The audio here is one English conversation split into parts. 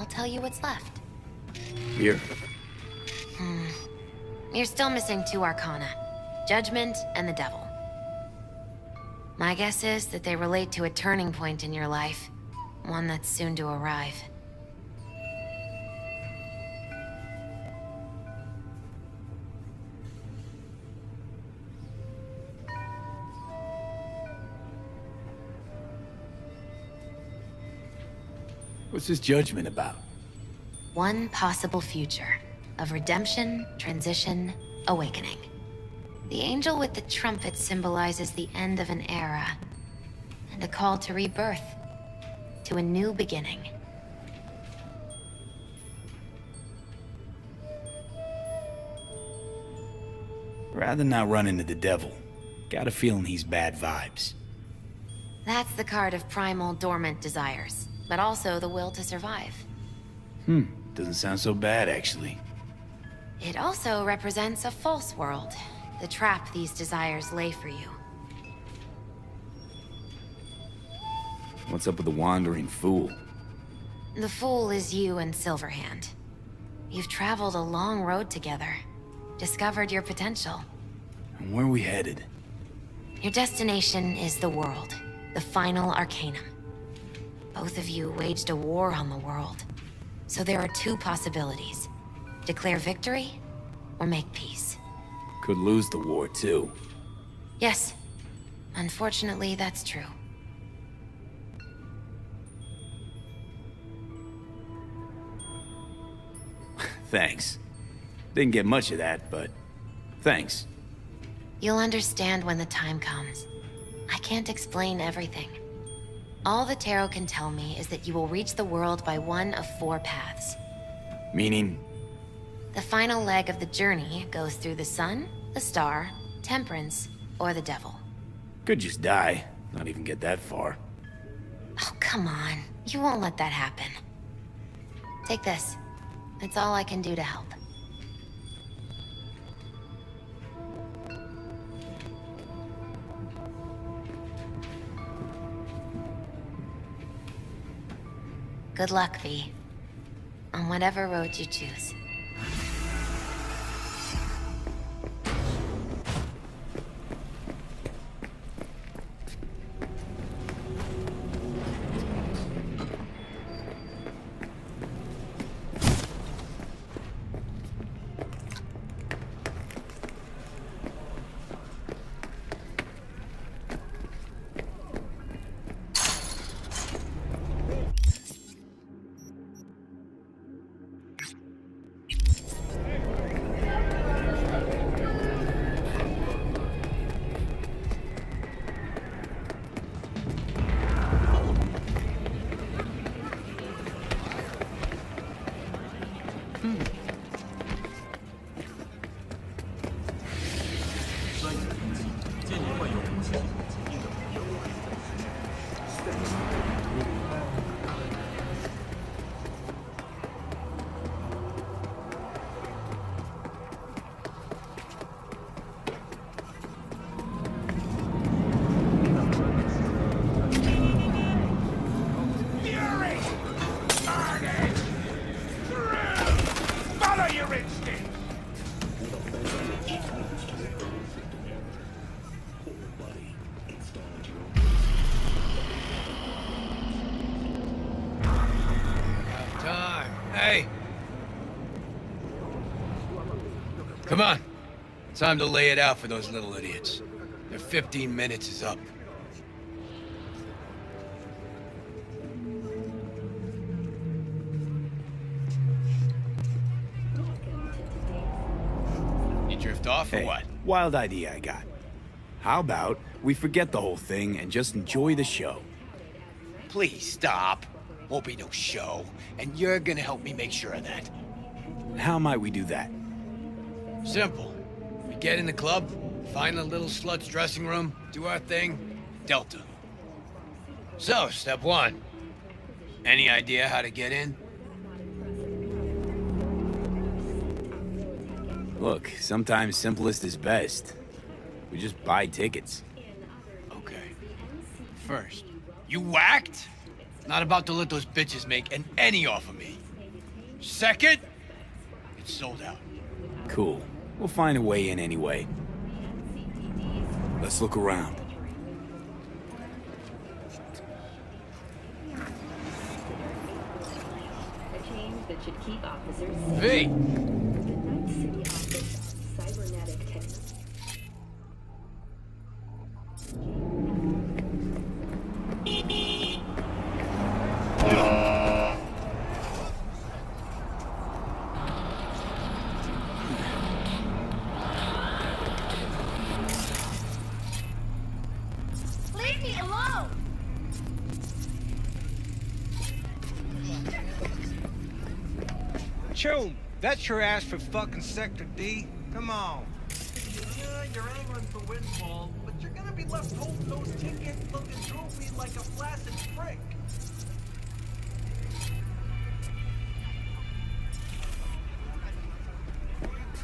I'll tell you what's left. Here. You're still missing 2 arcana. Judgment and the Devil. My guess is that they relate to a turning point in your life. One that's soon to arrive. What's this judgment about? One possible future of redemption, transition, awakening. The angel with the trumpet symbolizes the end of an era and a call to rebirth, to a new beginning. Rather not run into the devil. Got a feeling he's bad vibes. That's the card of primal dormant desires, but also the will to survive. Doesn't sound so bad, actually. It also represents a false world, the trap these desires lay for you. What's up with the wandering fool? The fool is you and Silverhand. You've traveled a long road together, discovered your potential. And where are we headed? Your destination is the world, the final arcanum. Both of you waged a war on the world. So there are 2 possibilities. Declare victory, or make peace. Could lose the war, too. Yes. Unfortunately, that's true. Thanks. Didn't get much of that, but thanks. You'll understand when the time comes. I can't explain everything. All the tarot can tell me is that you will reach the world by one of 4 paths. Meaning? The final leg of the journey goes through the sun, the star, temperance, or the devil. Could just die. Not even get that far. Oh, come on. You won't let that happen. Take this. It's all I can do to help. Good luck, V. On whatever road you choose. Come on. Time to lay it out for those little idiots. Their 15 minutes is up. You drift off or Hey, what? wild idea I got. How about we forget the whole thing and just enjoy the show? Please stop. Won't be no show, and you're gonna help me make sure of that. How might we do that? Simple. We get in the club, find the little slut's dressing room, do our thing, Delta. So, step 1. Any idea how to get in? Look, sometimes simplest is best. We just buy tickets. Okay. First, you whacked? Not about to let those bitches make an any off of me. Second, it's sold out. Cool. We'll find a way in anyway. Let's look around. A change that should keep officers V, safe. The Night City office of cybernetic technology. Leave me alone! Choom, that's your ass for fucking Sector D. Come on. Yeah, you're angling for windfall, but you're gonna be left holding those ticket-looking trophies like a flaccid prick.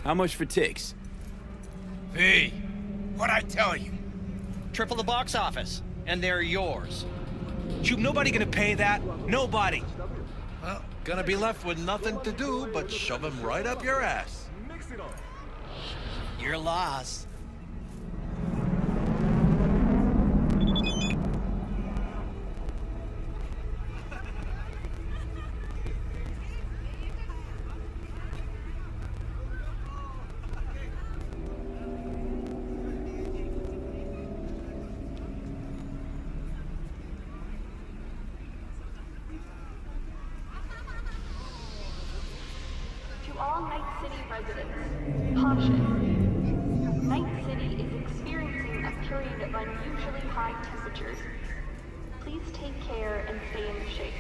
How much for ticks? V, what'd I tell you? Triple the box office, and they're yours. Choom, nobody gonna pay that. Nobody. Well, gonna be left with nothing to do but shove him right up your ass. Your loss. To all Night City residents, caution. Night City is experiencing a period of unusually high temperatures. Please take care and stay in shape.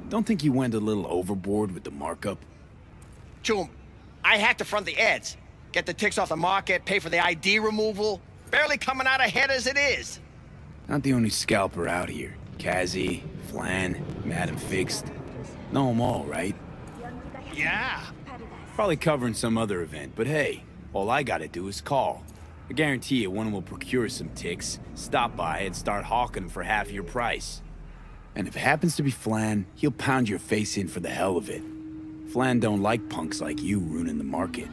Don't think you went a little overboard with the markup? Choom, I had to front the ads. Get the ticks off the market, pay for the ID removal. Barely coming out ahead as it is. Not the only scalper out here. Kazzy, Flan, Madam Fixed. Know 'em all, right? Yeah. Probably covering some other event, but hey, all I gotta do is call. I guarantee you one will procure some ticks, stop by, and start hawking them for half your price. And if it happens to be Flan, he'll pound your face in for the hell of it. Flan don't like punks like you ruining the market.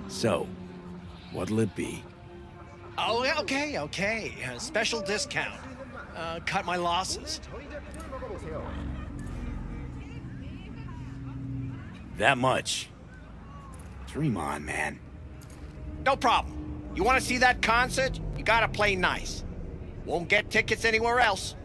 So, what'll it be? Oh, okay. Special discount. Cut my losses. That much? Dream on, man. No problem. You want to see that concert? You gotta play nice. Won't get tickets anywhere else.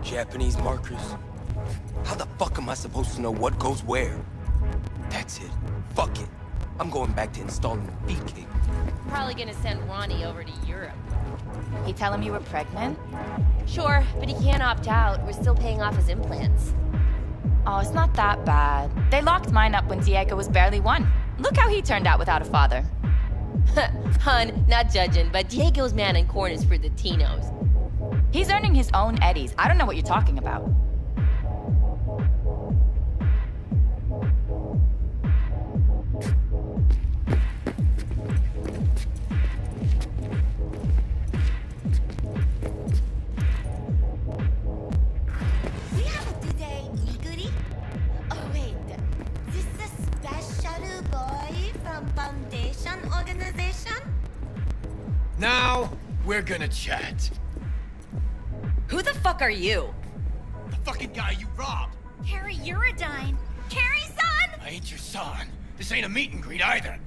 Japanese markers. How the fuck am I supposed to know what goes where? That's it. Fuck it. I'm going back to installing the feed cable. Probably gonna send Ronnie over to Europe. He tell him you were pregnant? Sure, but he can't opt out. We're still paying off his implants. Oh, it's not that bad. They locked mine up when Diego was barely one. Look how he turned out without a father. Hun, not judging, but Diego's man in corn is for the Tinos. He's earning his own eddies. I don't know what you're talking about. We have a today eagery. Oh wait, this is a special boy from Foundation Organization? Now, we're gonna chat. Who the fuck are you? The fucking guy you robbed. Harry Uridine. Harry's son! I ain't your son. This ain't a meet and greet either.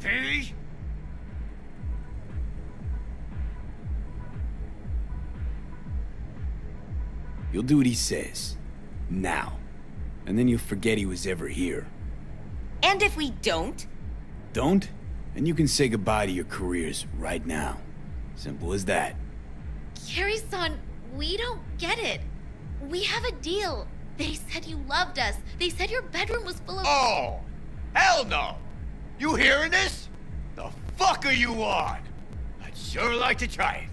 V? You'll do what he says. Now. And then you'll forget he was ever here. And if we don't? Don't? And you can say goodbye to your careers right now. Simple as that. Carrie-san, we don't get it. We have a deal. They said you loved us. They said your bedroom was full of... Oh! Hell no! You hearing this? The fuck are you on? I'd sure like to try it.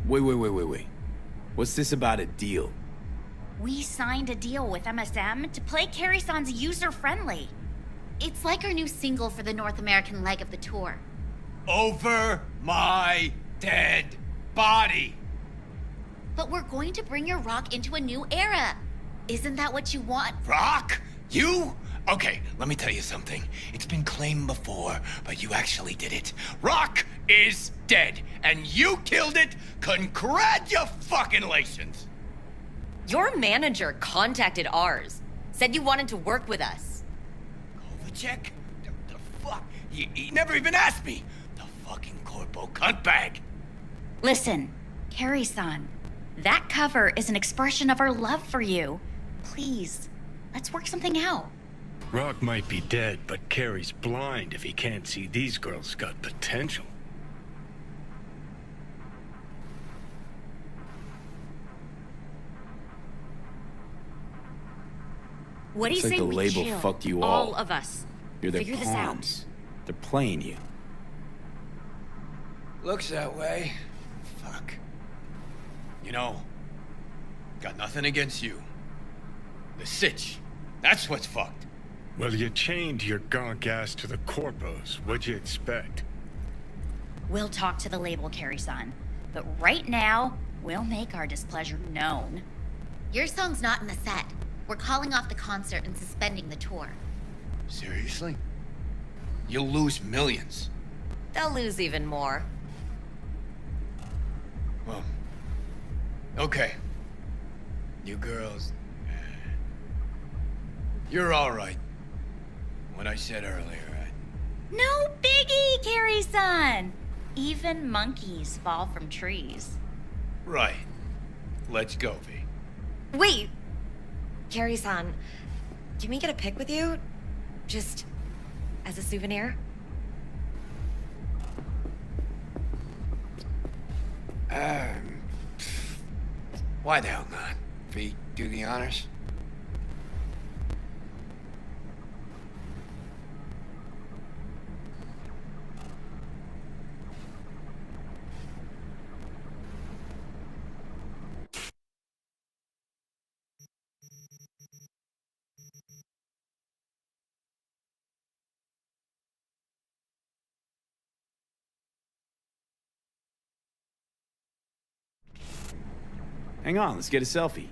Wait. What's this about a deal? We signed a deal with MSM to play Carrie-san's user-friendly. It's like our new single for the North American leg of the tour. Over my dead body. But we're going to bring your rock into a new era. Isn't that what you want? Rock? You? Okay, let me tell you something. It's been claimed before, but you actually did it. Rock is dead, and you killed it. Congratulations. Your manager contacted ours. Said you wanted to work with us. Kovacic? The fuck? He never even asked me. The fucking corpo cuntbag. Listen, Carrie-san, that cover is an expression of our love for you. Please, let's work something out. Rock might be dead, but Carrie's blind if he can't see these girls got potential. What do you Looks like say the we label chill? fucked you all all. of us. You're their Figure this out. pawns. They're playing you. Looks that way. Fuck. You know, got nothing against you. The sitch. That's what's fucked. Well, you chained your gonk ass to the corpos. What'd you expect? We'll talk to the label, Carrie-san. But right now, we'll make our displeasure known. Your song's not in the set. We're calling off the concert and suspending the tour. Seriously? You'll lose millions. They'll lose even more. Well, okay. You girls, you're all right. What I said earlier, No biggie, Carrie-san! Even monkeys fall from trees. right. Let's go, V. Wait! Carrie-san, can we get a pic with you? Just as a souvenir? Why the hell not? V, do the honors. Hang on, let's get a selfie.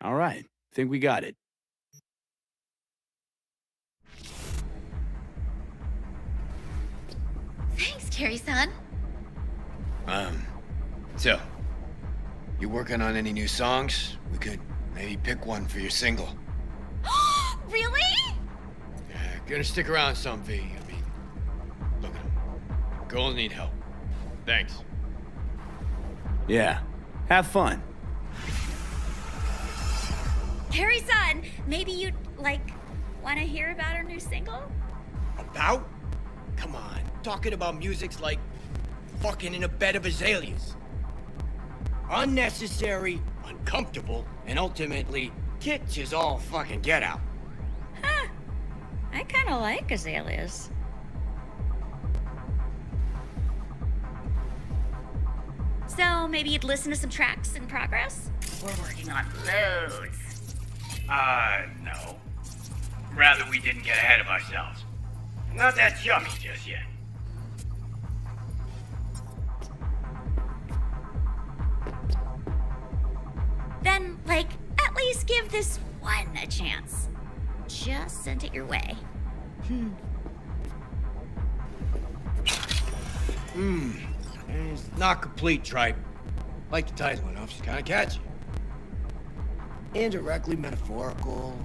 All right, think we got it. Thanks, Carrie-san. So, you working on any new songs? We could maybe pick one for your single. Really? Gonna stick around some, V. I mean, look at them. Girls need help. Thanks. Yeah, have fun. Carrie-san, maybe you'd, want to hear about our new single? About? Come on. Talking about music's like fucking in a bed of azaleas. Unnecessary, uncomfortable, and ultimately, tits is all fucking get out. Huh. I kind of like azaleas. So maybe you'd listen to some tracks in progress? We're working on loads. No. Rather we didn't get ahead of ourselves. Not that chummy just yet. Then, at least give this one a chance. Just sent it your way. It's not complete, Tripe. Like the title enough, it's kinda catchy. Indirectly metaphorical.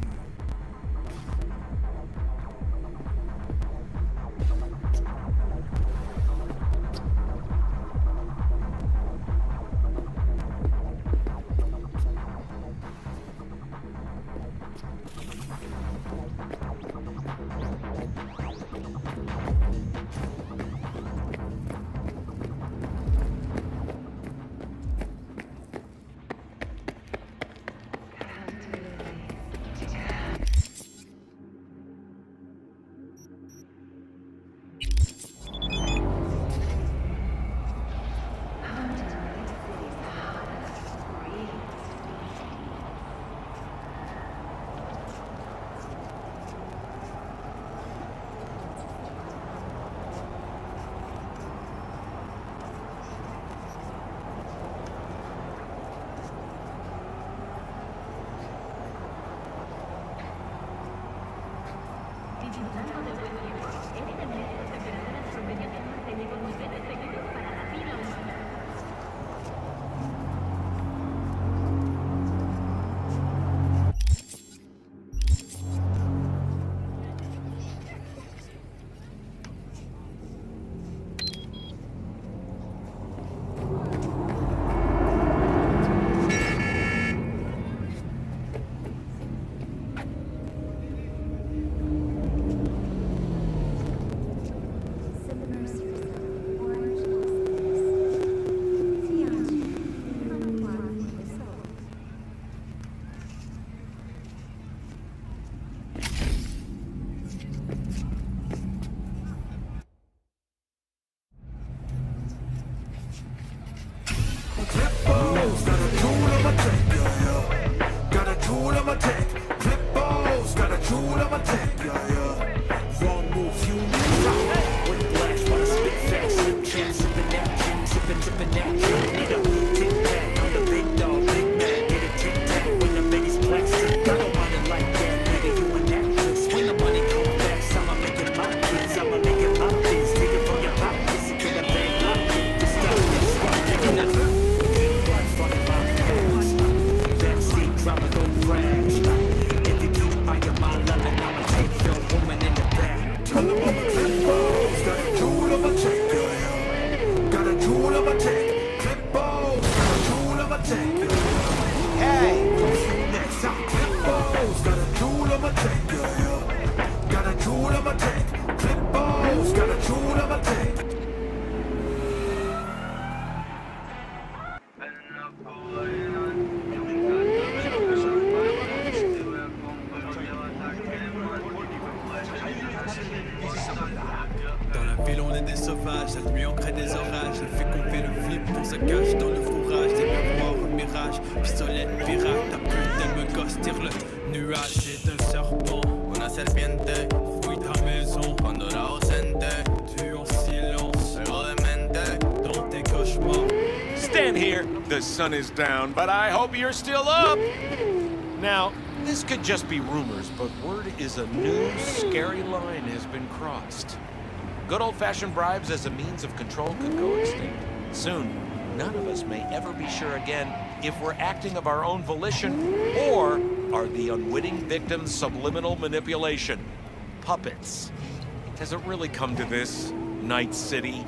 push more. Stand here. The sun is down, but I hope you're still up. Now, this could just be rumors, but word is a new, scary line has been crossed. Good old-fashioned bribes as a means of control could go extinct. Soon, none of us may ever be sure again if we're acting of our own volition or are the unwitting victims subliminal manipulation. Puppets. Has it really come to this, Night City?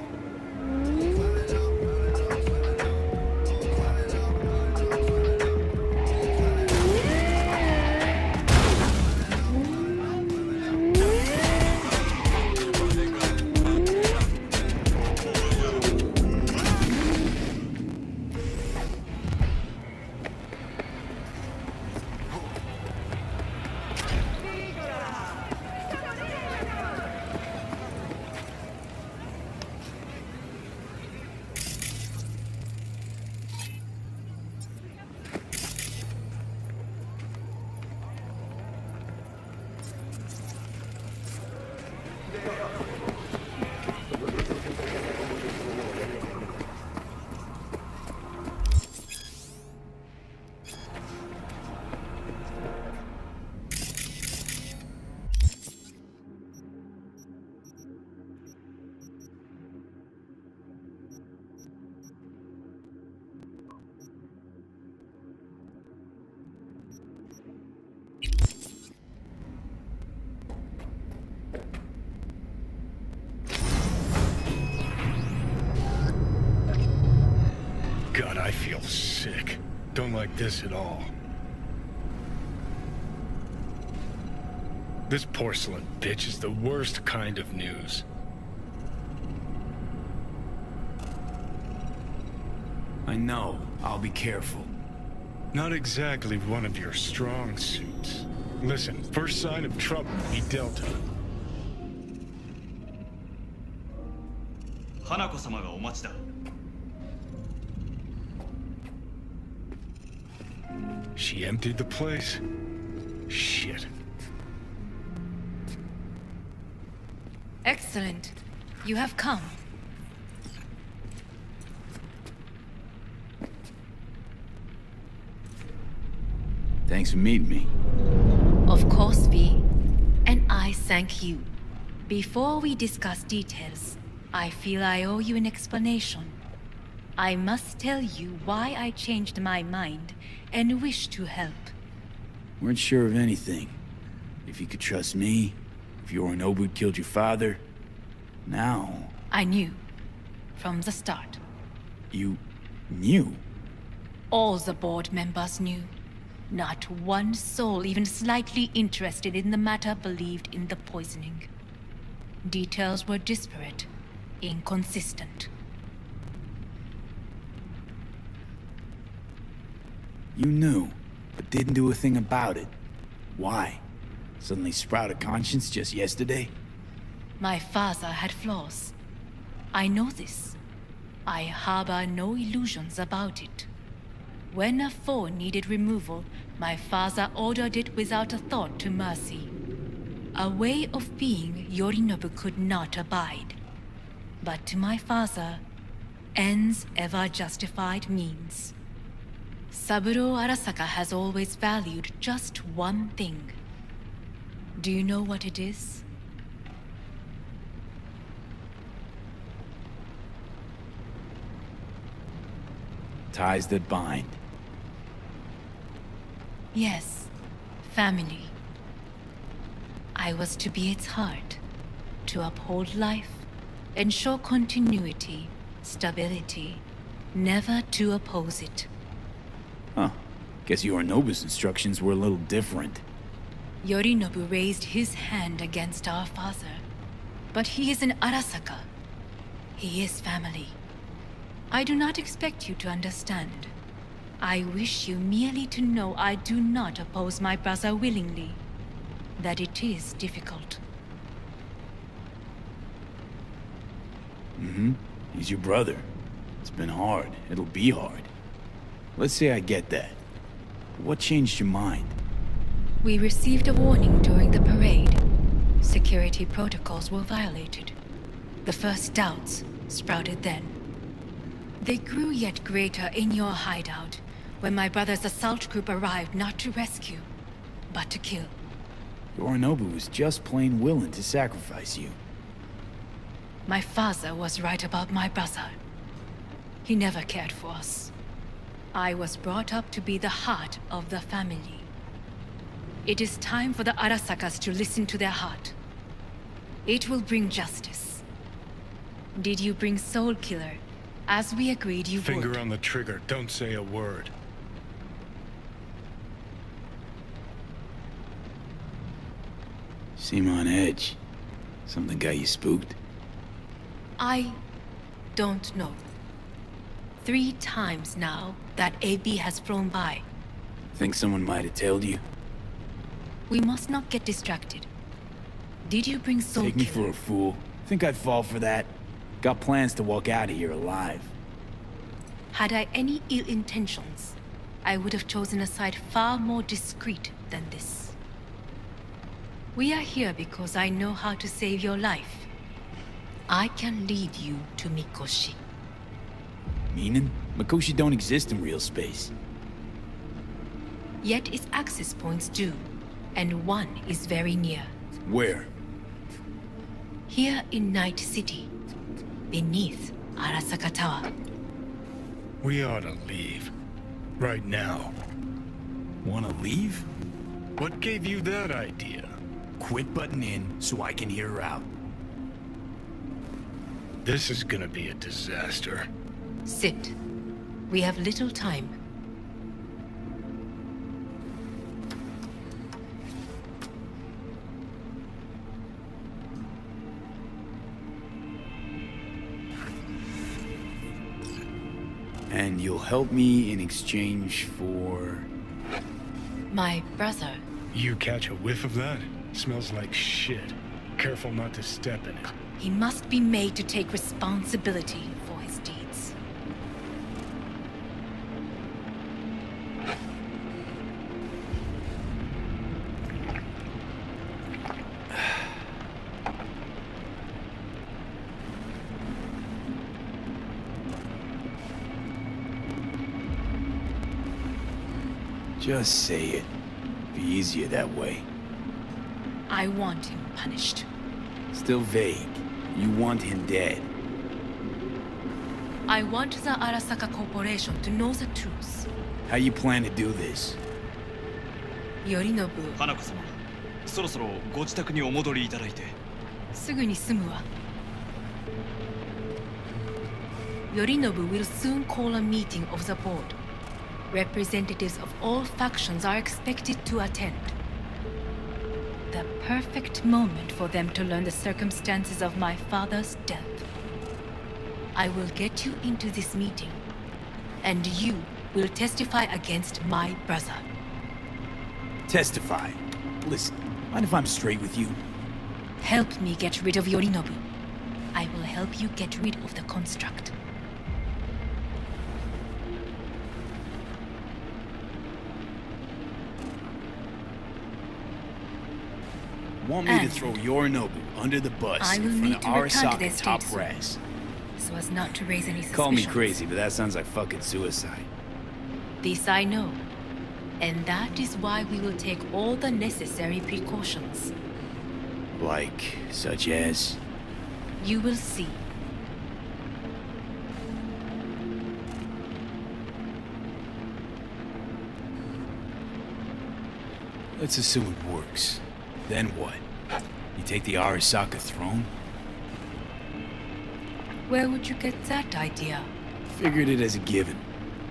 God, I feel sick. Don't like this at all. This porcelain bitch is the worst kind of news. I know. I'll be careful. Not exactly one of your strong suits. Listen, first sign of trouble, be Delta. 花子様がお待ちだ。 She emptied the place? Shit. Excellent. You have come. Thanks for meeting me. Of course, V. And I thank you. Before we discuss details, I feel I owe you an explanation. I must tell you why I changed my mind and wish to help. Weren't sure of anything. If you could trust me, if Yorinobu killed your father. Now... I knew. From the start. You... knew? All the board members knew. Not one soul even slightly interested in the matter believed in the poisoning. Details were disparate, inconsistent. You knew, but didn't do a thing about it. Why? Suddenly sprout a conscience just yesterday? My father had flaws. I know this. I harbor no illusions about it. When a foe needed removal, my father ordered it without a thought to mercy. A way of being Yorinobu could not abide. But to my father, ends ever justified means. Saburo Arasaka has always valued just one thing. Do you know what it is? Ties that bind. Yes, family. I was to be its heart, to uphold life, ensure continuity, stability, never to oppose it. Huh. Guess Yorinobu's instructions were a little different. Yorinobu raised his hand against our father, but he is an Arasaka. He is family. I do not expect you to understand. I wish you merely to know I do not oppose my brother willingly. That it is difficult. Mm-hmm. He's your brother. It's been hard. It'll be hard. Let's say I get that. What changed your mind? We received a warning during the parade. Security protocols were violated. The first doubts sprouted then. They grew yet greater in your hideout, When my brother's assault group arrived not to rescue, but to kill. Yorinobu was just plain willing to sacrifice you. My father was right about my brother. He never cared for us. I was brought up to be the heart of the family. It is time for the Arasakas to listen to their heart. It will bring justice. Did you bring Soul Killer, as we agreed you would? Finger on the trigger, don't say a word. Seem on edge. Something got you spooked? I don't know. 3 times now that AB has flown by. Think someone might have tailed you? We must not get distracted. Did you bring Soul Take me Killer? for a fool. Think I'd fall for that? Got plans to walk out of here alive. Had I any ill intentions, I would have chosen a side far more discreet than this. We are here because I know how to save your life. I can lead you to Mikoshi. Meaning? Mikoshi don't exist in real space. Yet its access points do, and one is very near. Where? Here in Night City, beneath Arasaka Tower. We ought to leave. Right now. Wanna leave? What gave you that idea? Quit butting in so I can hear her out. This is gonna be a disaster. Sit. We have little time. And you'll help me in exchange for... My brother. You catch a whiff of that? Smells like shit. Careful not to step in it. He must be made to take responsibility for his deeds. Just say it. Be easier that way. I want him punished. Still vague. You want him dead. I want the Arasaka Corporation to know the truth. How you plan to do this? Yorinobu. 花子様、そろそろご自宅にお戻りいただいて。すぐに済むわ。Yorinobu will soon call a meeting of the board. Representatives of all factions are expected to attend. The perfect moment for them to learn the circumstances of my father's death. I will get you into this meeting, and you will testify against my brother. Testify? Listen, mind if I'm straight with you? Help me get rid of Yorinobu. I will help you get rid of the construct. Want me to throw Yorinobu under the bus I will in front need of to return to Arasaka their top state brass? so as not to raise any suspicions. Call me crazy, but that sounds like fucking suicide. This I know. And that is why we will take all the necessary precautions. Like, such as? You will see. Let's assume it works. Then what? You take the Arasaka throne? Where would you get that idea? Figured it as a given.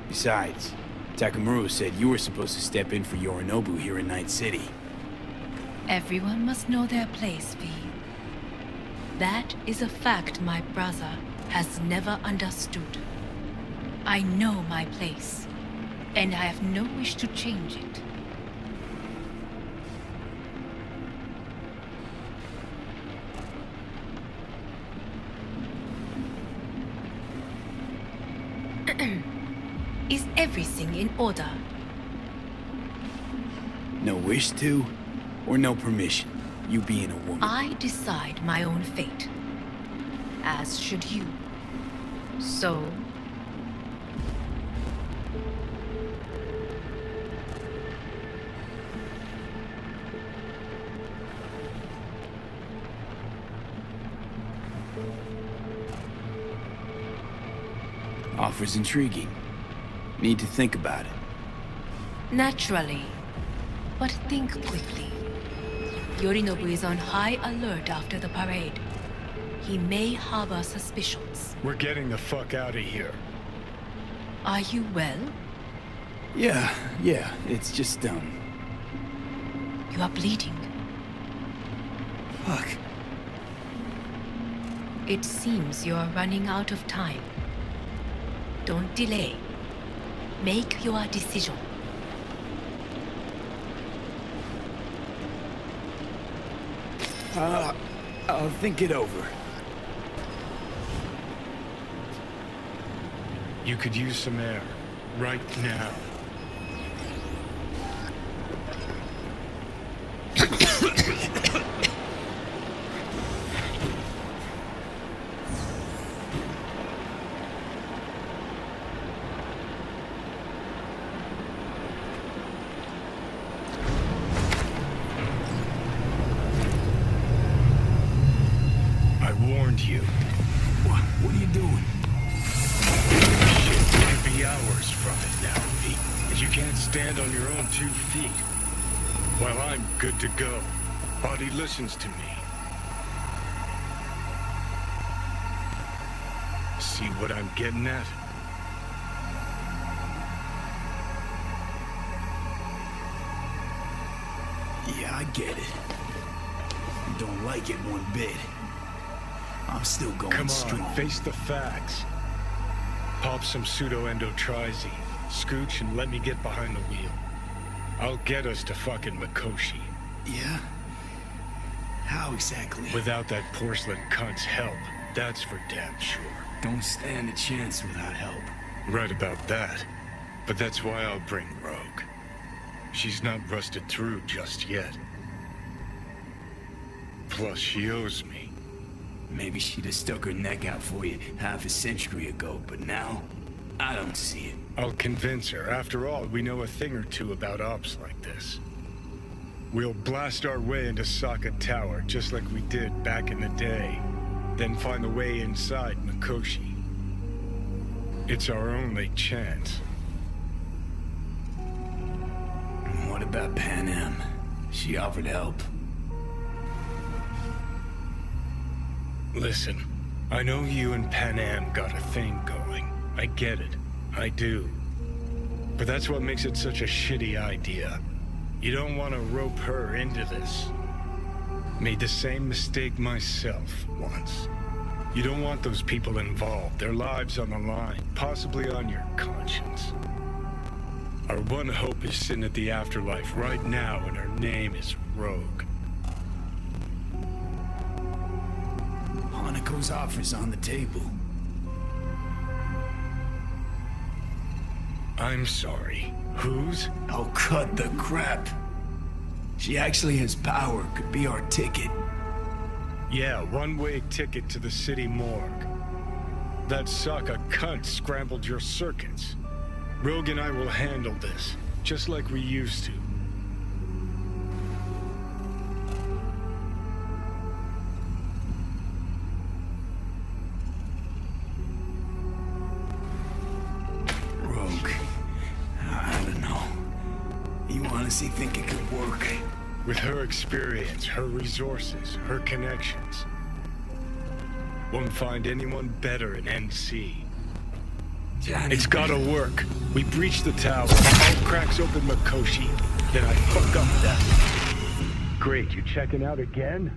Besides, Takamura said you were supposed to step in for Yorinobu here in Night City. Everyone must know their place, V. That is a fact my brother has never understood. I know my place, and I have no wish to change it. Is everything in order? No wish to, or no permission, you being a woman? I decide my own fate. As should you. So... Offer's intriguing. Need to think about it. Naturally. But think quickly. Yorinobu is on high alert after the parade. He may harbor suspicions. We're getting the fuck out of here. Are you well? Yeah, it's just, You are bleeding. Fuck. It seems you are running out of time. Don't delay. Make your decision. I'll think it over. You could use some air. Right now. I warned you. What are you doing? Shit, you could be hours from it now, Pete. And you can't stand on your own 2 feet. Well, I'm good to go. Body listens to me. See what I'm getting at? Yeah, I get it. Don't like it one bit. I'm still going Come on, strong. face the facts. Pop some pseudo-endotrizine, scooch, and let me get behind the wheel. I'll get us to fucking Mikoshi. Yeah? How exactly? Without that porcelain cunt's help, that's for damn sure. Don't stand a chance without help. Right about that. But that's why I'll bring Rogue. She's not rusted through just yet. Plus, she owes me. Maybe she'd have stuck her neck out for you half a century ago, but now, I don't see it. I'll convince her. After all, we know a thing or two about ops like this. We'll blast our way into Sokka Tower, just like we did back in the day. Then find the way inside Mikoshi. It's our only chance. What about Pan Am? She offered help. Listen, I know you and Pan Am got a thing going. I get it. I do. But that's what makes it such a shitty idea. You don't want to rope her into this. Made the same mistake myself once. You don't want those people involved, their lives on the line, possibly on your conscience. Our one hope is sitting at the afterlife right now, and her name is Rogue. Hanako's offer's on the table. I'm sorry. Whose? Oh, cut the crap. She actually has power, could be our ticket. Yeah, one-way ticket to the city morgue. That Sokka cunt scrambled your circuits. Rogue and I will handle this, just like we used to. Rogue. I don't know. You honestly think it could work? With her experience, her resources, her connections. Won't find anyone better in NC. Johnny. It's gotta work. We breach the tower, all cracks open Mikoshi, then I fuck up that. Great, you checking out again?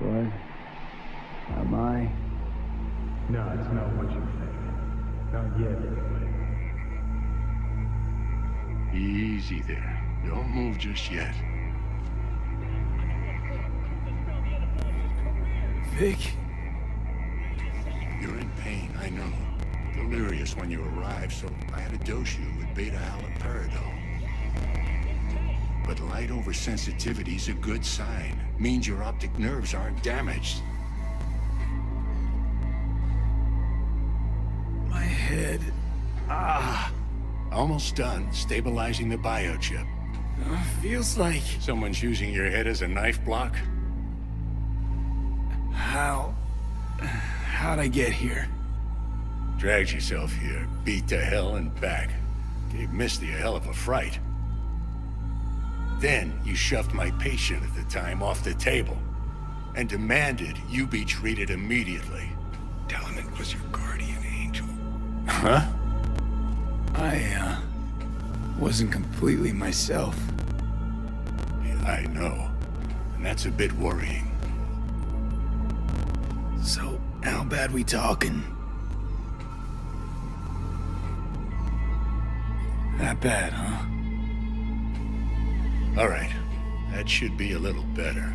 What? Am I? No, it's not what you think. Not yet, anyway. Easy there. Don't move just yet. Vic? You're in pain, I know. Delirious when you arrived, so I had to dose you with beta-haloperidol. But light oversensitivity's a good sign. Means your optic nerves aren't damaged. My head. Almost done stabilizing the biochip. Feels like... Someone's using your head as a knife block? How'd I get here? Dragged yourself here, beat to hell and back. Gave Misty a hell of a fright. Then you shoved my patient at the time off the table and demanded you be treated immediately. Tell him it was your guardian angel. Huh? I wasn't completely myself. Yeah, I know. And that's a bit worrying. So, how bad we talking? That bad, huh? All right. That should be a little better.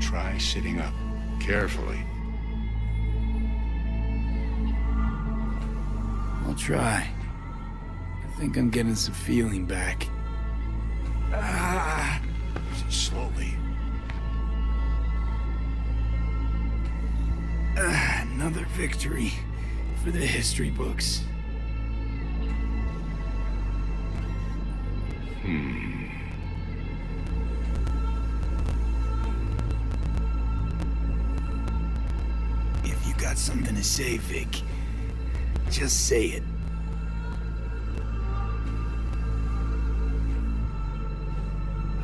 Try sitting up. Carefully. I'll try. I think I'm getting some feeling back. Slowly. Another victory for the history books. If you got something to say, Vic, just say it.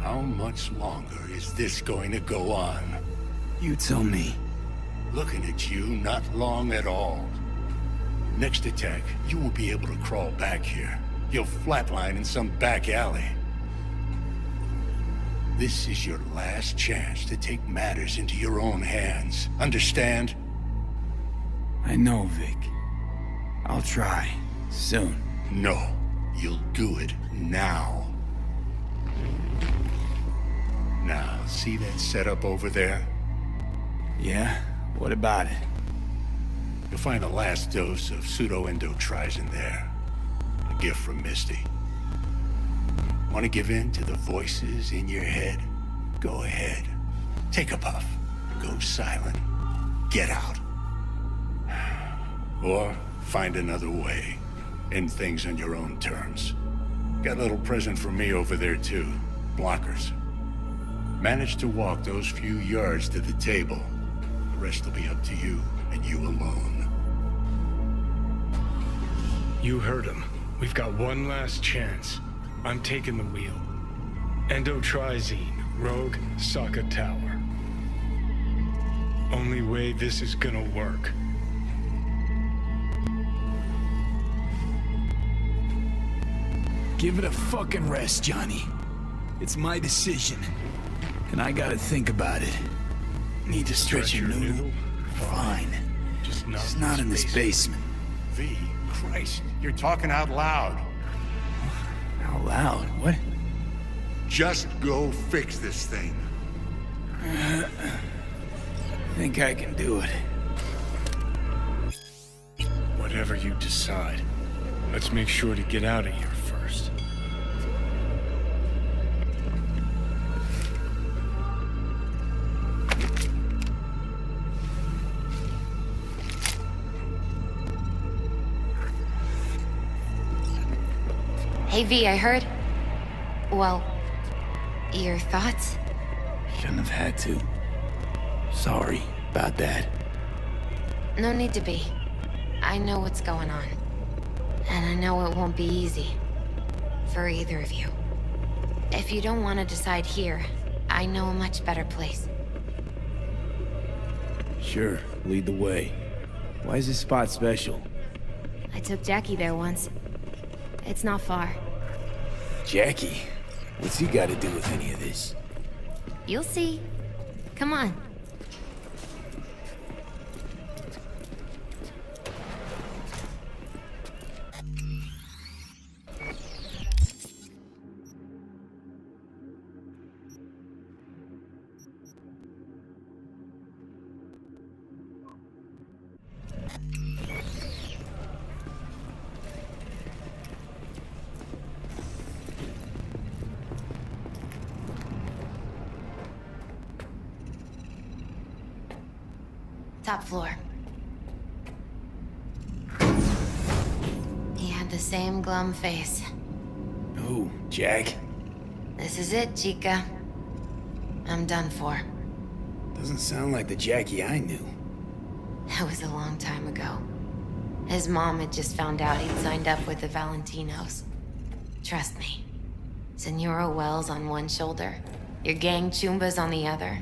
How much longer is this going to go on? You tell me. Looking at you, not long at all. Next attack, you won't be able to crawl back here. You'll flatline in some back alley. This is your last chance to take matters into your own hands. Understand? I know, Vic. I'll try. Soon. No. You'll do it now. Now, see that setup over there? Yeah? What about it? You'll find the last dose of pseudo-endotrizin there. A gift from Misty. Want to give in to the voices in your head? Go ahead. Take a puff. Go silent. Get out. Or find another way. End things on your own terms. Got a little present for me over there too. Blockers. Manage to walk those few yards to the table. The rest will be up to you, and you alone. You heard him. We've got one last chance. I'm taking the wheel. Endotrizine, Rogue, Sokka Tower. Only way this is gonna work. Give it a fucking rest, Johnny. It's my decision. And I gotta think about it. Need to stretch your noodle? Fine. Just not in this basement. V, Christ, you're talking out loud. Out loud? What? Just go fix this thing. Think I can do it. Whatever you decide. Let's make sure to get out of here first. Hey, V, I heard... Well, your thoughts? Shouldn't have had to. Sorry about that. No need to be. I know what's going on. And I know it won't be easy. For either of you. If you don't want to decide here, I know a much better place. Sure, lead the way. Why is this spot special? I took Jackie there once. It's not far. Jackie? What's he got to do with any of this? You'll see. Come on. Top floor. the same glum face. Who, Jack? This is it, Chica. I'm done for. Doesn't sound like the Jackie I knew. That was a long time ago. His mom had just found out he'd signed up with the Valentinos. Trust me. Senora Wells on one shoulder, your gang Chumbas on the other.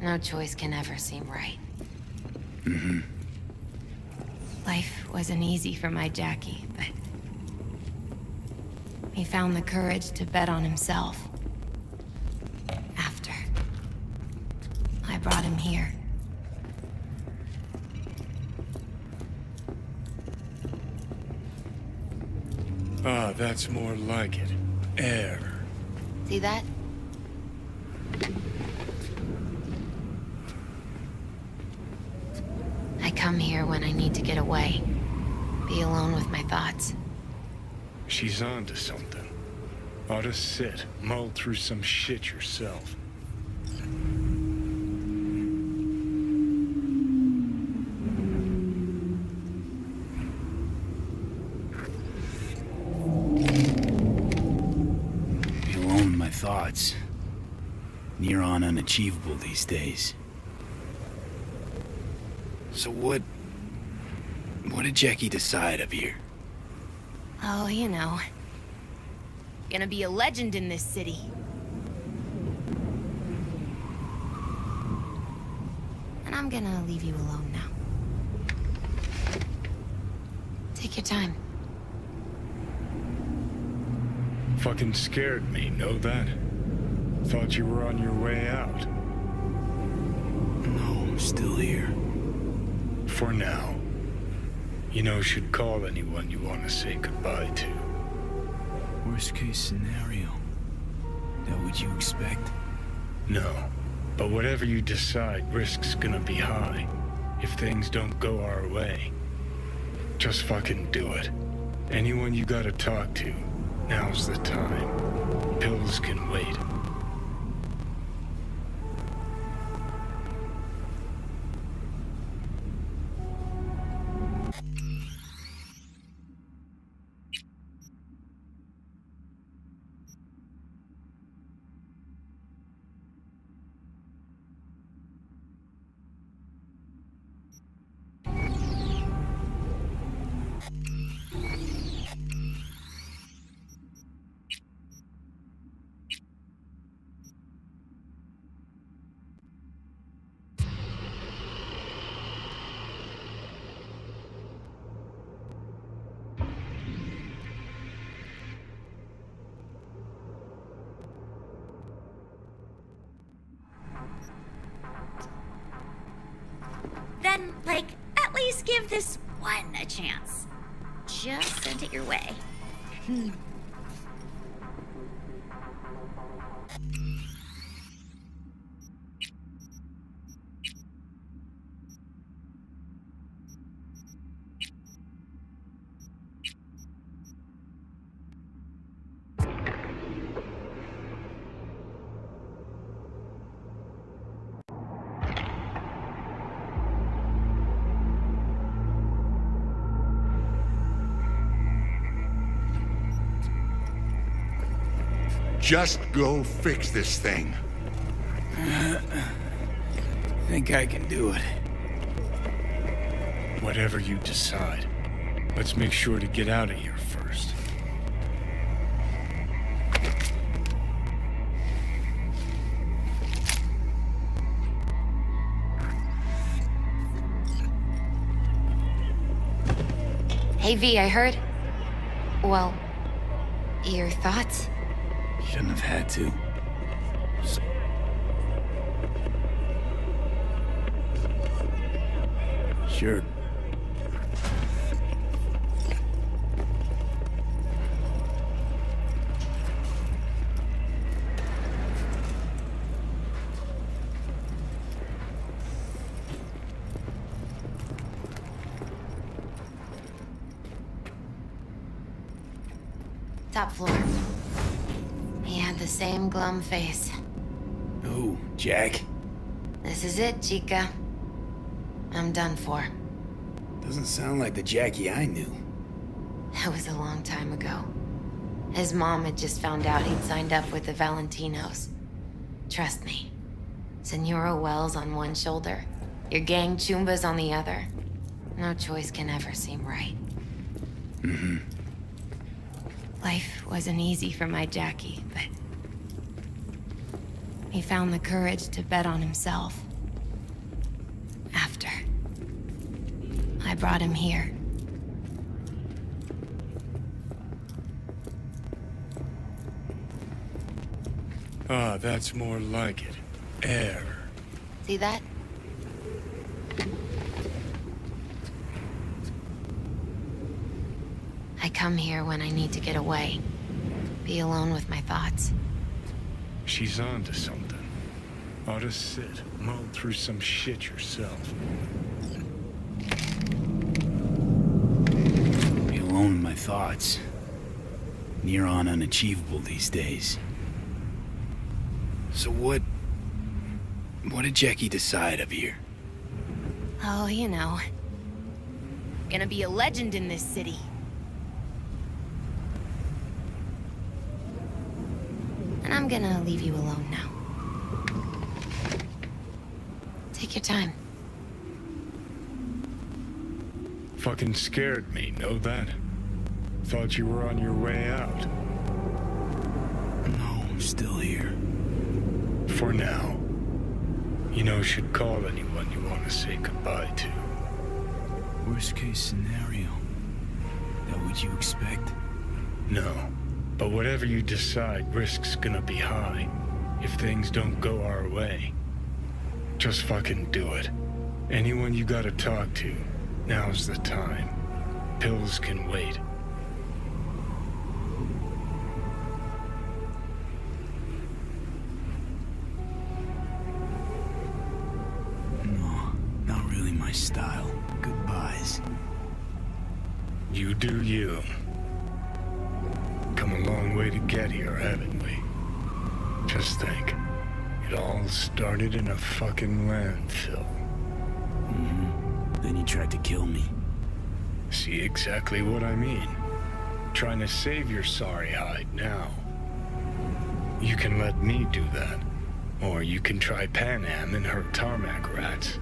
No choice can ever seem right. Mm-hmm. Life wasn't easy for my Jackie, but he found the courage to bet on himself. After I brought him here. Ah, that's more like it. Air. See that? I come here when I need to get away. Be alone with my thoughts. She's onto something. Ought to sit, mull through some shit yourself. Be alone with my thoughts. Near on unachievable these days. So what did Jackie decide up here? Oh, you know. Gonna be a legend in this city. And I'm gonna leave you alone now. Take your time. Fucking scared me, know that? Thought you were on your way out. No, I'm still here. For now. You know, should call anyone you want to say goodbye to. Worst case scenario. That what you expect? No. But whatever you decide, risk's gonna be high. If things don't go our way. Just fucking do it. Anyone you gotta talk to, now's the time. Pills can wait. Then, like, at least give this one a chance. Just send it your way. Just go fix this thing. Think I can do it. Whatever you decide. Let's make sure to get out of here first. Hey V, I heard. Well, your thoughts? Shouldn't have had to. Sure. Top floor. He had the same glum face. Who, Jack? This is it, Chica. I'm done for. Doesn't sound like the Jackie I knew. That was a long time ago. His mom had just found out he'd signed up with the Valentinos. Trust me. Senora Wells on one shoulder, your gang Chumbas on the other. No choice can ever seem right. Mm-hmm. Life wasn't easy for my Jackie, but he found the courage to bet on himself. After I brought him here. Ah, that's more like it. Air. See that? I come here when I need to get away. Be alone with my thoughts. She's onto something. Ought to sit, mull through some shit yourself. Be alone with my thoughts. Near on unachievable these days. So what did Jackie decide up here? Oh, you know. Gonna be a legend in this city. And I'm gonna leave you alone now. Take your time. Fucking scared me, know that? Thought you were on your way out. No, I'm still here. For now. You know, should call anyone you want to say goodbye to. Worst case scenario. That what you expect? No. But whatever you decide, risk's gonna be high. If things don't go our way. Just fucking do it. Anyone you gotta talk to, now's the time. Pills can wait. No, not really my style. Goodbyes. You do you. Come a long way to get here, haven't we? Just think. It all started in a fucking landfill. Mm-hmm. Then you tried to kill me. See exactly what I mean. Trying to save your sorry hide now. You can let me do that. Or you can try Pan Am and her tarmac rats.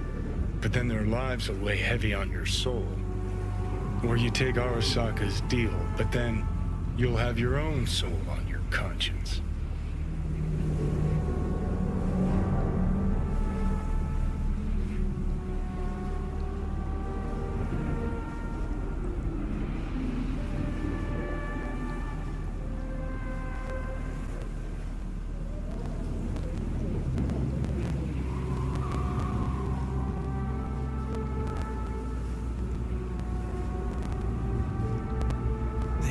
But then their lives will weigh heavy on your soul. Or you take Arasaka's deal, but then you'll have your own soul on your conscience.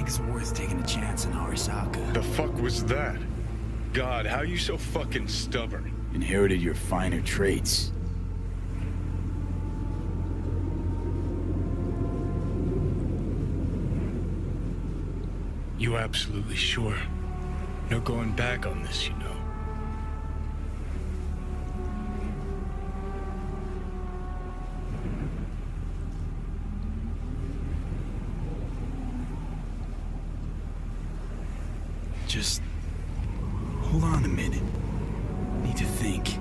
It's worth taking a chance on Arasaka. The fuck was that? God, how you so fucking stubborn? Inherited your finer traits. You absolutely sure? No going back on this, you know. Just hold on a minute. Need to think.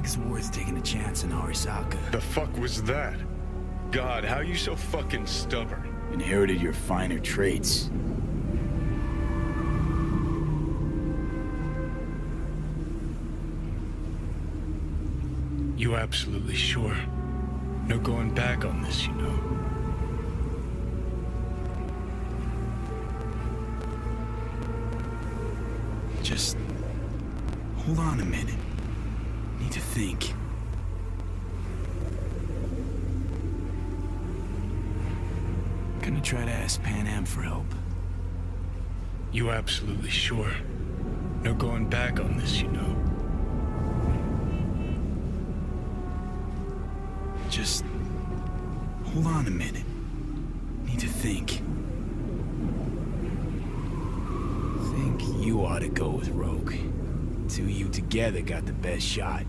Think it's worth taking a chance in Arisaka. The fuck was that? God, how you so fucking stubborn? Inherited your finer traits. You absolutely sure? No going back on this, you know. Just hold on a minute. Need to think. Gonna try to ask Pan Am for help. You absolutely sure? No going back on this, you know. Just hold on a minute. Need to think. Think you ought to go with Rogue. Two of you together got the best shot.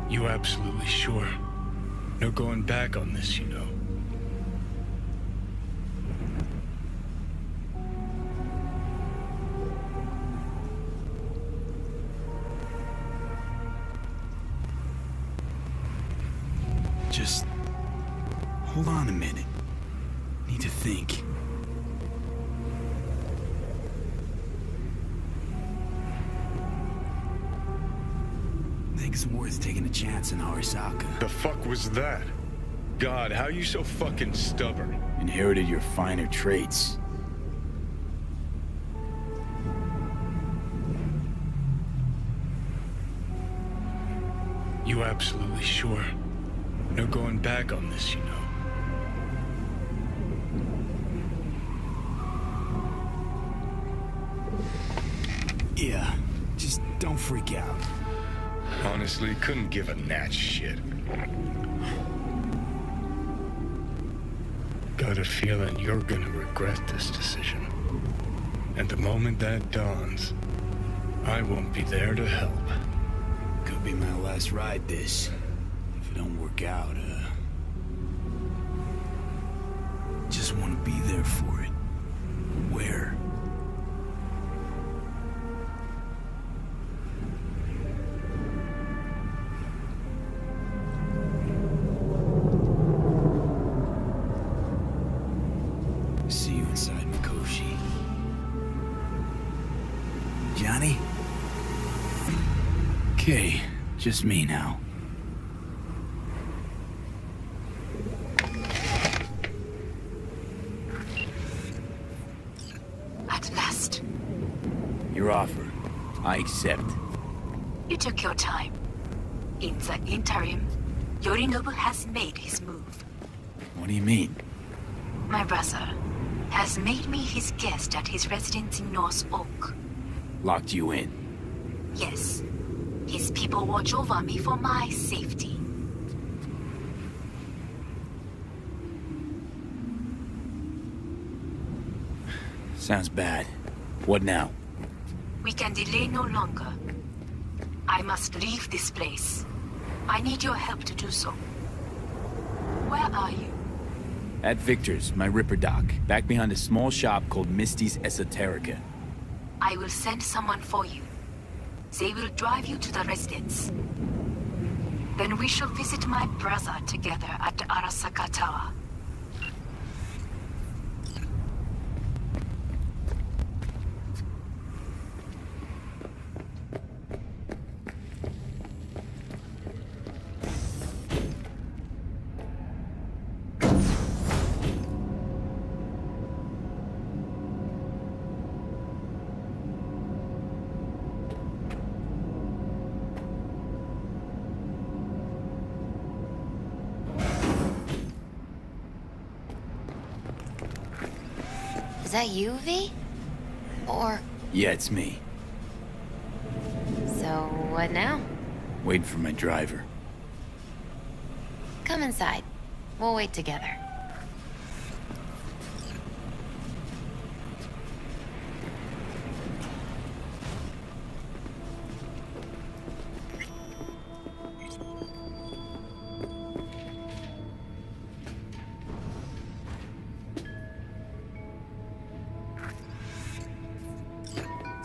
You absolutely sure? No going back on this, you know. Just hold on a minute. Need to think. Think it's worth taking a chance in Arisaka. The fuck was that? God, how you so fucking stubborn? Inherited your finer traits. You absolutely sure? No going back on this, you know. Yeah, just don't freak out. Honestly, couldn't give a gnat's shit. Got a feeling you're gonna regret this decision. And the moment that dawns, I won't be there to help. Could be my last ride this. If it don't work out, just want to be there for it. Where? See you inside Mikoshi. Johnny? Okay, just me now. At last. Your offer. I accept. You took your time. In the interim, Yorinobu has made his move. What do you mean? My brother has made me his guest at his residence in North Oak. Locked you in. Yes. His people watch over me for my safety. Sounds bad. What now? We can delay no longer. I must leave this place. I need your help to do so. Where are you? At Victor's, my Ripper dock, back behind a small shop called Misty's Esoterica. I will send someone for you. They will drive you to the residence. Then we shall visit my brother together at the Arasaka Tower. Is that you, V? Or... Yeah, it's me. So, what now? Waiting for my driver. Come inside. We'll wait together.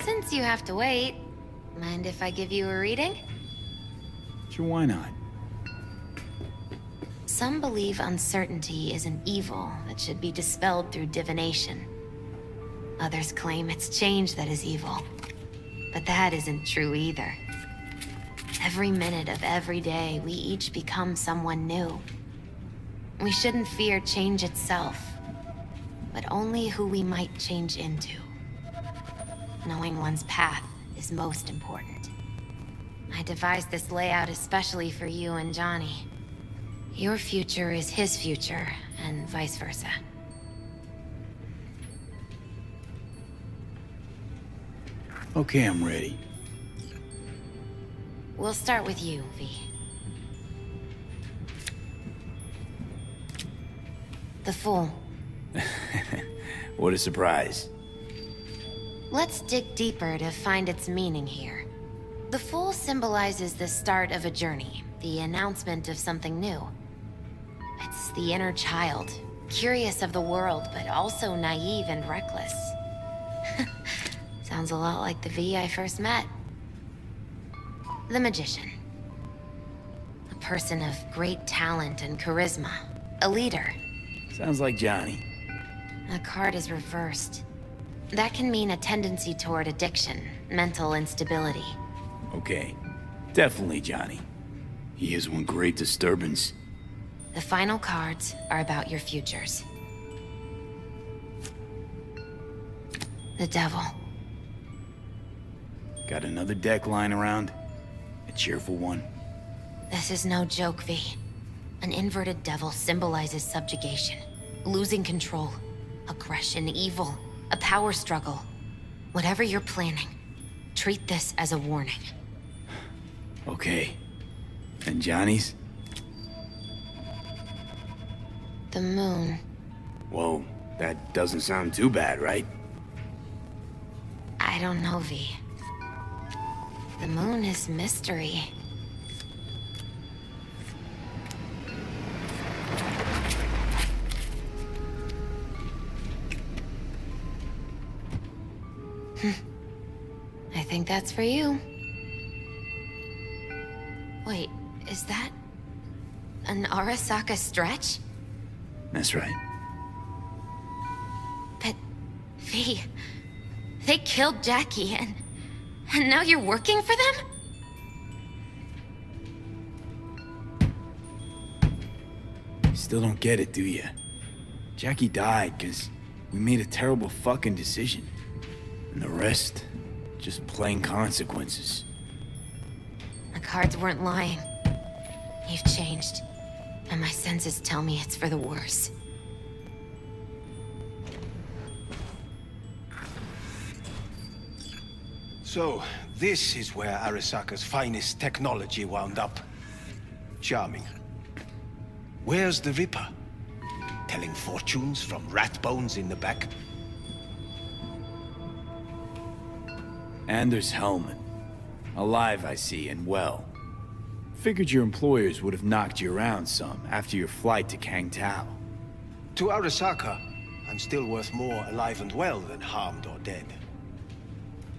Since you have to wait, mind if I give you a reading? Sure, why not? Some believe uncertainty is an evil that should be dispelled through divination. Others claim it's change that is evil. But that isn't true either. Every minute of every day, we each become someone new. We shouldn't fear change itself, but only who we might change into. Knowing one's path is most important. I devised this layout especially for you and Johnny. Your future is his future, and vice versa. Okay, I'm ready. We'll start with you, V. The Fool. What a surprise. Let's dig deeper to find its meaning here. The Fool symbolizes the start of a journey, the announcement of something new. It's the inner child, curious of the world, but also naive and reckless. Sounds a lot like the V I first met. The Magician. A person of great talent and charisma. A leader. Sounds like Johnny. A card is reversed. That can mean a tendency toward addiction, mental instability. Okay, definitely Johnny. He is one great disturbance. The final cards are about your futures. The Devil. Got another deck lying around? A cheerful one? This is no joke, V. An inverted devil symbolizes subjugation, losing control, aggression, evil, a power struggle. Whatever you're planning, treat this as a warning. Okay. And Johnny's? The Moon. Whoa, that doesn't sound too bad, right? I don't know, V. The Moon is mystery. I think that's for you. Wait, is that an Arasaka stretch? That's right. But, V, they killed Jackie and now you're working for them? You still don't get it, do you? Jackie died because we made a terrible fucking decision. And the rest, just plain consequences. The cards weren't lying. You've changed. And my senses tell me it's for the worse. So, this is where Arasaka's finest technology wound up. Charming. Where's the Ripper? Telling fortunes from rat bones in the back? Anders Hellman. Alive, I see, and well. Figured your employers would have knocked you around some after your flight to Kangtao. To Arasaka, I'm still worth more alive and well than harmed or dead.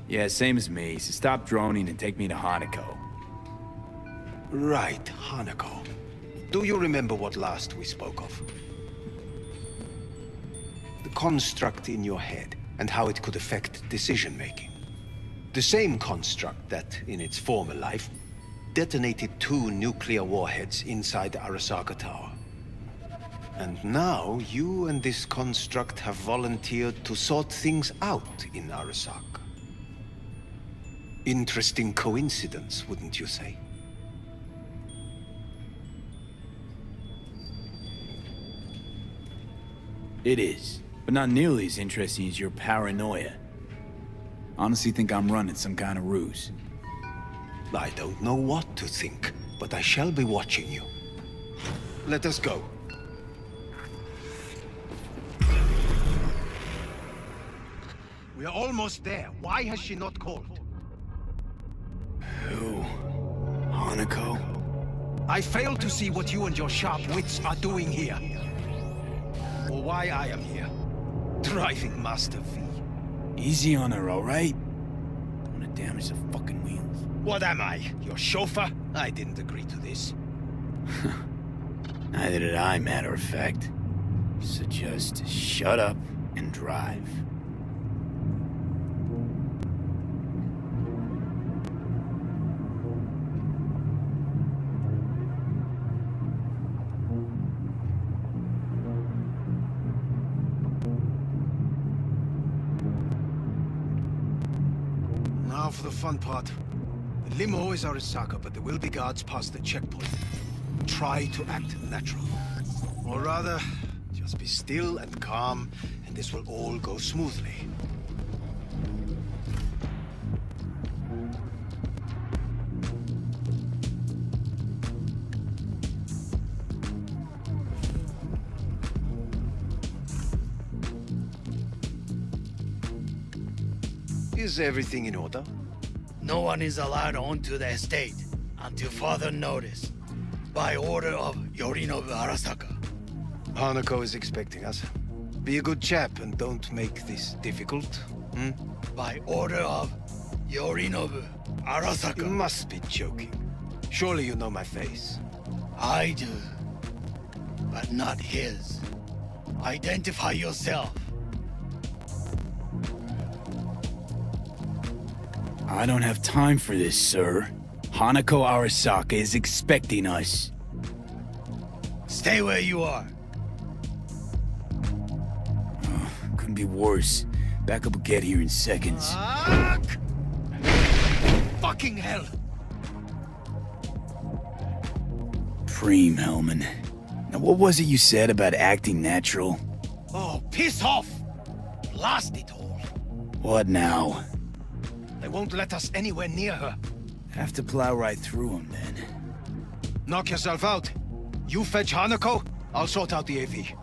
Yeah, same as me, so stop droning and take me to Hanako. Right, Hanako. Do you remember what last we spoke of? The construct in your head, and how it could affect decision-making. The same construct that, in its former life, detonated 2 nuclear warheads inside the Arasaka Tower. And now, you and this construct have volunteered to sort things out in Arasaka. Interesting coincidence, wouldn't you say? It is, but not nearly as interesting as your paranoia. Honestly think I'm running some kind of ruse. I don't know what to think, but I shall be watching you. Let us go. We are almost there. Why has she not called? Who? Hanako? I fail to see what you and your sharp wits are doing here. Or why I am here. Driving Master V. Easy on her, all right? Don't want to damage the fucking wheels. What am I? Your chauffeur? I didn't agree to this. Neither did I, matter of fact. So just shut up and drive. Now for the fun part. The limo is Arasaka, but there will be guards past the checkpoint. Try to act natural. Or rather, just be still and calm, and this will all go smoothly. Is everything in order? No one is allowed onto the estate until further notice, by order of Yorinobu Arasaka. Hanako is expecting us. Be a good chap and don't make this difficult, hmm? By order of Yorinobu Arasaka. You must be joking. Surely you know my face. I do, but not his. Identify yourself. I don't have time for this, sir. Hanako Arasaka is expecting us. Stay where you are. Couldn't be worse. Backup will get here in seconds. Fucking hell! Preem, Hellman. Now what was it you said about acting natural? Oh, piss off! Blast it all. What now? They won't let us anywhere near her. Have to plow right through them, then. Knock yourself out. You fetch Hanako, I'll sort out the AV.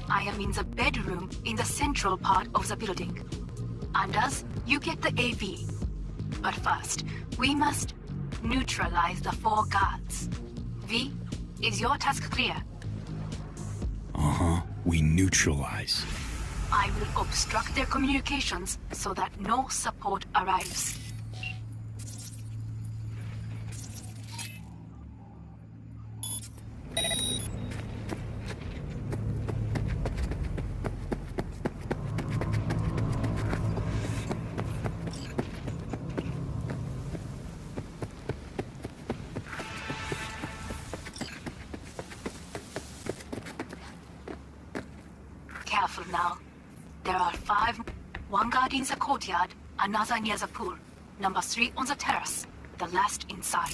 I am in the bedroom in the central part of the building. Anders, you get the AV. But first, we must neutralize the 4 guards. V, is your task clear? Uh-huh. We neutralize. I will obstruct their communications so that no support arrives. Careful now. There are 5. 1 guard in the courtyard, another near the pool. Number 3 on the terrace, the last inside.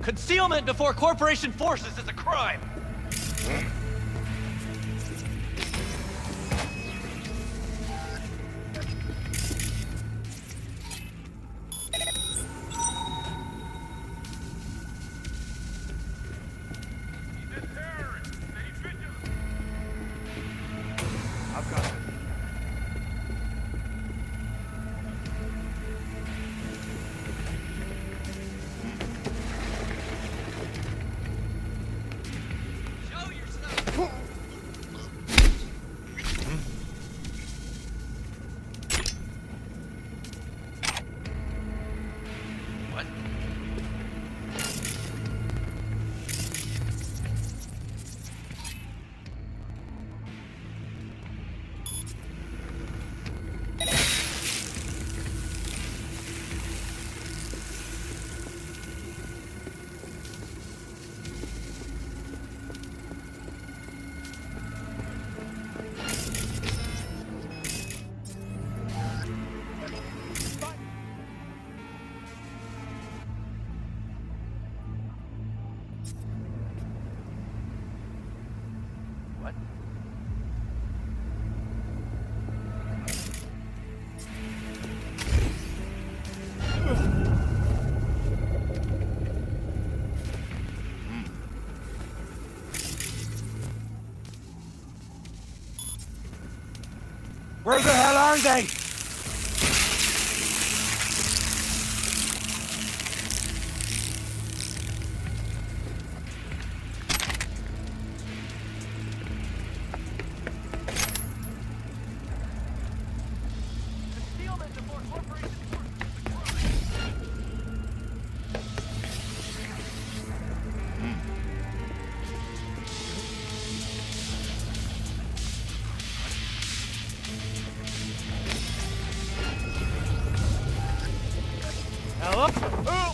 Concealment before corporation forces is a crime. What? Where the hell are they? Hello? Oh.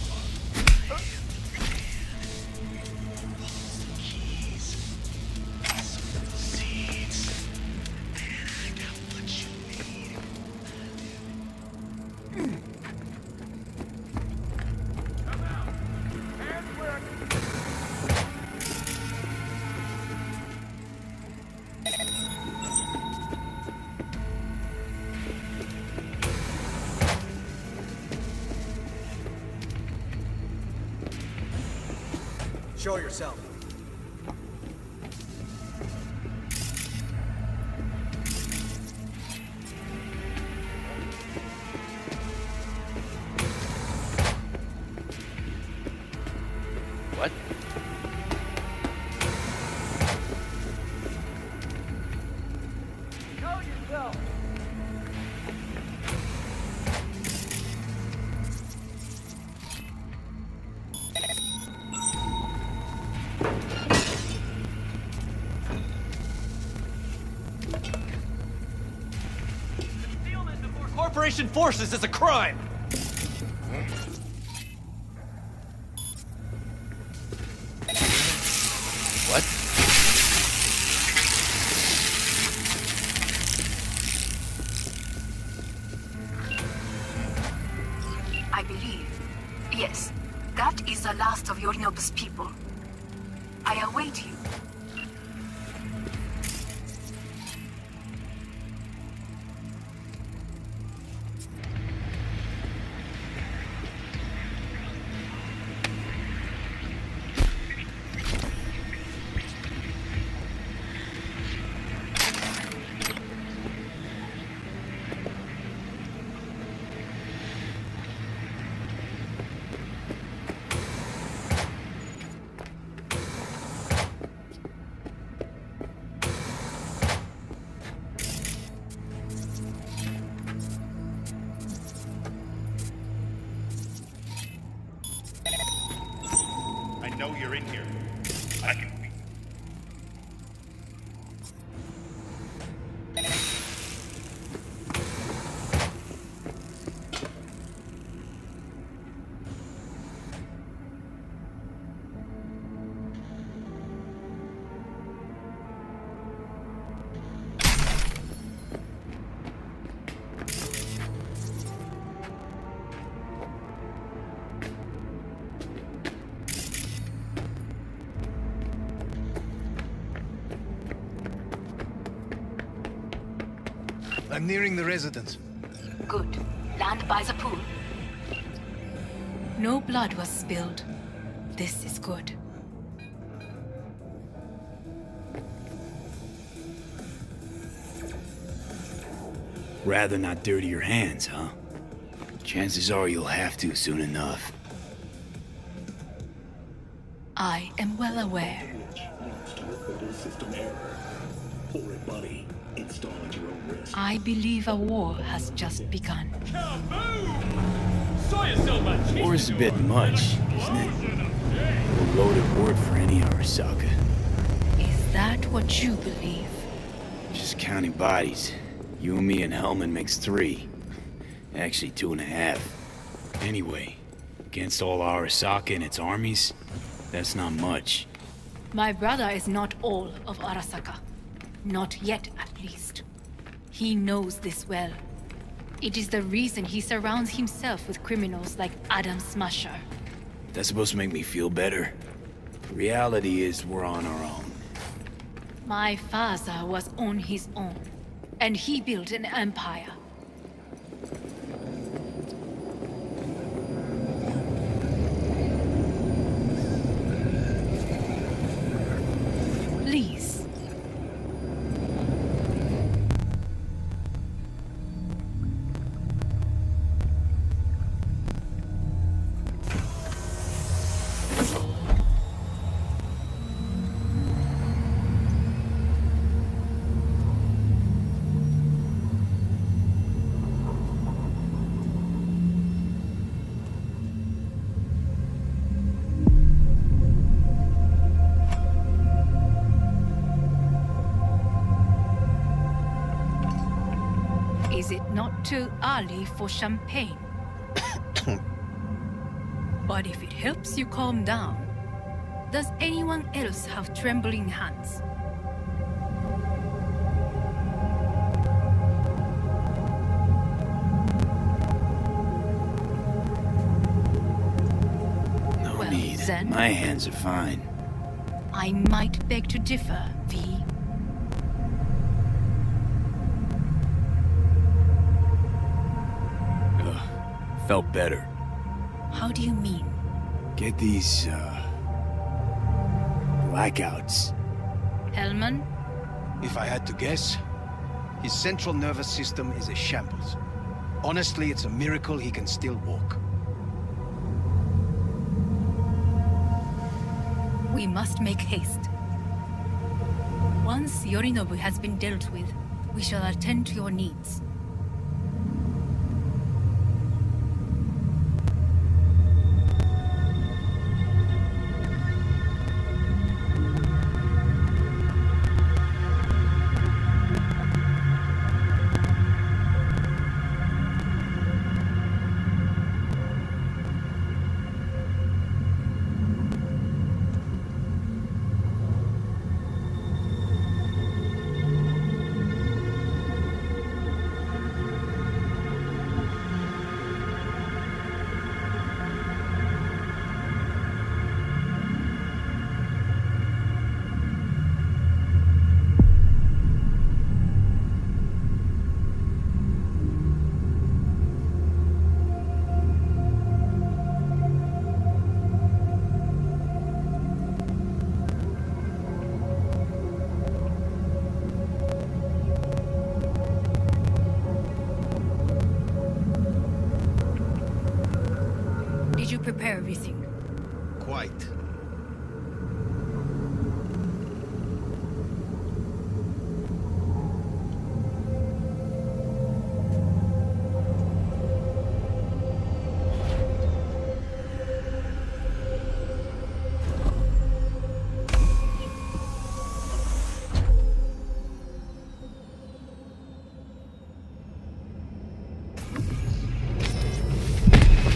Show yourself. What? Show yourself. Corporation forces is a crime! What? I believe. Yes, that is the last of Yorinobu's people. I await you. I know you're in here. I can... I'm nearing the residence. Good. Land by the pool. No blood was spilled. This is good. Rather not dirty your hands, huh? Chances are you'll have to soon enough. I am well aware. I believe a war has just begun. War is a bit much, isn't it? A loaded word for any Arasaka. Is that what you believe? Just counting bodies. You and me and Hellman makes 3. Actually 2.5. Anyway, against all Arasaka and its armies, that's not much. My brother is not all of Arasaka. Not yet, at least. He knows this well. It is the reason he surrounds himself with criminals like Adam Smasher. That's supposed to make me feel better. The reality is we're on our own. My father was on his own, and he built an empire. Please. Is it not too early for champagne? But if it helps you calm down, does anyone else have trembling hands? No need. Then My hands are fine. I might beg to differ, V. Felt better. How do you mean? Get these, blackouts. Hellman? If I had to guess, his central nervous system is a shambles. Honestly, it's a miracle he can still walk. We must make haste. Once Yorinobu has been dealt with, we shall attend to your needs. Did you prepare everything? Quite.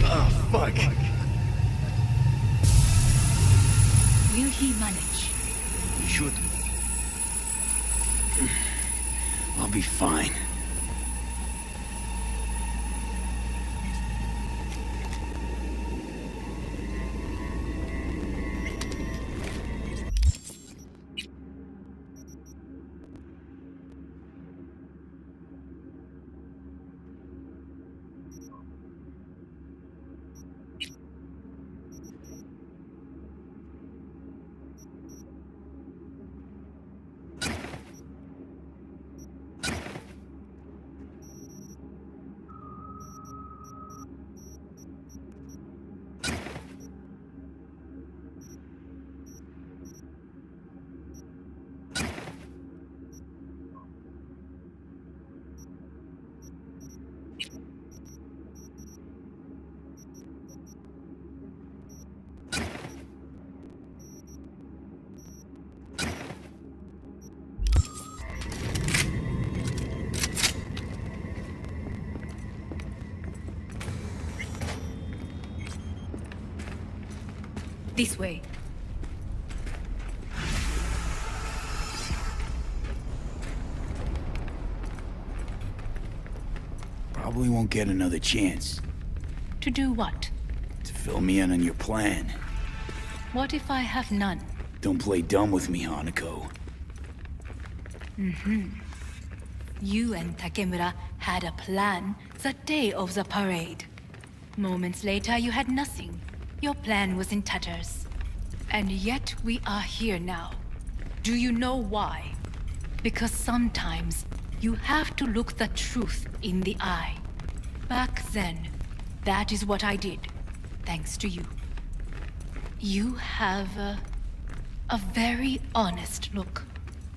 Oh, fuck. Will he manage? He should. I'll be fine. This way. Probably won't get another chance. To do what? To fill me in on your plan. What if I have none? Don't play dumb with me, Hanako. You and Takemura had a plan the day of the parade. Moments later, you had nothing. Your plan was in tatters. And yet we are here now. Do you know why? Because sometimes you have to look the truth in the eye. Back then, that is what I did, thanks to you. You have a very honest look.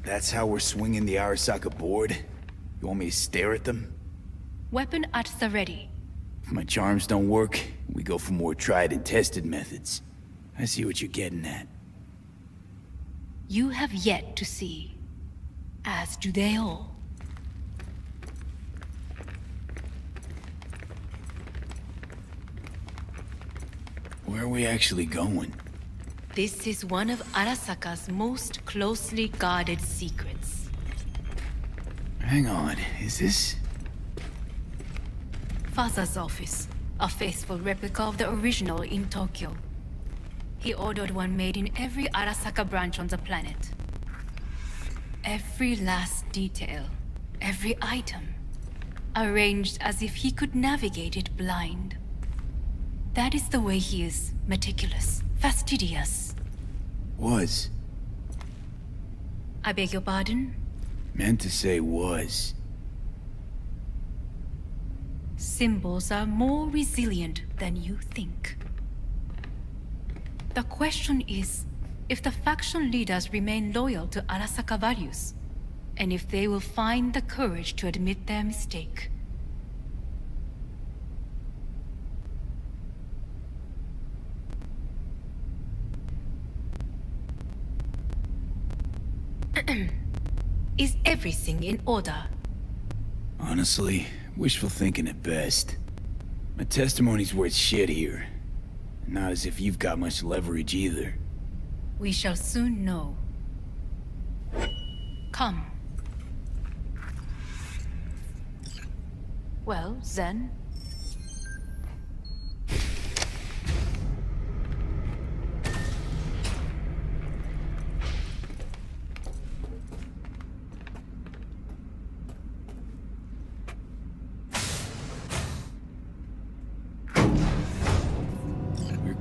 That's how we're swinging the Arasaka board? You want me to stare at them? Weapon at the ready. If my charms don't work, we go for more tried and tested methods. I see what you're getting at. You have yet to see, as do they all. Where are we actually going? This is one of Arasaka's most closely guarded secrets. Hang on, is this... Father's office, a faithful replica of the original in Tokyo. He ordered one made in every Arasaka branch on the planet. Every last detail, every item, arranged as if he could navigate it blind. That is the way he is, meticulous, fastidious. Was. I beg your pardon? Meant to say was. Symbols are more resilient than you think. The question is, if the faction leaders remain loyal to Arasaka values, and if they will find the courage to admit their mistake. Is everything in order? Honestly, wishful thinking at best. My testimony's worth shit here. Not as if you've got much leverage either. We shall soon know. Come. Well, then.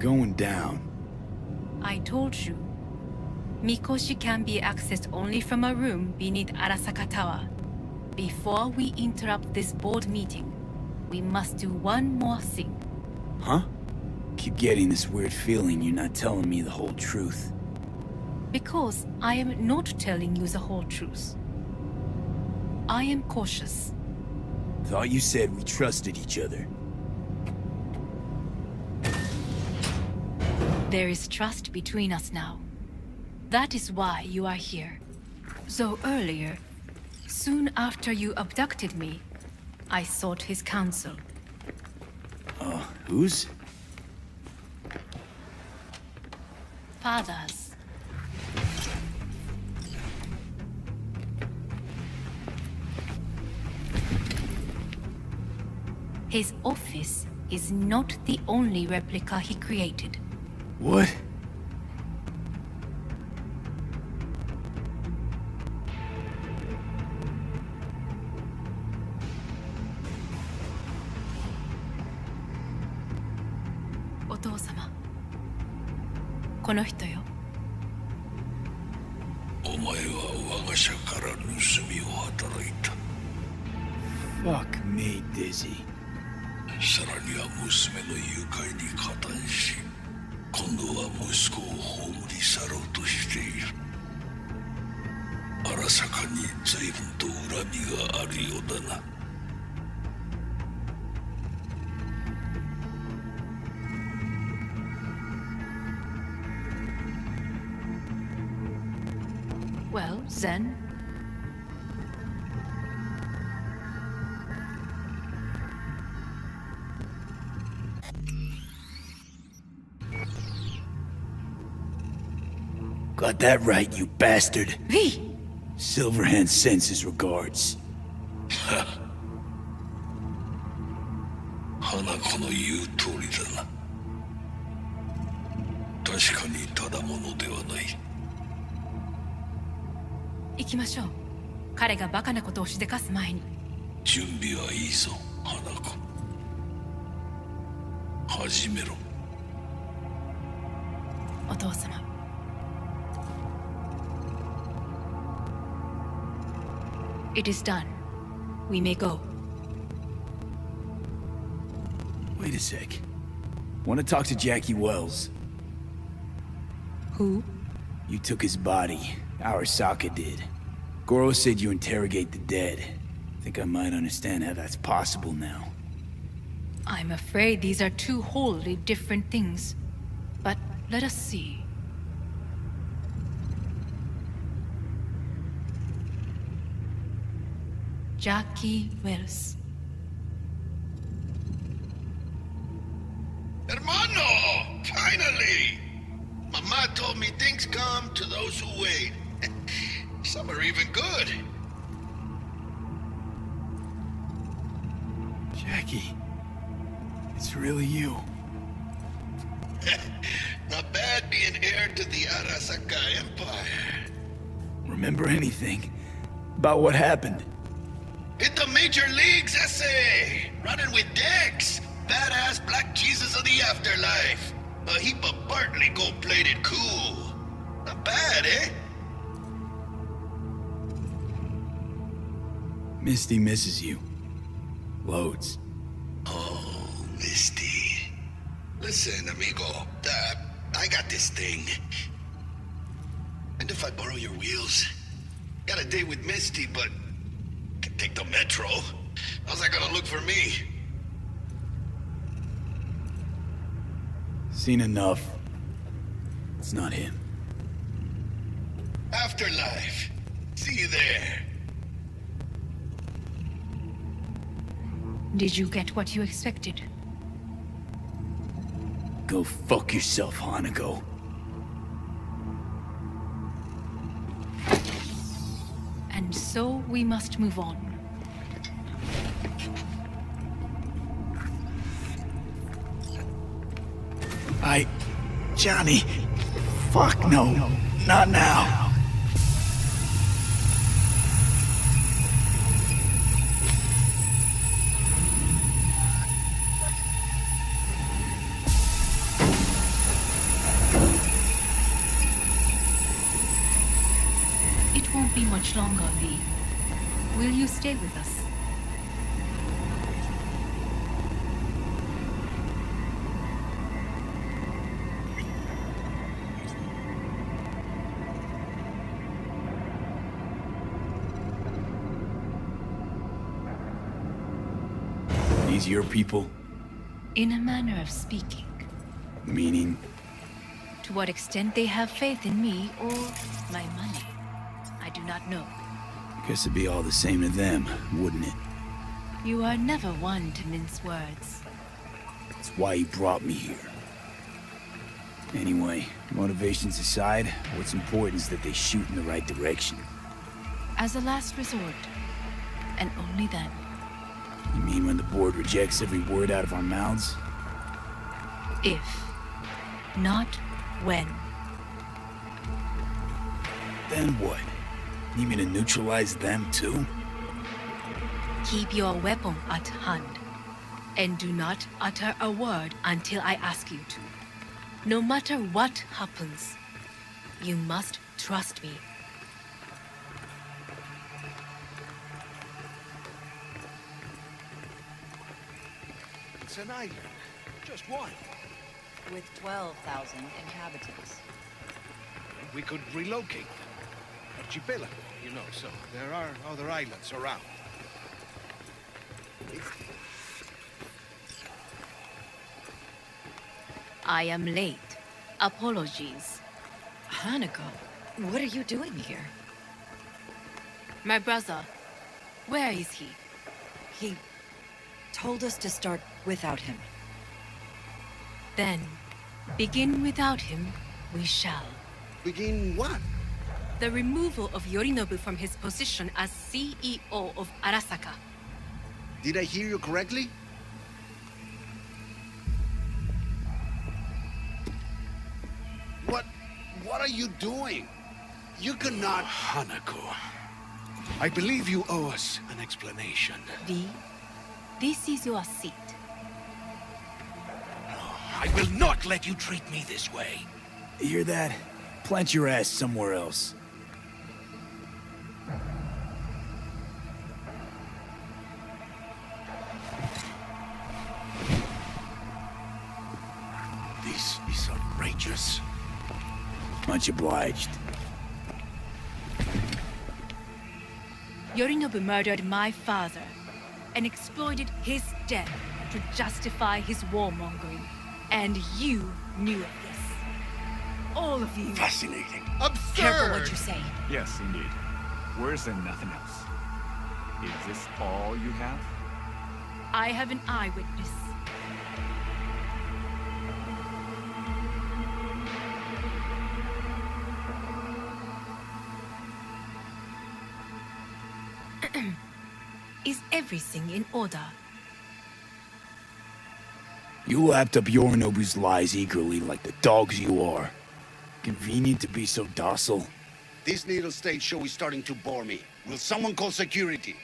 Going down. I told you. Mikoshi can be accessed only from a room beneath Arasaka Tower. Before we interrupt this board meeting, we must do one more thing. Huh? Keep getting this weird feeling you're not telling me the whole truth. Because I am not telling you the whole truth. I am cautious. Thought you said we trusted each other. There is trust between us now. That is why you are here. So earlier, soon after you abducted me, I sought his counsel. Whose? Father's. His office is not the only replica he created. What? Otou-sama. この人よ。お前は我が社から盗みを働いた。Fuck me, Dizzy. さらには娘の誘拐に加担し、今度は息子を葬り去ろうとしている。荒坂に随分と恨みがあるようだな。Well, then. Got that right, you bastard. V! Silverhand sends his regards. 花子の言う通りだな。確かにただものではない。行きましょう。彼がバカなことをしでかす前に。準備はいいぞ、花子。始めろ。お父様。It is done. We may go. Wait a sec. Want to talk to Jackie Wells. Who? You took his body. Arasaka did. Goro said you interrogate the dead. Think I might understand how that's possible now. I'm afraid these are two wholly different things. But let us see. Jackie Wells. Hermano! Finally! Mama told me things come to those who wait. Some are even good. Jackie. It's really you. Not bad being heir to the Arasaka Empire. Remember anything about what happened? Hit the major leagues, essay! Running with Dex! Badass black Jesus of the afterlife! A heap of Bartley gold-plated cool. Not bad, eh? Misty misses you. Loads. Oh, Misty. Listen, amigo. I got this thing. And if I borrow your wheels? Got a date with Misty, but can take the metro. How's that gonna look for me? Seen enough. It's not him. Afterlife. See you there. Did you get what you expected? Go fuck yourself, Hanako. And so we must move on. Johnny. Fuck no. Not now. It won't be much longer, V. Will you stay with us? These your people? In a manner of speaking. Meaning? To what extent they have faith in me or my money, I do not know. Guess it'd be all the same to them, wouldn't it? You are never one to mince words. That's why you brought me here. Anyway, motivations aside, what's important is that they shoot in the right direction. As a last resort, and only then. You mean when the board rejects every word out of our mouths? If, not when. Then what? You mean to neutralize them too? Keep your weapon at hand, and do not utter a word until I ask you to. No matter what happens, you must trust me. It's an island. Just one. With 12,000 inhabitants. We could relocate them. Archipelago, you know, so there are other islands around. I am late. Apologies. Hanako, what are you doing here? My brother, where is he? He told us to start without him. Then, begin without him, we shall. Begin what? The removal of Yorinobu from his position as CEO of Arasaka. Did I hear you correctly? What are you doing? You cannot... Hanako, I believe you owe us an explanation. V, this is your seat. I will not let you treat me this way. You hear that? Plant your ass somewhere else. This is outrageous. Much obliged. Yorinobu murdered my father and exploited his death to justify his warmongering. And you knew of this. All of you. Fascinating. Absurd! Careful what you say. Yes, indeed. Worse than nothing else. Is this all you have? I have an eyewitness. Is everything in order? You lapped up Yorinobu's lies eagerly like the dogs you are. Convenient to be so docile. This little stage show is starting to bore me. Will someone call security?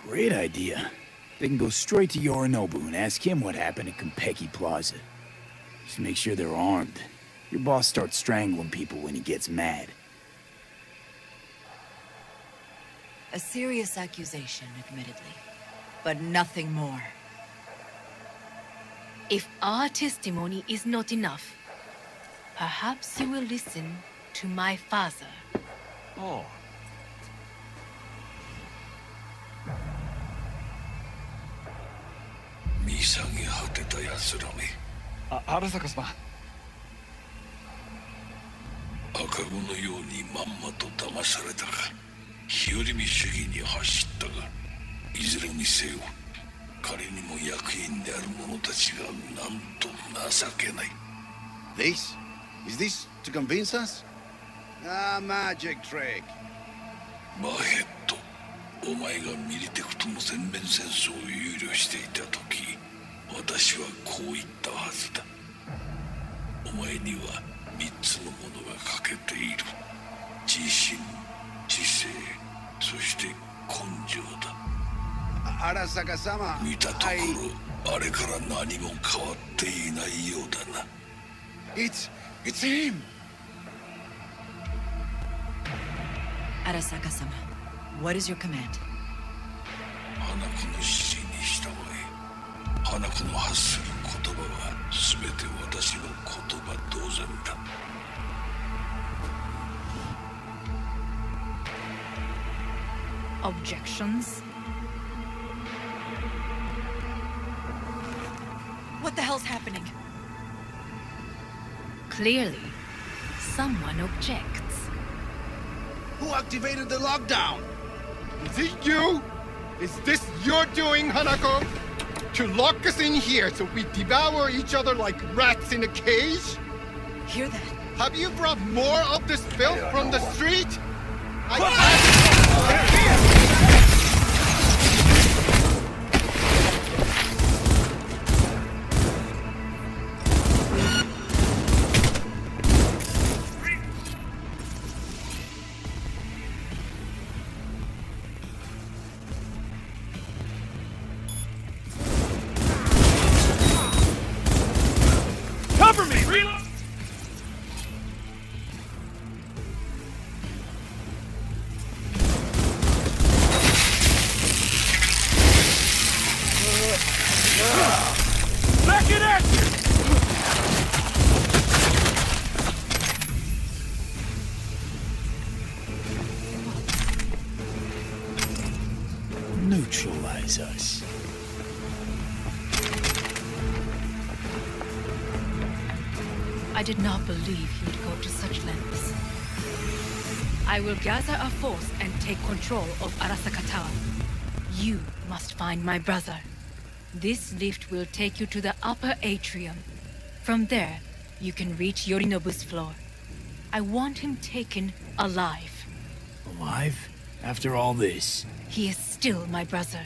Great idea. They can go straight to Yorinobu and ask him what happened at Konpeki Plaza. Just make sure they're armed. Your boss starts strangling people when he gets mad. A serious accusation, admittedly, but nothing more. If our testimony is not enough, perhaps you will listen to my father. Oh. Arasaka様。赤子のようにまんまと騙されたか。日和見主義に走ったが、いずれにせよ、彼にも役員である者たちがなんと情けない。This? Is this to convince us? Ah, magic trick. マヘッド、お前がミリテクとの全面戦争を憂慮していた時、私はこう言ったはずだ。お前には3つのものが欠けている。自信、知性、そして根性だ。荒坂様、見たところ、あれから何も変わっていないようだな。It's him! Arasaka-sama, what is your command? 花子の指示に従え、花子の発する言葉は全て私の言葉同然だ。Objections? What the hell's happening? Clearly, someone objects. Who activated the lockdown? Is it you? Is this your doing, Hanako? To lock us in here so we devour each other like rats in a cage? Hear that? Have you brought more of this filth from the street? Cover me! Reload! Back in action! Neutralize us. I did not believe he would go to such lengths. I will gather a force and take control of Arasaka Tower. You must find my brother. This lift will take you to the upper atrium. From there, you can reach Yorinobu's floor. I want him taken alive. Alive? After all this? He is still my brother.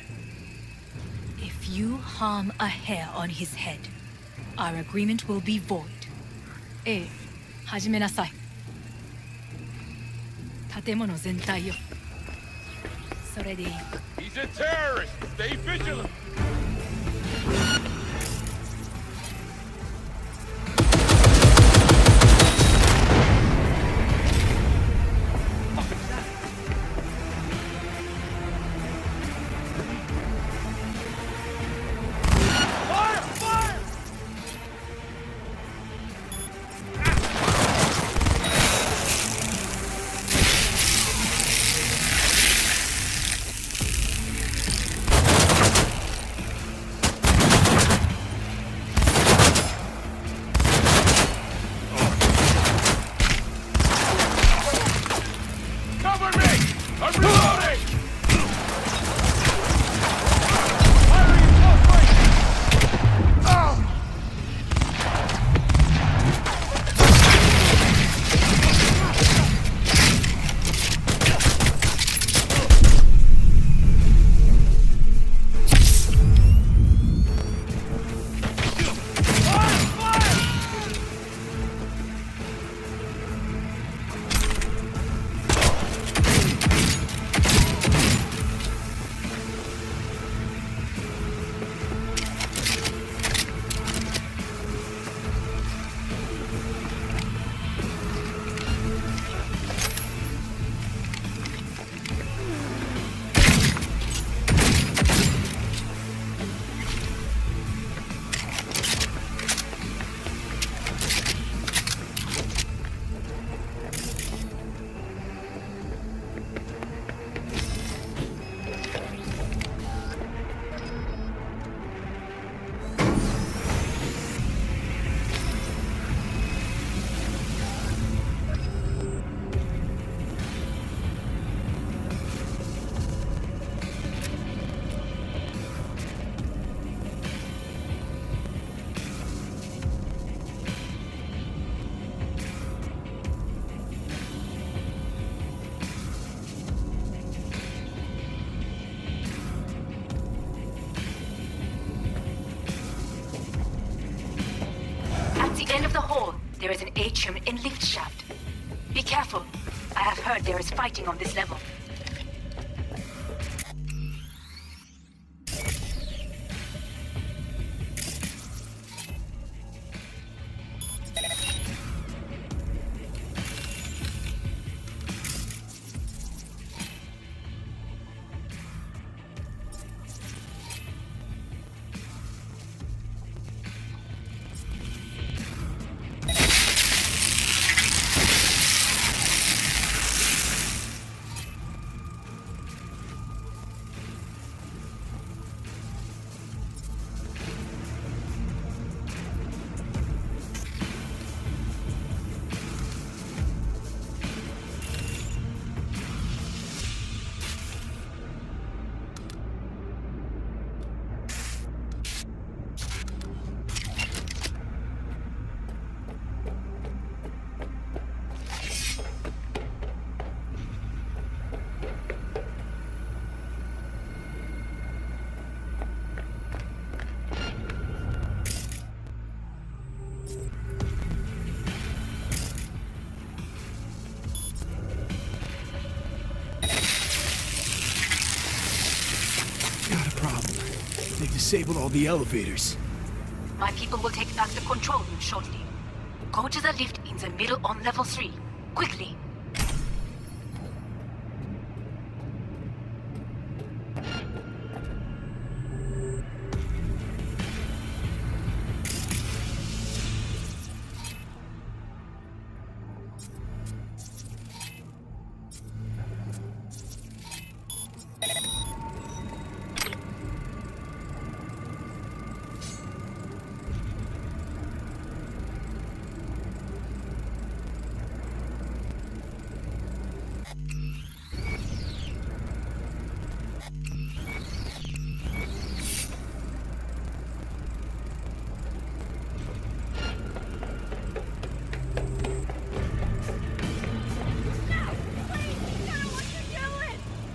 If you harm a hair on his head, our agreement will be void. ええ、始めなさい。建物全体よ。It's already. He's a terrorist. Stay vigilant. Cover me! I'm reloading! At the end of the hall, there is an atrium and lift shaft. Be careful. I have heard there is fighting on this level. They disabled all the elevators. My people will take back the control room shortly. Go to the lift in the middle on level 3. Quickly.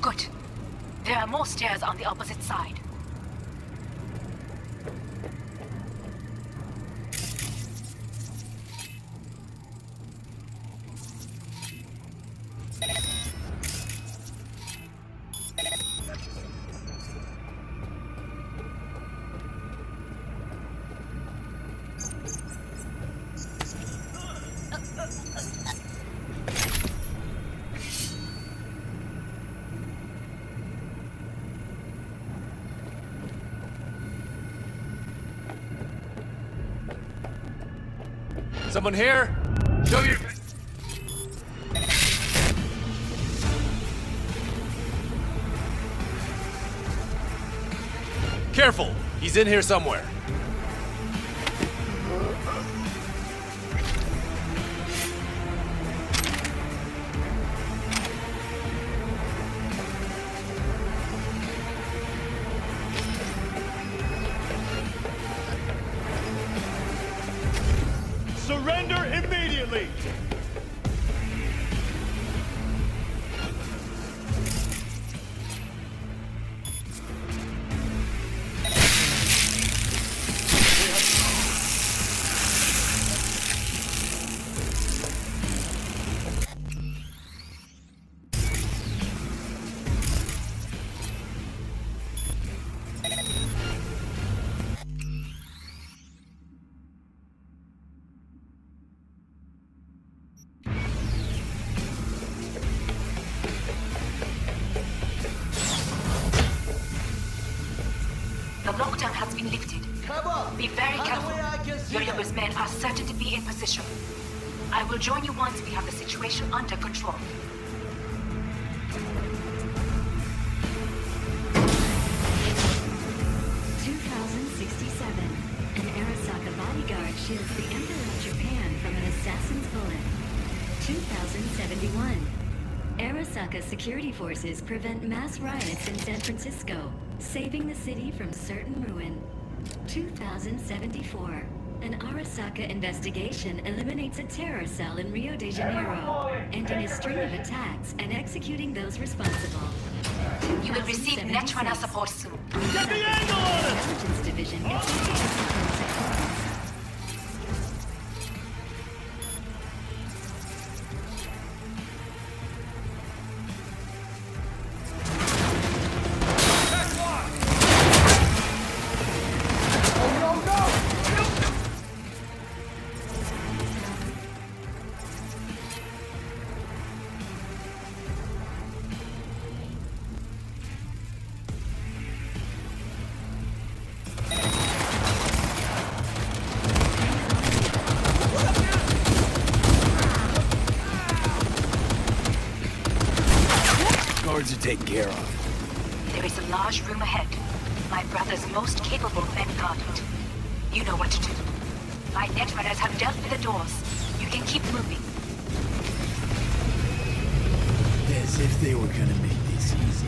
Good. There are more stairs on the opposite side. Someone here? Show your... Careful! He's in here somewhere. Surrender immediately! The lockdown has been lifted. Be very careful. Yoyo's men are certain to be in position. I will join you once we have the situation under control. An Arasaka bodyguard shields the Emperor of Japan from an assassin's bullet. 2071. Arasaka security forces prevent mass riots in San Francisco, saving the city from certain ruin. 2074. An Arasaka investigation eliminates a terror cell in Rio de Janeiro, ending a string of attacks and executing those responsible. You will receive Netrunner support soon. Get the angle on it! Intelligence Division Guards are taken care of. There is a large room ahead. My brother's most capable men guard it. You know what to do. My Netrunners have dealt with the doors. You can keep moving. As if they were gonna make this easy.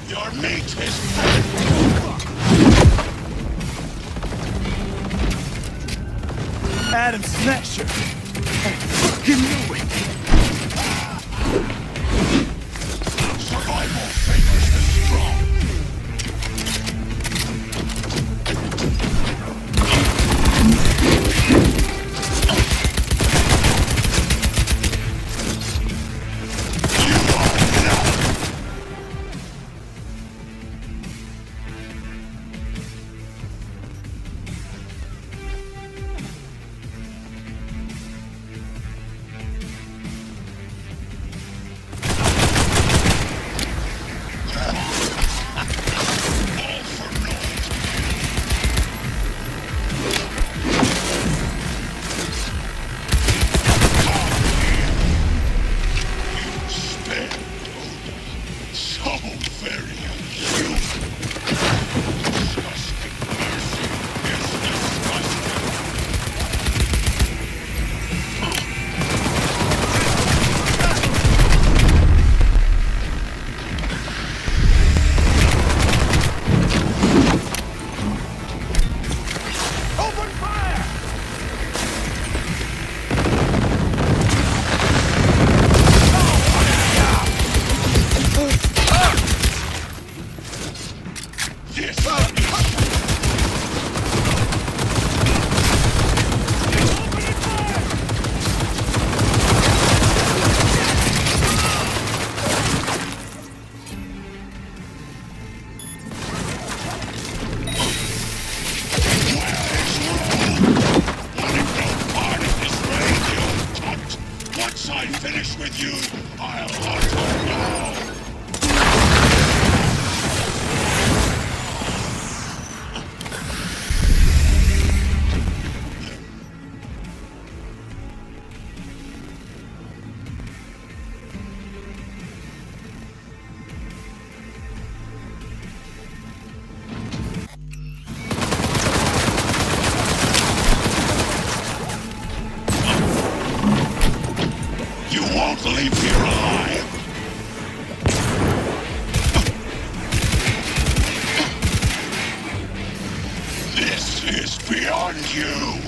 Your mate is Adam Smasher! I fucking knew it! survival favors the strong. don't leave here alive! This is beyond you!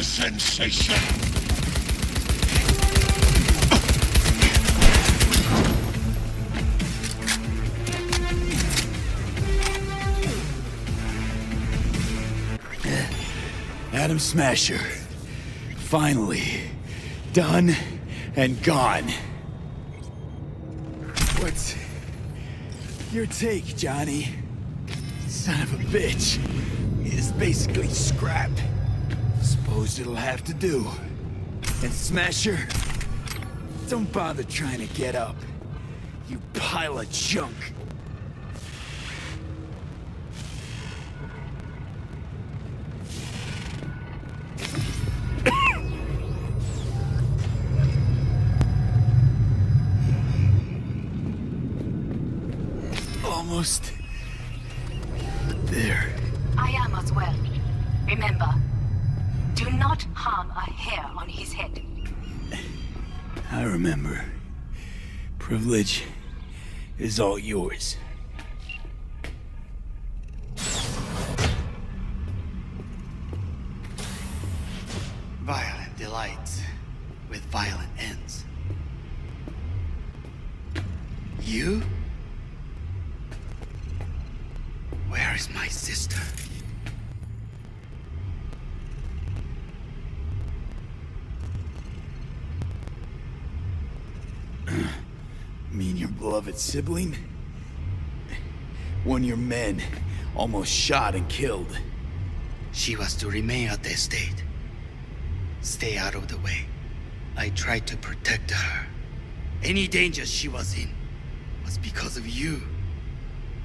Sensation. Atom Smasher. Finally. Done and gone. What's your take, Johnny? Son of a bitch. It's basically scrap. Suppose it'll have to do. And Smasher, don't bother trying to get up. You pile of junk. Almost there. I am as well. Remember, do not harm a hair on his head. I remember. Privilege is all yours. Violent delights with violent ends. You? Where is my sister? Mean your beloved sibling? One of your men almost shot and killed. She was to remain at the estate. Stay out of the way. I tried to protect her. Any danger she was in was because of you.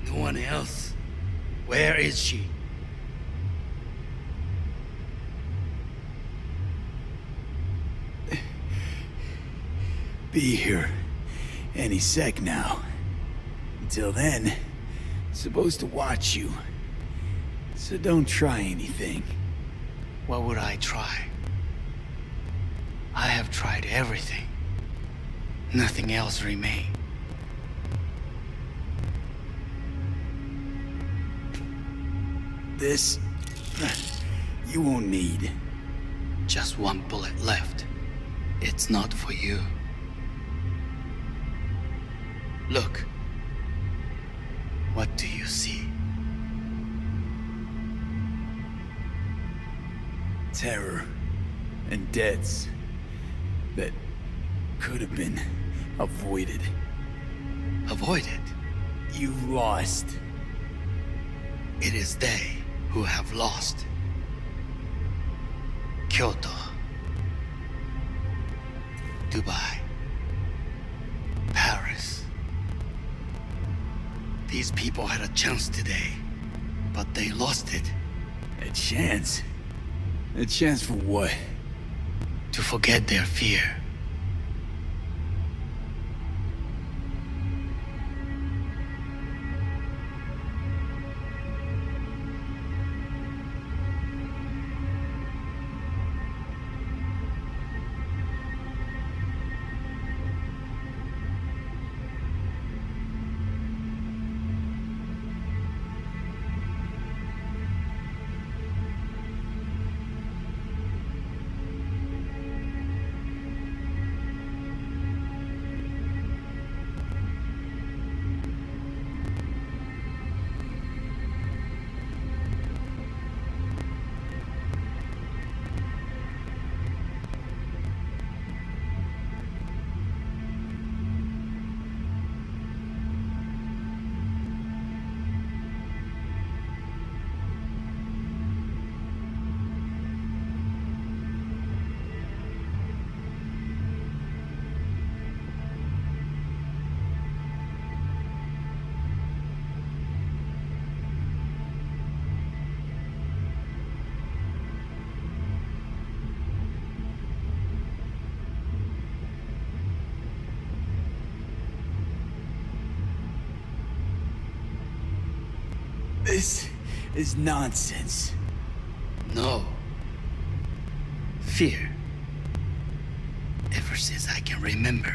No one else. Where is she? Be here any sec now. Until then, supposed to watch you. So don't try anything. What would I try? I have tried everything. Nothing else remains. This, you won't need. Just one bullet left. It's not for you. Look. What do you see? Terror and deaths that could have been avoided. Avoided? You've lost. It is they who have lost. Kyoto. Dubai. Paris. These people had a chance today, but they lost it. A chance? A chance for what? To forget their fear. This is nonsense. No. Fear. Ever since I can remember,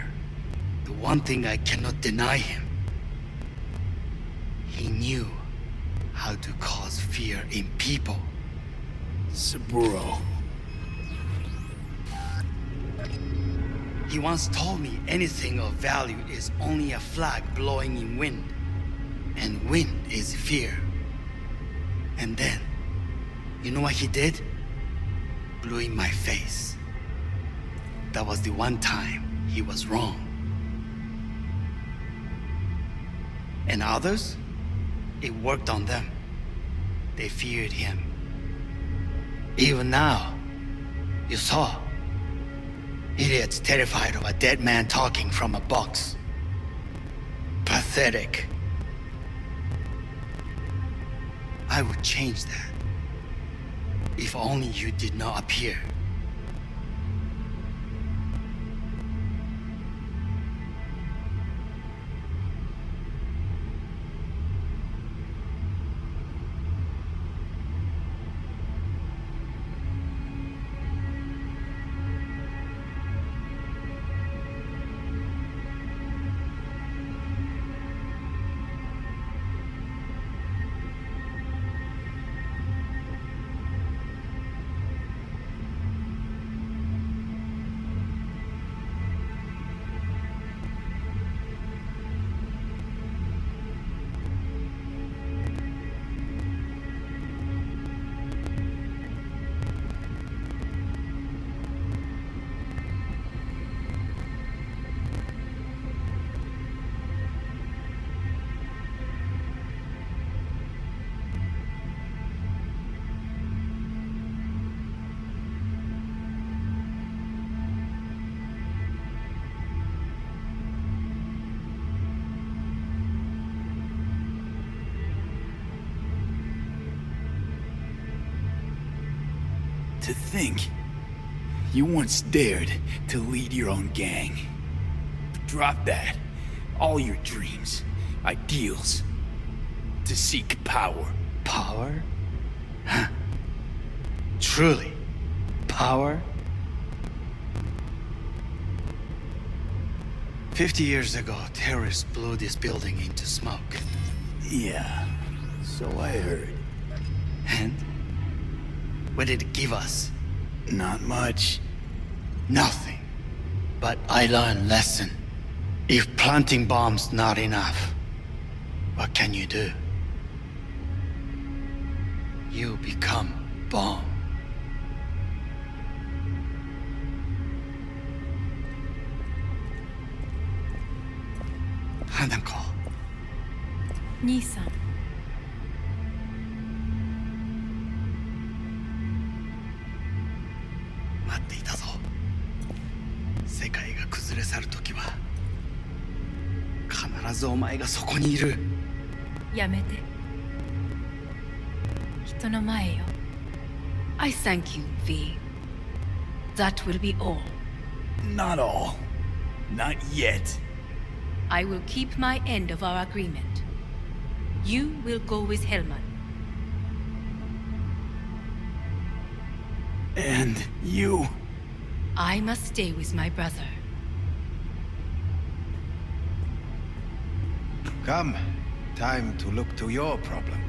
the one thing I cannot deny him. He knew how to cause fear in people. Saburo. He once told me anything of value is only a flag blowing in wind. And wind is fear. And then, you know what he did? Blew in my face. That was the one time he was wrong. And others? It worked on them. They feared him. Even now, you saw. Idiots terrified of a dead man talking from a box. Pathetic. I would change that. If only you did not appear. To think, you once dared to lead your own gang. Drop that. All your dreams, ideals, to seek power. Power? Huh. Truly, power? 50 years ago, terrorists blew this building into smoke. Yeah, so I heard. And? What did it give us? Not much. Nothing. But I learned a lesson. If planting bombs not enough, what can you do? You become bomb. Hanako. 兄さん。待っていたぞ。世界が崩れ去るときは必ずお前がそこにいる。やめて。人の前よ。I thank you, V. That will be all. Not all. Not yet. I will keep my end of our agreement. You will go with Hellman. And you? I must stay with my brother. Come. Time to look to your problem.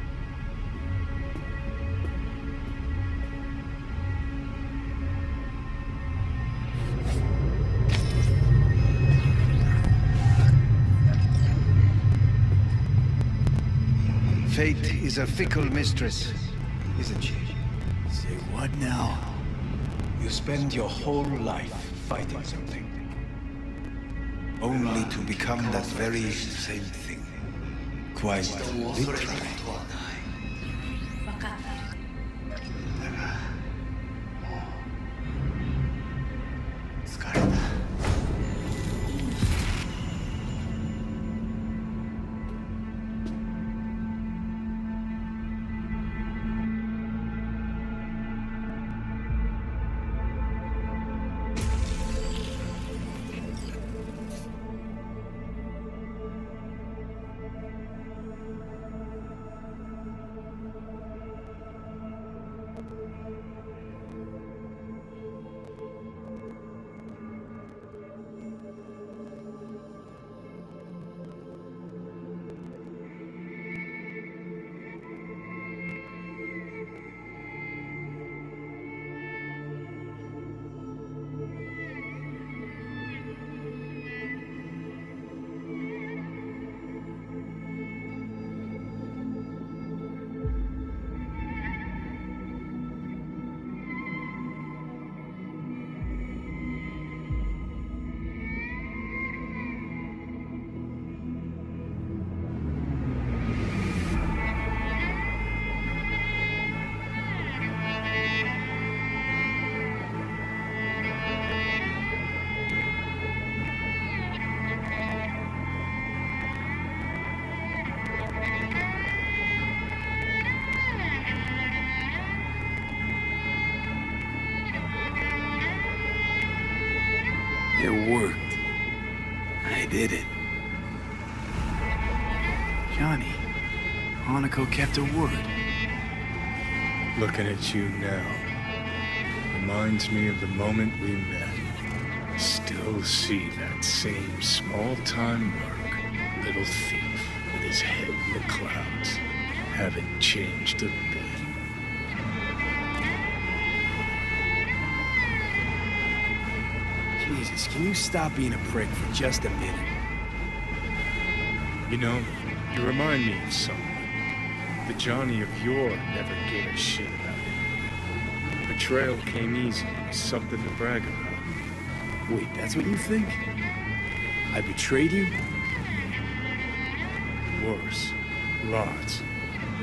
Fate is a fickle mistress, isn't she? Say what now? You spend your whole life fighting something. Only to become that very same thing. Quite literally. It worked. I did it. Johnny, Hanako kept her word. Looking at you now reminds me of the moment we met. Still see that same small-time merc, little thief with his head in the clouds. Haven't changed a bit. Jesus, can you stop being a prick for just a minute? You know, you remind me of someone. The Johnny of yore never gave a shit about it. Betrayal came easy, something to brag about. Wait, that's what you think? I betrayed you? Worse. Lots.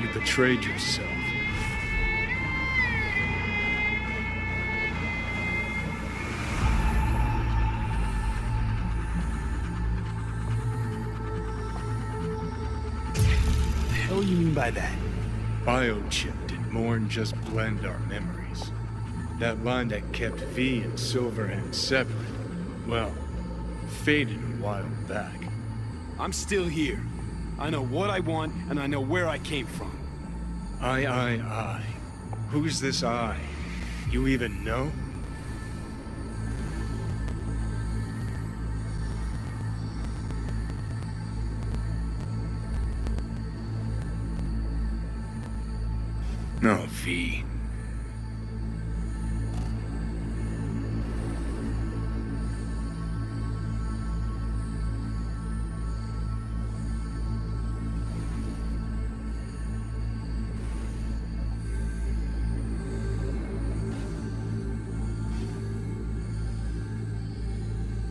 You betrayed yourself. What do you mean by that? Biochip did more than just blend our memories. That line that kept V and Silverhand separate, well, faded a while back. I'm still here. I know what I want, and I know where I came from. I. Who's this I? You even know? No, V.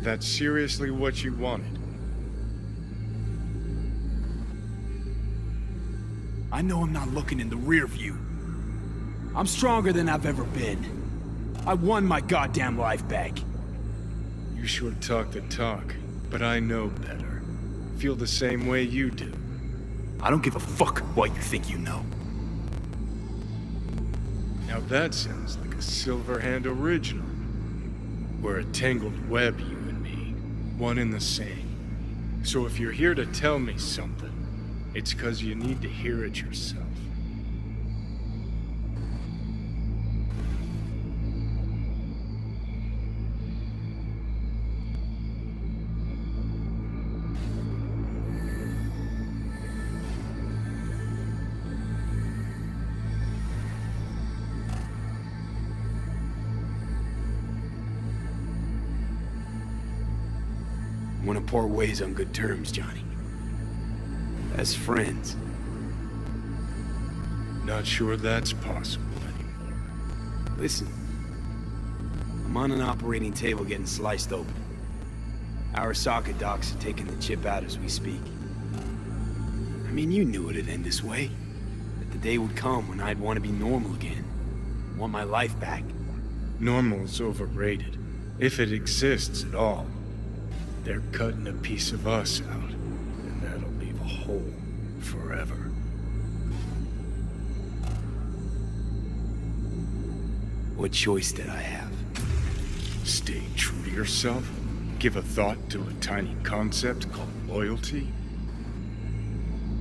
That's seriously what you wanted? I know I'm not looking in the rear view. I'm stronger than I've ever been. I won my goddamn life back. You sure talk the talk, but I know better. Feel the same way you do. I don't give a fuck what you think you know. Now that sounds like a Silverhand original. We're a tangled web, you and me. One and the same. So if you're here to tell me something, it's 'cause you need to hear it yourself. Want to part ways on good terms, Johnny. As friends. Not sure that's possible anymore. Listen. I'm on an operating table getting sliced open. Our socket docs are taking the chip out as we speak. I mean, you knew it'd end this way. That the day would come when I'd want to be normal again. Want my life back. Normal's overrated. If it exists at all. They're cutting a piece of us out, and that'll leave a hole forever. What choice did I have? Stay true to yourself? Give a thought to a tiny concept called loyalty?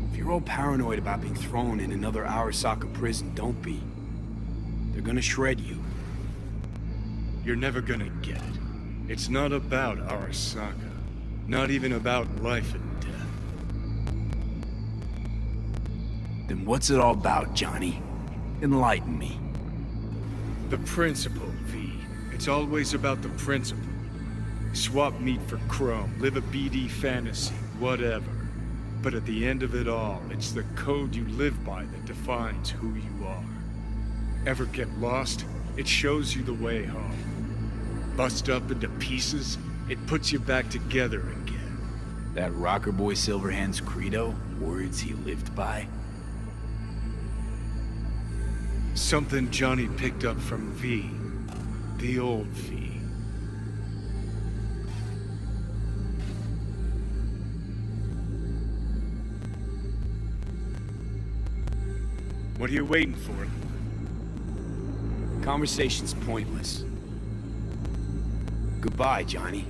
If you're all paranoid about being thrown in another Arasaka prison, don't be. They're gonna shred you. You're never gonna get it. It's not about Arasaka. Not even about life and death. Then what's it all about, Johnny? Enlighten me. The principle, V. It's always about the principle. Swap meat for chrome, live a BD fantasy, whatever. But at the end of it all, it's the code you live by that defines who you are. Ever get lost? It shows you the way home. Bust up into pieces, it puts you back together again. That rocker boy Silverhand's credo? Words he lived by? Something Johnny picked up from V. The old V. What are you waiting for? Conversation's pointless. Goodbye, Johnny.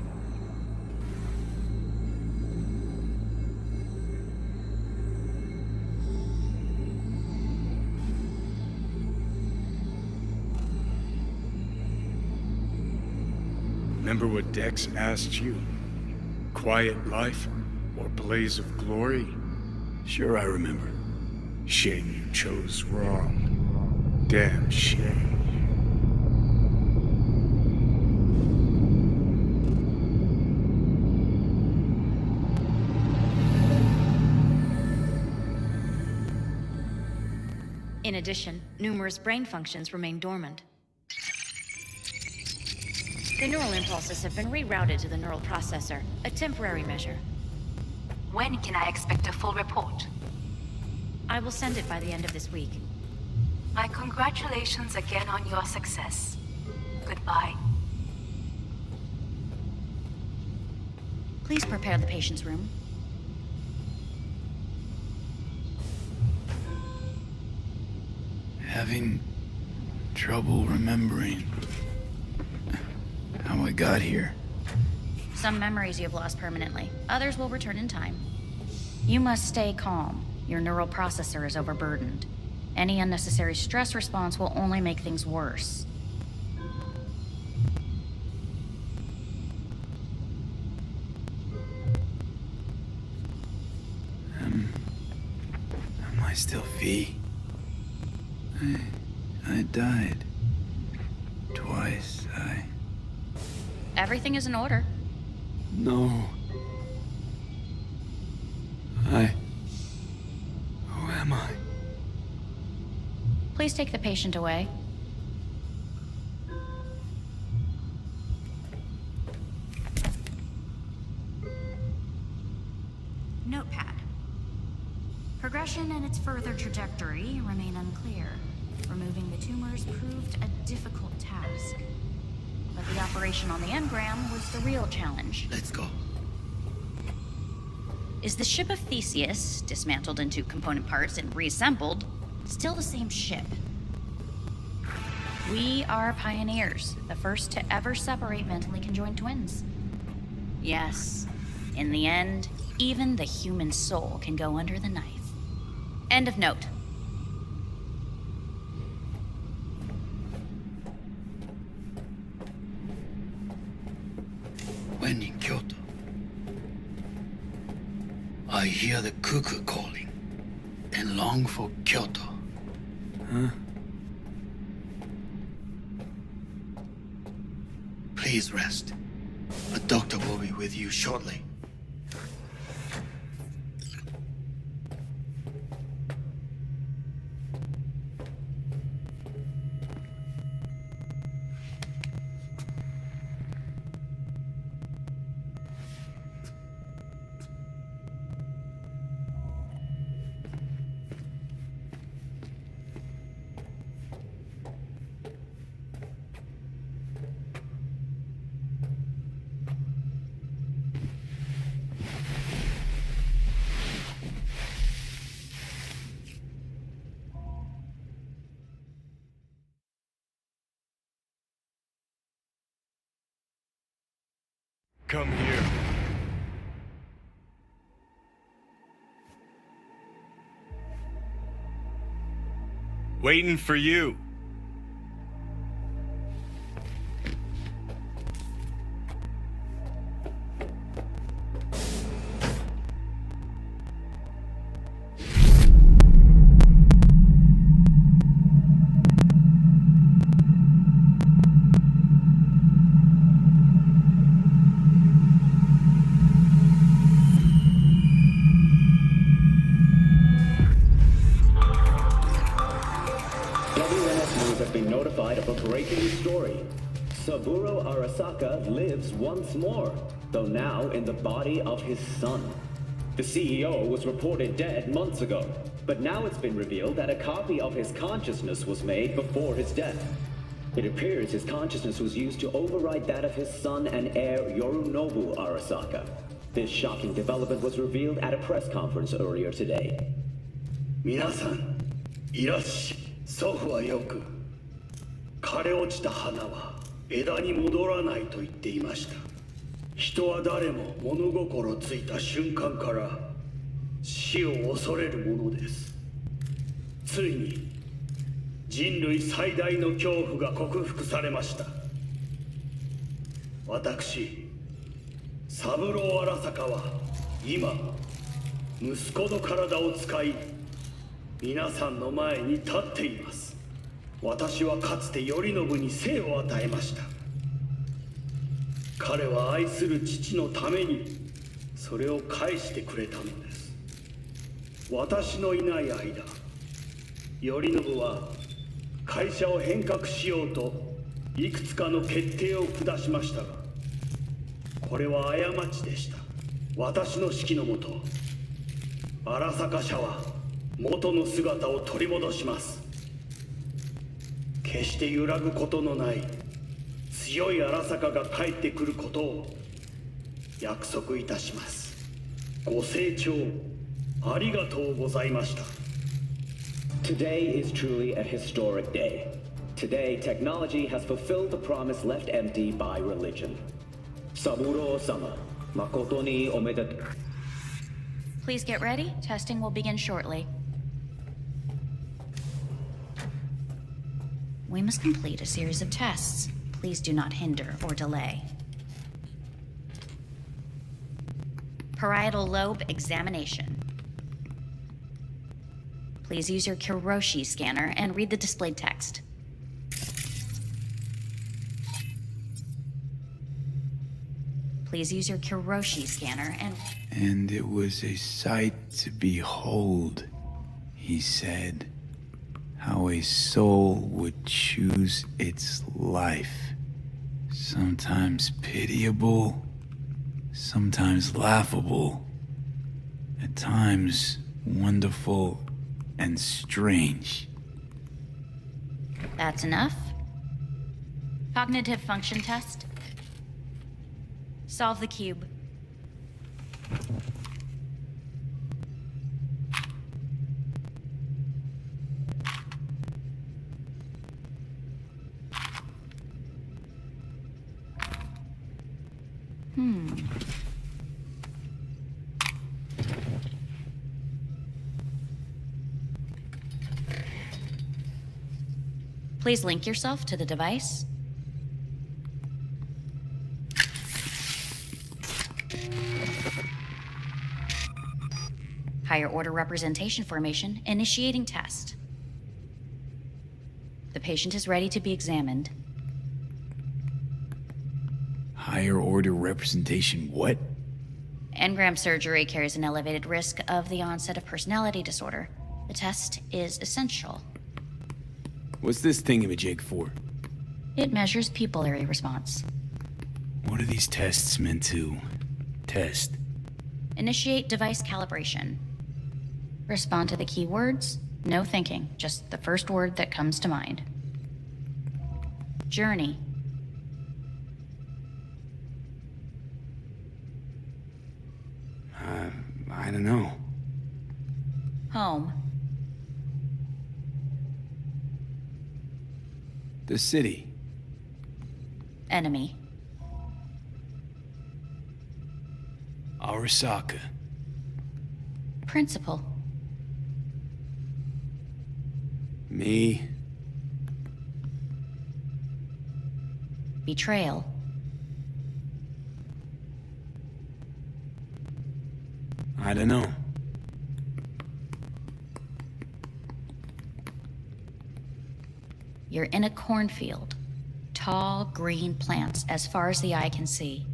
Remember what Dex asked you? Quiet life or blaze of glory? Sure, I remember. Shame you chose wrong. Damn shame. In addition, numerous brain functions remain dormant. The neural impulses have been rerouted to the neural processor, a temporary measure. When can I expect a full report? I will send it by the end of this week. My congratulations again on your success. Goodbye. Please prepare the patient's room. Having trouble remembering how I got here. Some memories you have lost permanently. Others will return in time. You must stay calm. Your neural processor is overburdened. Any unnecessary stress response will only make things worse. Am I still V? I died. Twice, Everything is in order. No. Who am I? Please take the patient away. Notepad. Progression and its further trajectory remain unclear. Removing the tumors proved a difficult task. But the operation on the engram was the real challenge. Let's go. Is the ship of Theseus, dismantled into component parts and reassembled, still the same ship? We are pioneers, the first to ever separate mentally conjoined twins. Yes, in the end, even the human soul can go under the knife. End of note. When in Kyoto, I hear the cuckoo calling and long for Kyoto. Huh? Please rest. A doctor will be with you shortly. Come here. Waiting for you. Saburo Arasaka lives once more, though now in the body of his son. The CEO was reported dead months ago, but now it's been revealed that a copy of his consciousness was made before his death. It appears his consciousness was used to override that of his son and heir Yorinobu Arasaka. This shocking development was revealed at a press conference earlier today. 皆さん、いらっしゃい。祖父はよく、枯れ落ちた花は枝に戻らないと言っていました。人は誰も物心ついた瞬間から死を恐れるものです。ついに人類最大の恐怖が克服されました。私、三郎荒坂は今、息子の体を使い、皆さんの前に立っています。私はかつて頼信に生を与えました。彼は愛する父のためにそれを返してくれたのです。私のいない間、頼信は会社を変革しようといくつかの決定を下しましたが、これは過ちでした。私の指揮のもと、荒坂社は元の姿を取り戻します。決して揺らぐことのない強い荒坂が帰ってくることを約束いたします。ご清聴ありがとうございました。 Today is truly a historic day. Today, technology has fulfilled the promise left empty by religion. Saburo-sama, makoto ni omedetou. Please get ready. Testing will begin shortly. We must complete a series of tests. Please do not hinder or delay. Parietal lobe examination. Please use your Kiroshi scanner and read the displayed text. Please use your Kiroshi scanner and... And it was a sight to behold, he said, how a soul would choose its life. Sometimes pitiable, sometimes laughable, at times wonderful and strange. That's enough. Cognitive function test. Solve the cube. Please link yourself to the device. Higher order representation formation, initiating test. The patient is ready to be examined. Higher order representation what? Engram surgery carries an elevated risk of the onset of personality disorder. The test is essential. What's this thingamajig for? It measures pupillary response. What are these tests meant to test? Initiate device calibration. Respond to the keywords. No thinking, just the first word that comes to mind. Journey. I don't know. Home. The city. Enemy. Arasaka. Principal. Me. Betrayal. I don't know. You're in a cornfield. Tall, green plants as far as the eye can see.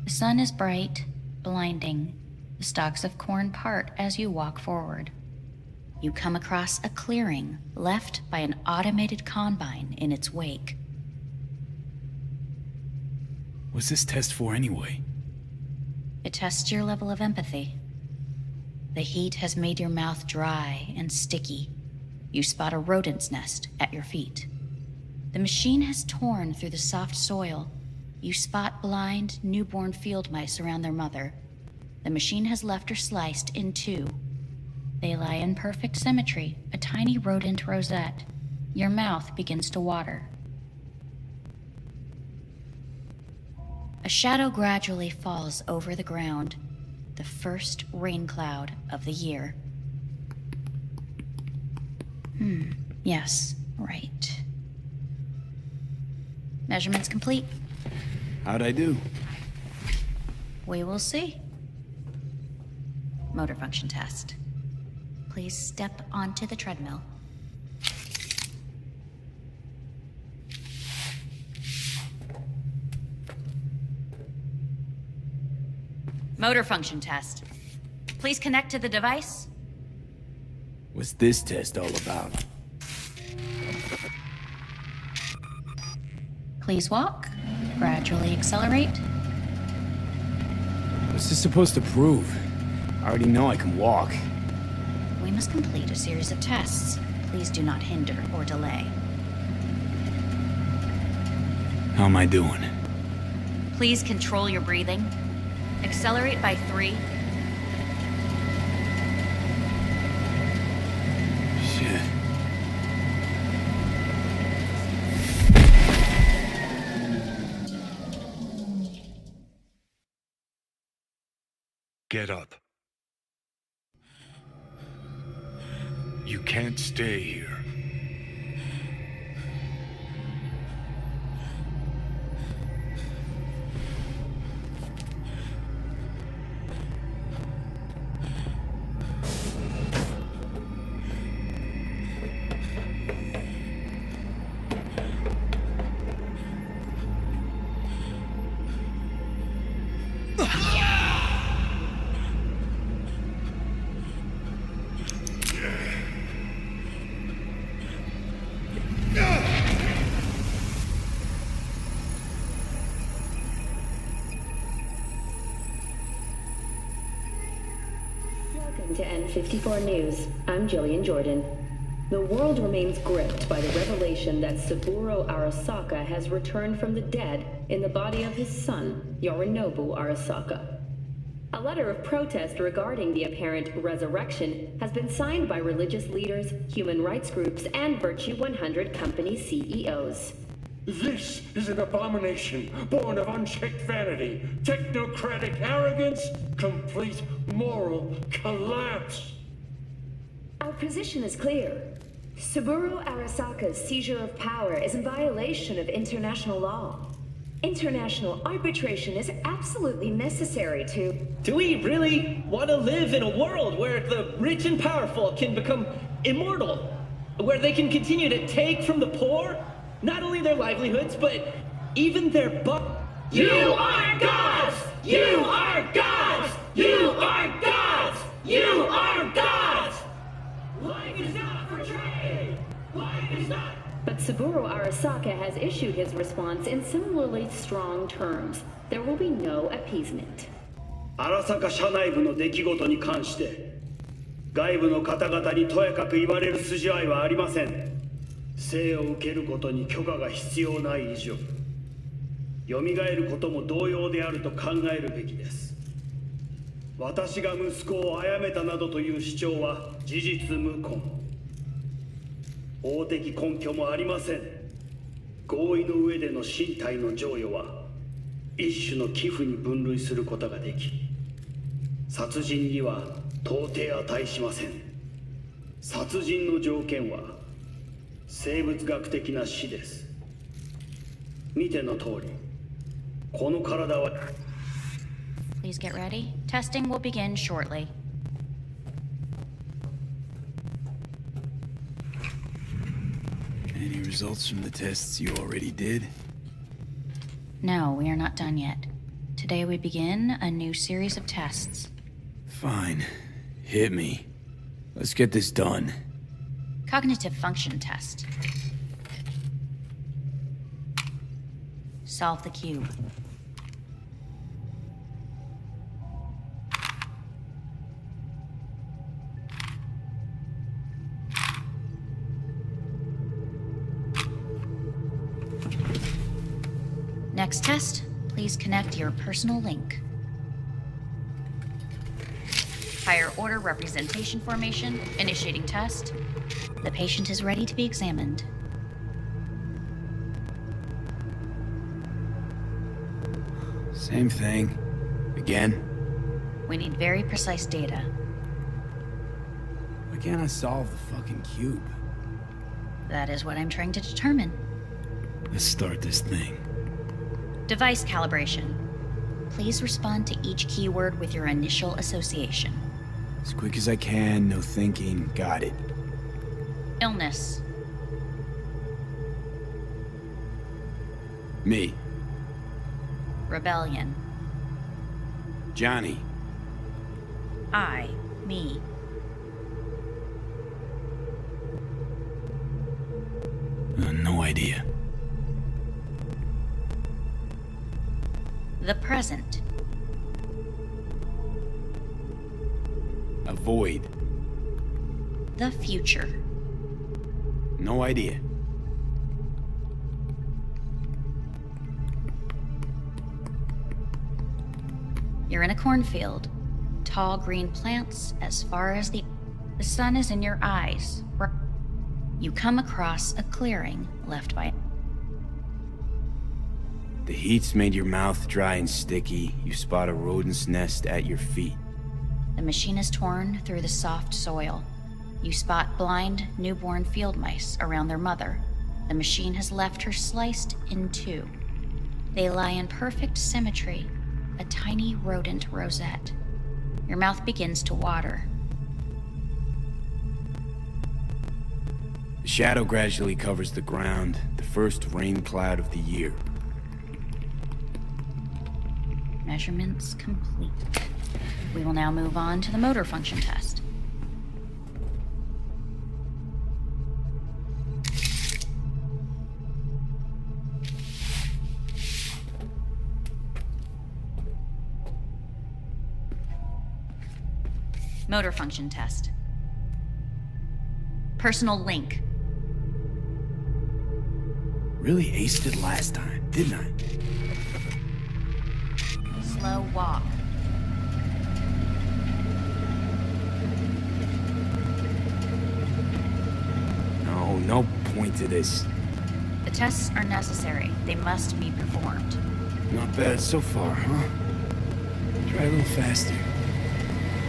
The sun is bright, blinding. The stalks of corn part as you walk forward. You come across a clearing left by an automated combine in its wake. What's this test for anyway? It tests your level of empathy. The heat has made your mouth dry and sticky. You spot a rodent's nest at your feet. The machine has torn through the soft soil. You spot blind, newborn field mice around their mother. The machine has left her sliced in two. They lie in perfect symmetry, a tiny rodent rosette. Your mouth begins to water. A shadow gradually falls over the ground, the first rain cloud of the year. Yes, right. Measurements complete. How'd I do? We will see. Motor function test. Please step onto the treadmill. Motor function test. Please connect to the device. What's this test all about? Please walk. Gradually accelerate. What's this supposed to prove? I already know I can walk. We must complete a series of tests. Please do not hinder or delay. How am I doing? Please control your breathing. Accelerate by 3. Shit. Get up. You can't stay here. Welcome to N54 News. I'm Jillian Jordan. The world remains gripped by the revelation that Saburo Arasaka has returned from the dead in the body of his son, Yorinobu Arasaka. A letter of protest regarding the apparent resurrection has been signed by religious leaders, human rights groups, and Virtue 100 company CEOs. This is an abomination born of unchecked vanity, technocratic arrogance, complete moral collapse. Our position is clear. Saburo Arasaka's seizure of power is in violation of international law. International arbitration is absolutely necessary to... Do we really want to live in a world where the rich and powerful can become immortal? Where they can continue to take from the poor? Not only their livelihoods, but even their You are gods! You are gods! You are gods! You are gods! Life is not for trade! Life is not... But Saburo Arasaka has issued his response in similarly strong terms. There will be no appeasement. 荒坂社内部の出来事に関して外部の方々にとやかく言われる筋合いはありません。生を受けることに許可が必要ない以上蘇ることも同様であると考えるべきです。私が息子を殺めたなどという主張は事実無根。法的根拠もありません。合意の上での身体の贈与は一種の寄付に分類することができ、殺人には到底値しません。殺人の条件は生物学的な死です。見ての通り、この体は Please get ready. Testing will begin shortly. Any results from the tests you already did? No, we are not done yet. Today we begin a new series of tests. Fine. Hit me. Let's get this done. Cognitive function test. Solve the cube. Next test, please connect your personal link. Higher order representation formation, initiating test. The patient is ready to be examined. Same thing. Again? We need very precise data. Why can't I solve the fucking cube? That is what I'm trying to determine. Let's start this thing. Device calibration. Please respond to each keyword with your initial association. As quick as I can, no thinking. Got it. Illness. Me. Rebellion. Johnny. I. Me. No idea. The present. Avoid. The future. No idea. You're in a cornfield. Tall green plants as far as the sun is in your eyes. You come across a clearing left by... The heat's made your mouth dry and sticky. You spot a rodent's nest at your feet. The machine is torn through the soft soil. You spot blind, newborn field mice around their mother. The machine has left her sliced in two. They lie in perfect symmetry, a tiny rodent rosette. Your mouth begins to water. The shadow gradually covers the ground, the first rain cloud of the year. Measurements complete. We will now move on to the motor function test. Motor function test. Personal link. Really aced it last time, didn't I? Slow walk. No point to this. The tests are necessary. They must be performed. Not bad so far, huh? Try a little faster.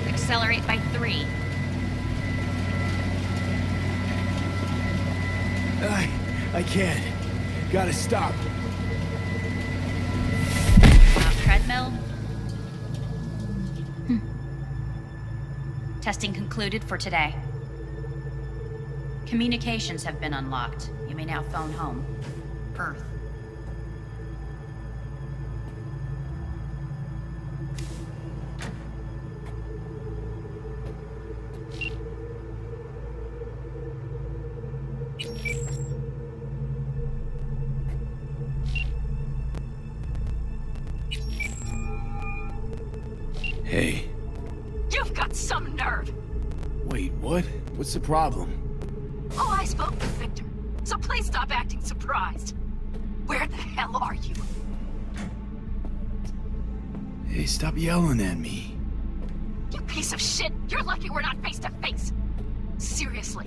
Accelerate by 3. I can't. Gotta stop. Now treadmill. Testing concluded for today. Communications have been unlocked. You may now phone home. Earth. Hey. You've got some nerve. Wait, what? What's the problem? Oh, I spoke with Victor, so please stop acting surprised. Where the hell are you? Hey, stop yelling at me. You piece of shit! You're lucky we're not face to face. Seriously,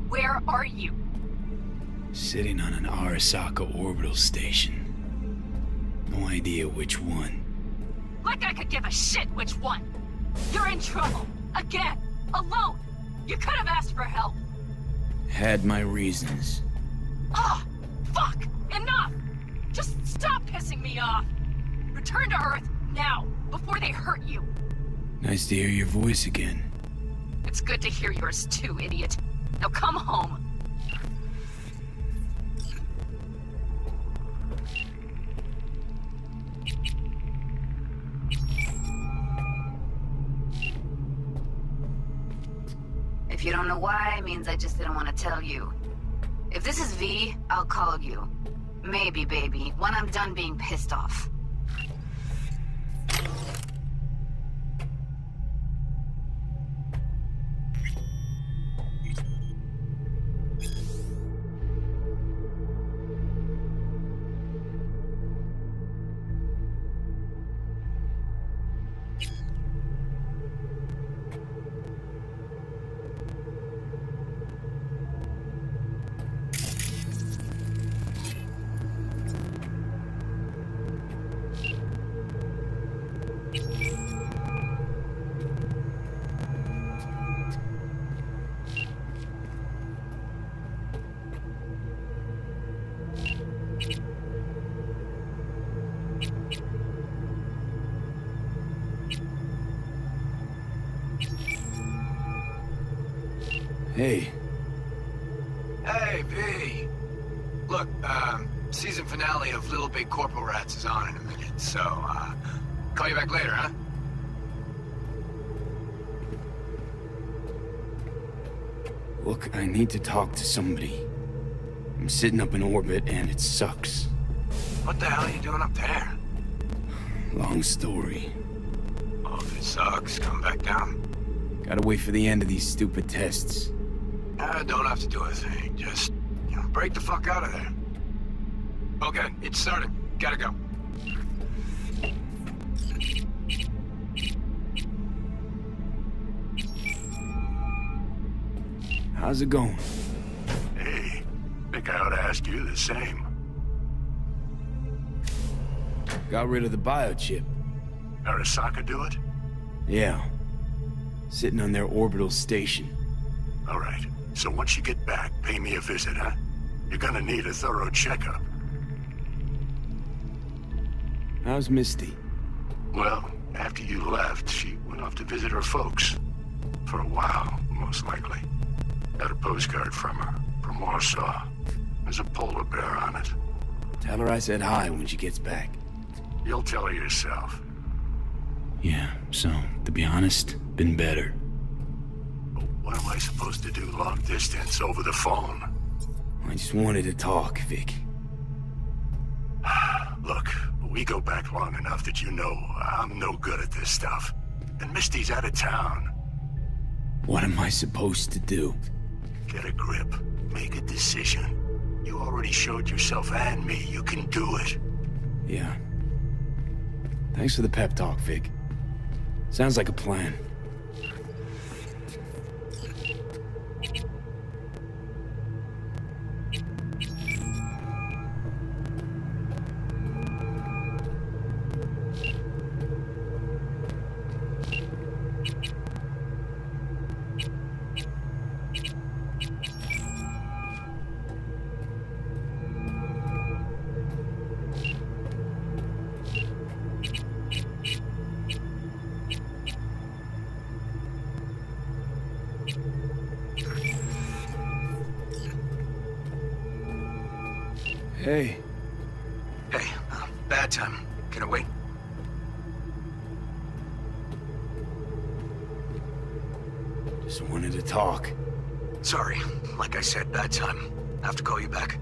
where are you? Sitting on an Arasaka orbital station. No idea which one. Like I could give a shit which one. You're in trouble. Again. Alone. You could have asked for help. Had my reasons. Ah, fuck! Enough! Just stop pissing me off! Return to Earth, now, before they hurt you! Nice to hear your voice again. It's good to hear yours too, idiot. Now come home. If you don't know why, it means I just didn't want to tell you. If this is V, I'll call you. Maybe, baby, when I'm done being pissed off. Hey. Hey, V. Look, season finale of Little Big Corporal Rats is on in a minute, so, call you back later, huh? Look, I need to talk to somebody. I'm sitting up in orbit and it sucks. What the hell are you doing up there? Long story. Oh, if it sucks, come back down. Gotta wait for the end of these stupid tests. Don't have to do a thing, just, break the fuck out of there. Okay, it's starting. Gotta go. How's it going? Hey, think I ought to ask you the same. Got rid of the biochip. Arasaka do it? Yeah. Sitting on their orbital station. All right. So once you get back, pay me a visit, huh? You're gonna need a thorough checkup. How's Misty? Well, after you left, she went off to visit her folks. For a while, most likely. Got a postcard from her, from Warsaw. There's a polar bear on it. Tell her I said hi when she gets back. You'll tell her yourself. Yeah, so, to be honest, been better. What am I supposed to do long distance over the phone? I just wanted to talk, Vic. Look, we go back long enough that you know I'm no good at this stuff. And Misty's out of town. What am I supposed to do? Get a grip. Make a decision. You already showed yourself and me you can do it. Yeah. Thanks for the pep talk, Vic. Sounds like a plan. Hey. Hey, bad time. Can it wait? Just wanted to talk. Sorry. Like I said, bad time. I have to call you back.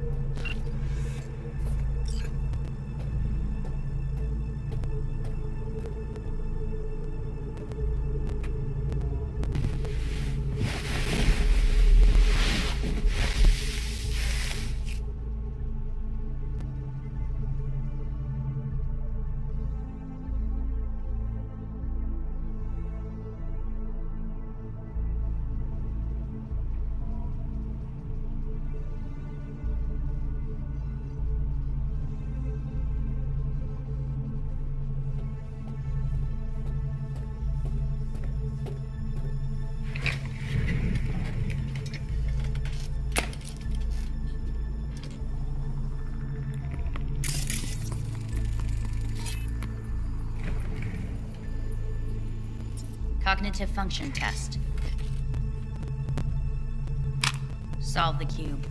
Cognitive function test. Solve the cube.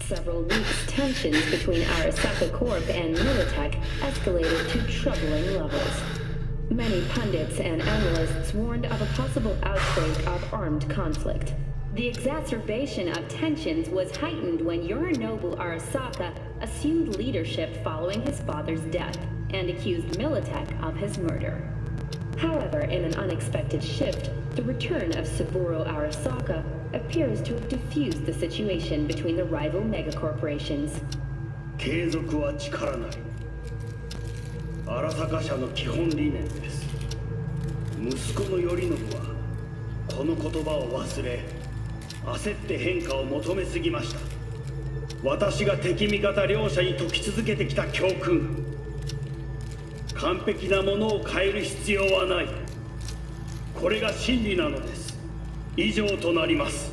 Several weeks, tensions between Arasaka Corp and Militech escalated to troubling levels. Many pundits and analysts warned of a possible outbreak of armed conflict. The exacerbation of tensions was heightened when Yorinobu Arasaka assumed leadership following his father's death and accused Militech of his murder. However, in an unexpected shift, the return of Saburo Arasaka appears to have diffused the situation between the rival megacorporations. 継続は力なり。荒坂社の基本理念です。息子の頼信はこの言葉を忘れ、焦って変化を求めすぎました。私が敵味方両者に解き続けてきた教訓。完璧なものを変える必要はない。これが真理なのです。以上となります。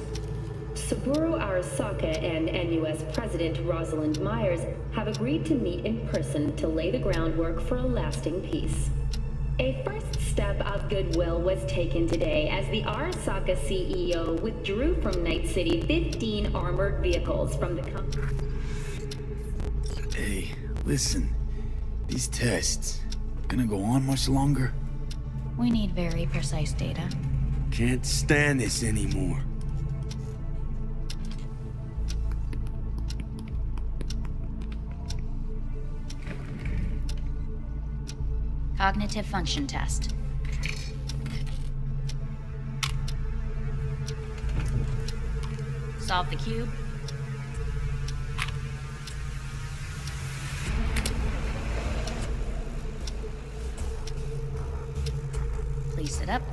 Saburo Arasaka and NUS President Rosalind Myers have agreed to meet in person to lay the groundwork for a lasting peace. A first step of goodwill was taken today as the Arasaka CEO withdrew from Night City 15 armored vehicles from the company. Hey, listen. These tests, gonna go on much longer? We need very precise data. Can't stand this anymore. Cognitive function test. Solve the cube. Please sit up.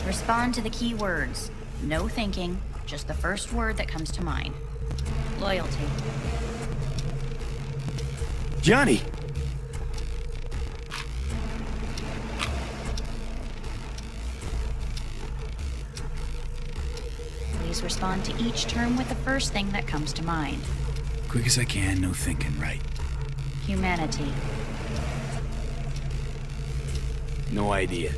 Respond to the key words. No thinking, just the first word that comes to mind. Loyalty. Johnny! Please respond to each term with the first thing that comes to mind. Quick as I can, no thinking, right? Humanity. No idea.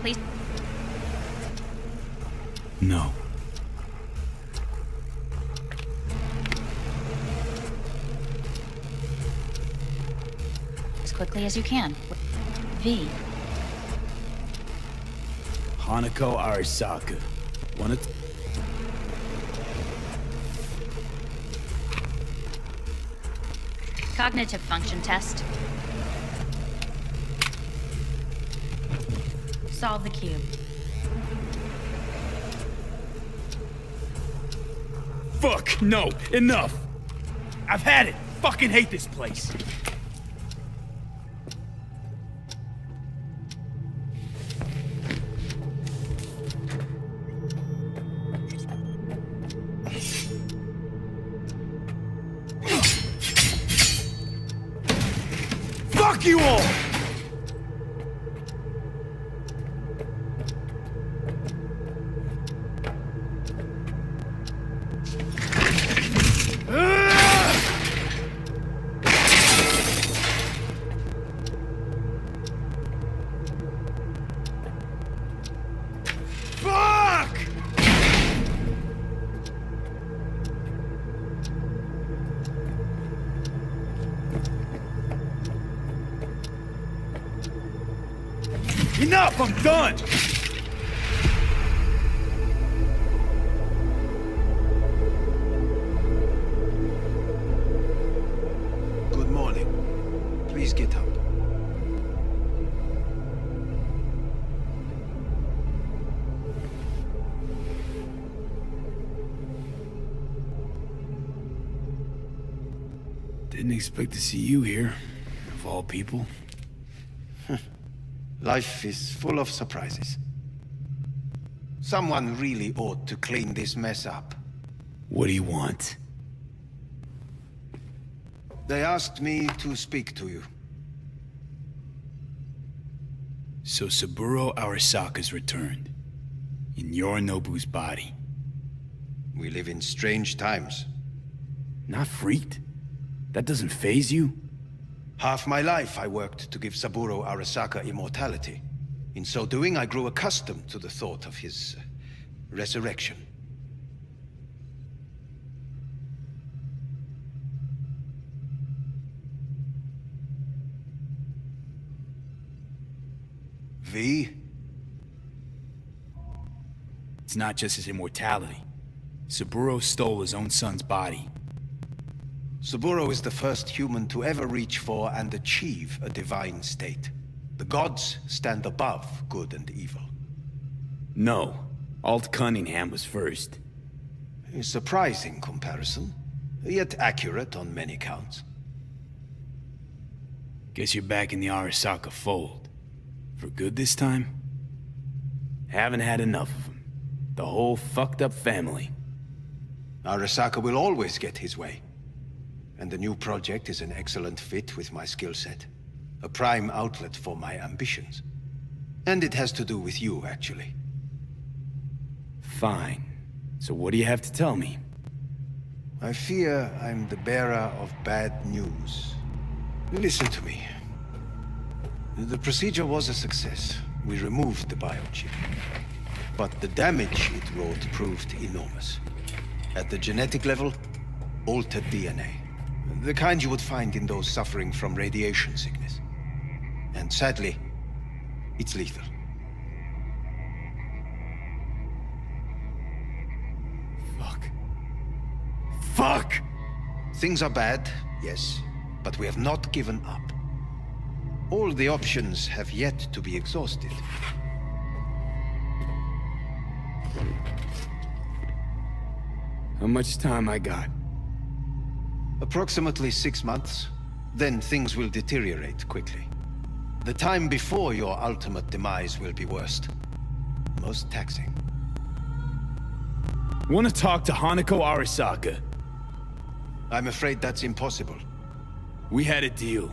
Please. No. As quickly as you can. V. Hanako Arasaka. Wanna... Cognitive function test. Solve the cube. Fuck! No! Enough! I've had it! Fucking hate this place! Fuck you all! Fuck! Enough! I'm done! Good morning. Please get up. Didn't expect to see you here, of all people. Life is full of surprises. Someone really ought to clean this mess up. What do you want? They asked me to speak to you. So Saburo Arasaka's returned. In Yorinobu's body. We live in strange times. Not freaked? That doesn't faze you? Half my life I worked to give Saburo Arasaka immortality. In so doing, I grew accustomed to the thought of his resurrection. V? It's not just his immortality. Saburo stole his own son's body. Saburo is the first human to ever reach for and achieve a divine state. The gods stand above good and evil. No. Alt Cunningham was first. A surprising comparison, yet accurate on many counts. Guess you're back in the Arasaka fold. For good this time? Haven't had enough of them. The whole fucked up family. Arasaka will always get his way. And the new project is an excellent fit with my skill set. A prime outlet for my ambitions. And it has to do with you, actually. Fine. So what do you have to tell me? I fear I'm the bearer of bad news. Listen to me. The procedure was a success. We removed the biochip. But the damage it wrought proved enormous. At the genetic level, altered DNA. The kind you would find in those suffering from radiation sickness. And sadly, it's lethal. Fuck! Things are bad, yes, but we have not given up. All the options have yet to be exhausted. How much time I got? Approximately 6 months. Then things will deteriorate quickly. The time before your ultimate demise will be worst. Most taxing. Want to talk to Hanako Arasaka? I'm afraid that's impossible. We had a deal.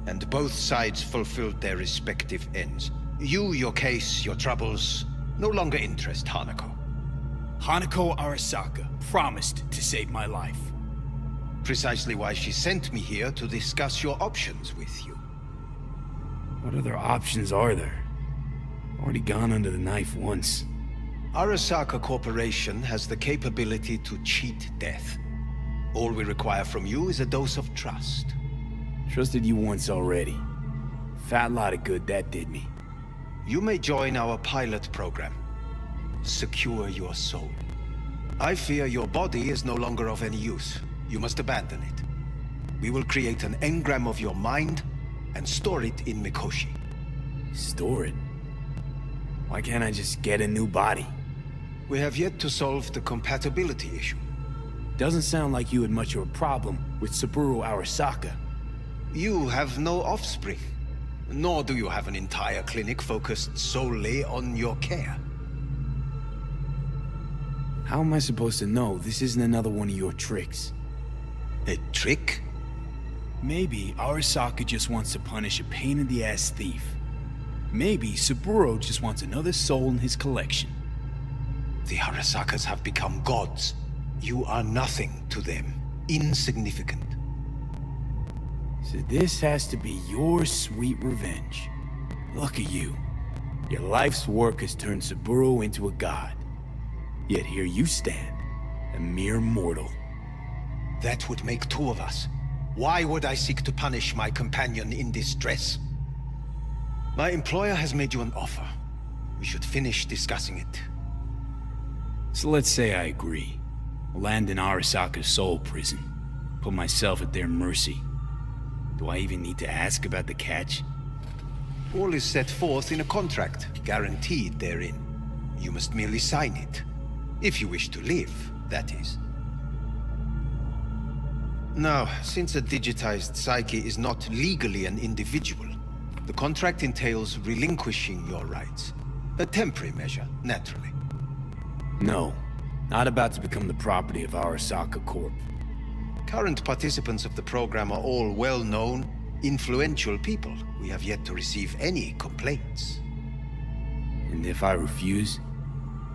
And both sides fulfilled their respective ends. You, your case, your troubles, no longer interest Hanako. Hanako Arasaka promised to save my life. Precisely why she sent me here to discuss your options with you. What other options are there? Already gone under the knife once. Arasaka Corporation has the capability to cheat death. All we require from you is a dose of trust. Trusted you once already. Fat lot of good that did me. You may join our pilot program. Secure your soul. I fear your body is no longer of any use. You must abandon it. We will create an engram of your mind and store it in Mikoshi. Store it? Why can't I just get a new body? We have yet to solve the compatibility issue. Doesn't sound like you had much of a problem with Saburo Arasaka. You have no offspring. Nor do you have an entire clinic focused solely on your care. How am I supposed to know this isn't another one of your tricks? A trick? Maybe Arasaka just wants to punish a pain-in-the-ass thief. Maybe Saburo just wants another soul in his collection. The Arasakas have become gods. You are nothing to them. Insignificant. So this has to be your sweet revenge. Look at you. Your life's work has turned Saburo into a god. Yet here you stand, a mere mortal. That would make two of us. Why would I seek to punish my companion in distress? My employer has made you an offer. We should finish discussing it. So let's say I agree. Land in Arasaka's soul prison. Put myself at their mercy. Do I even need to ask about the catch? All is set forth in a contract, guaranteed therein. You must merely sign it. If you wish to live, that is. Now, since a digitized psyche is not legally an individual, the contract entails relinquishing your rights. A temporary measure, naturally. No, not about to become the property of Arasaka Corp. Current participants of the program are all well-known, influential people. We have yet to receive any complaints. And if I refuse?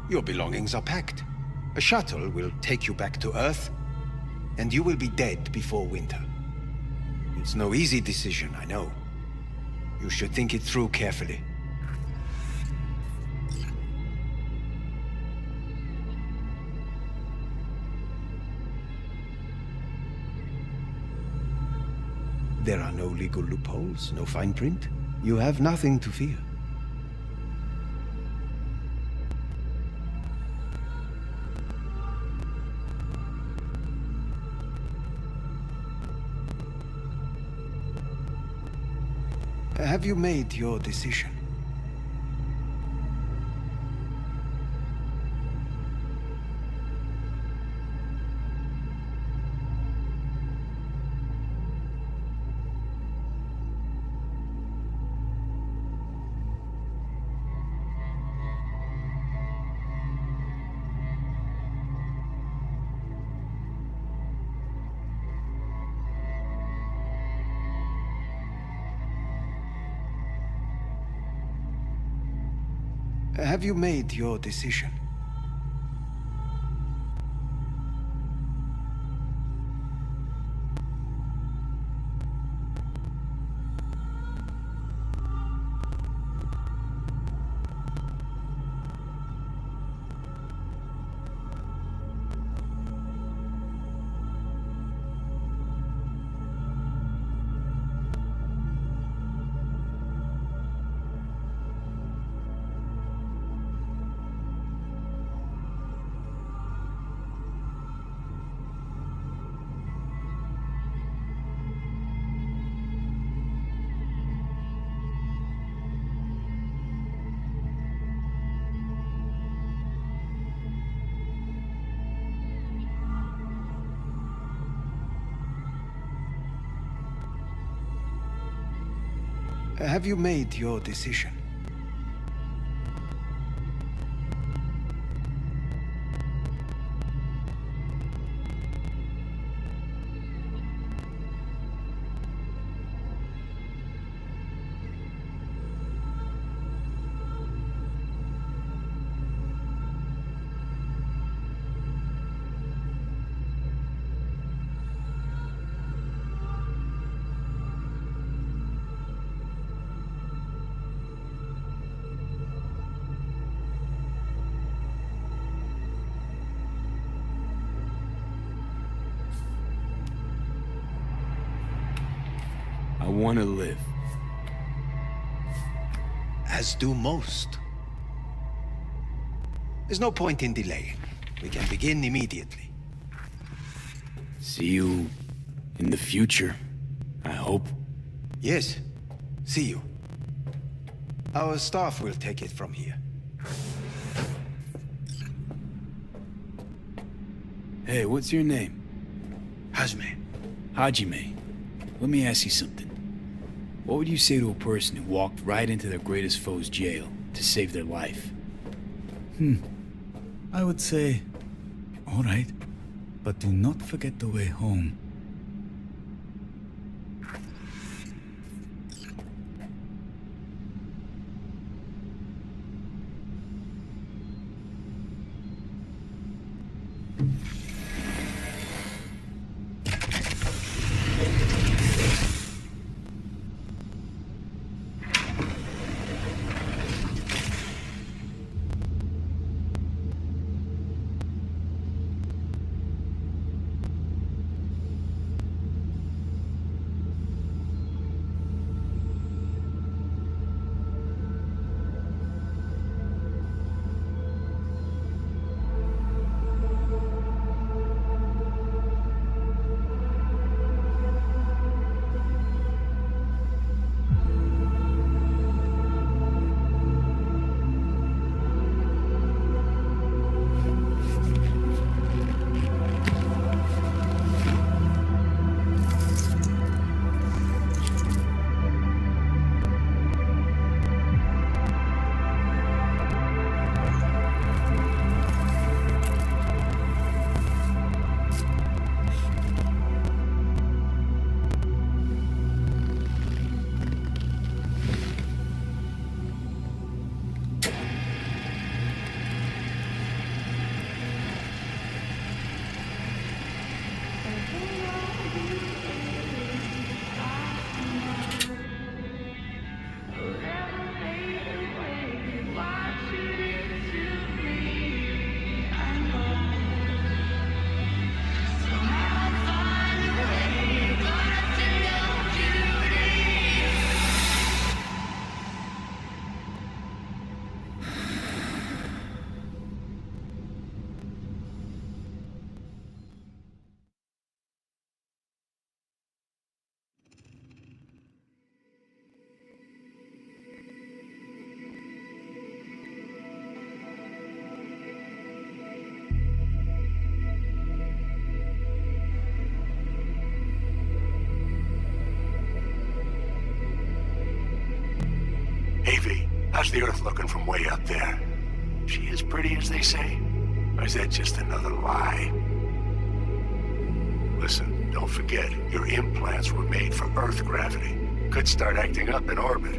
Your belongings are packed. A shuttle will take you back to Earth, and you will be dead before winter. It's no easy decision, I know. You should think it through carefully. There are no legal loopholes, no fine print. You have nothing to fear. Have you made your decision? Have you made your decision? Have you made your decision? I want to live. As do most. There's no point in delaying. We can begin immediately. See you in the future, I hope. Yes. See you. Our staff will take it from here. Hey, what's your name? Hajime. Hajime. Let me ask you something. What would you say to a person who walked right into their greatest foe's jail to save their life? I would say, all right, but do not forget the way home. How's the Earth looking from way up there? She as pretty as they say? Or is that just another lie? Listen, don't forget, your implants were made for Earth gravity. Could start acting up in orbit.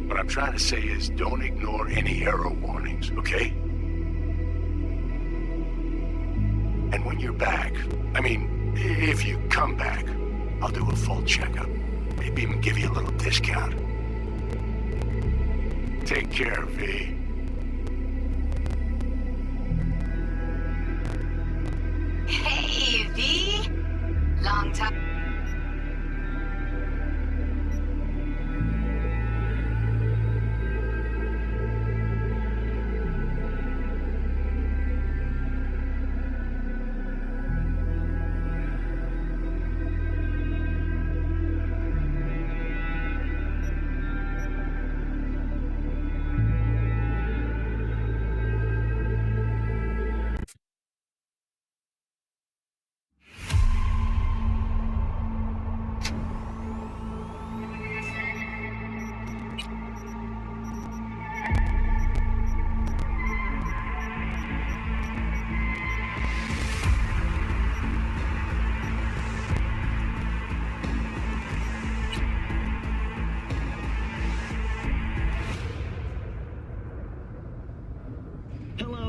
What I'm trying to say is don't ignore any error warnings, okay? And when you're back, I mean, if you come back, I'll do a full checkup. Maybe even give you a little discount. Take care, V. Hey, V! Long time.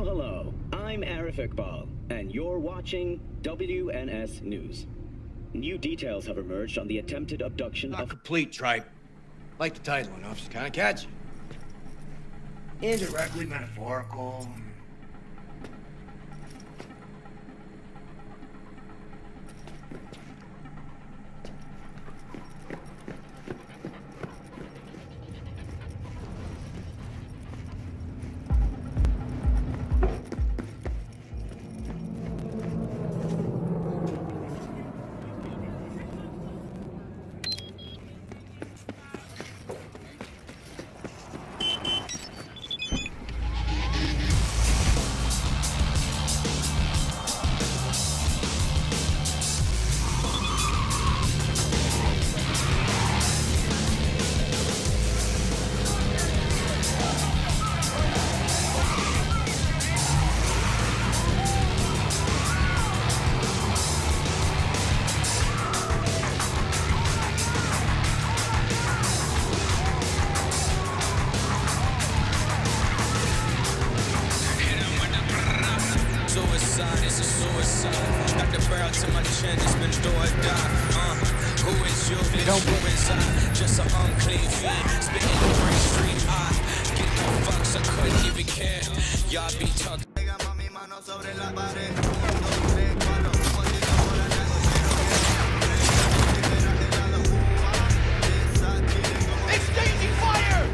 Hello. I'm Arif Iqbal, and you're watching WNS News. New details have emerged on the attempted abduction Not of... complete, Tripe. Like the title enough, it's kind of catchy. Indirectly metaphorical. Suicide, it's a suicide. Got the barrel to my chin, it's been do or die. Who is you, bitch? Who is I? Just an unclean fiend. Spitting the brain street. I get no fucks, I couldn't even care. Y'all be talking. Exchanging fire!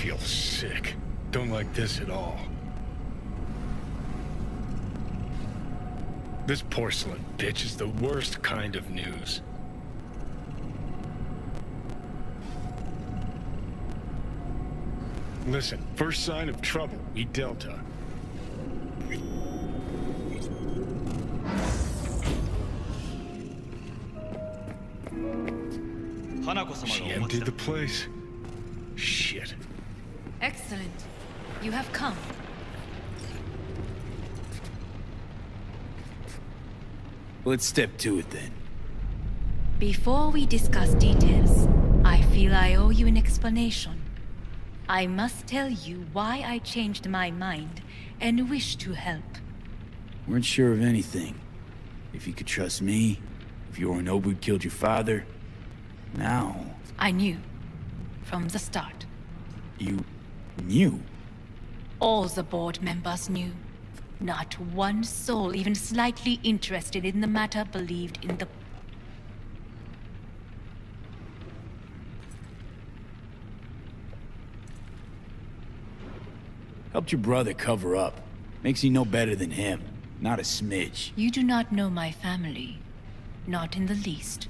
feel sick. Don't like this at all. This porcelain bitch is the worst kind of news. Listen, first sign of trouble, we Delta. She emptied the place. Shit. Excellent. You have come. Let's step to it then. Before we discuss details, I feel I owe you an explanation. I must tell you why I changed my mind and wish to help. Weren't sure of anything. If you could trust me, if Yorinobu killed your father. Now... I knew. From the start. You... knew? All the board members knew. Not one soul even slightly interested in the matter believed in the... Helped your brother cover up. Makes you no better than him. Not a smidge. You do not know my family. Not in the least.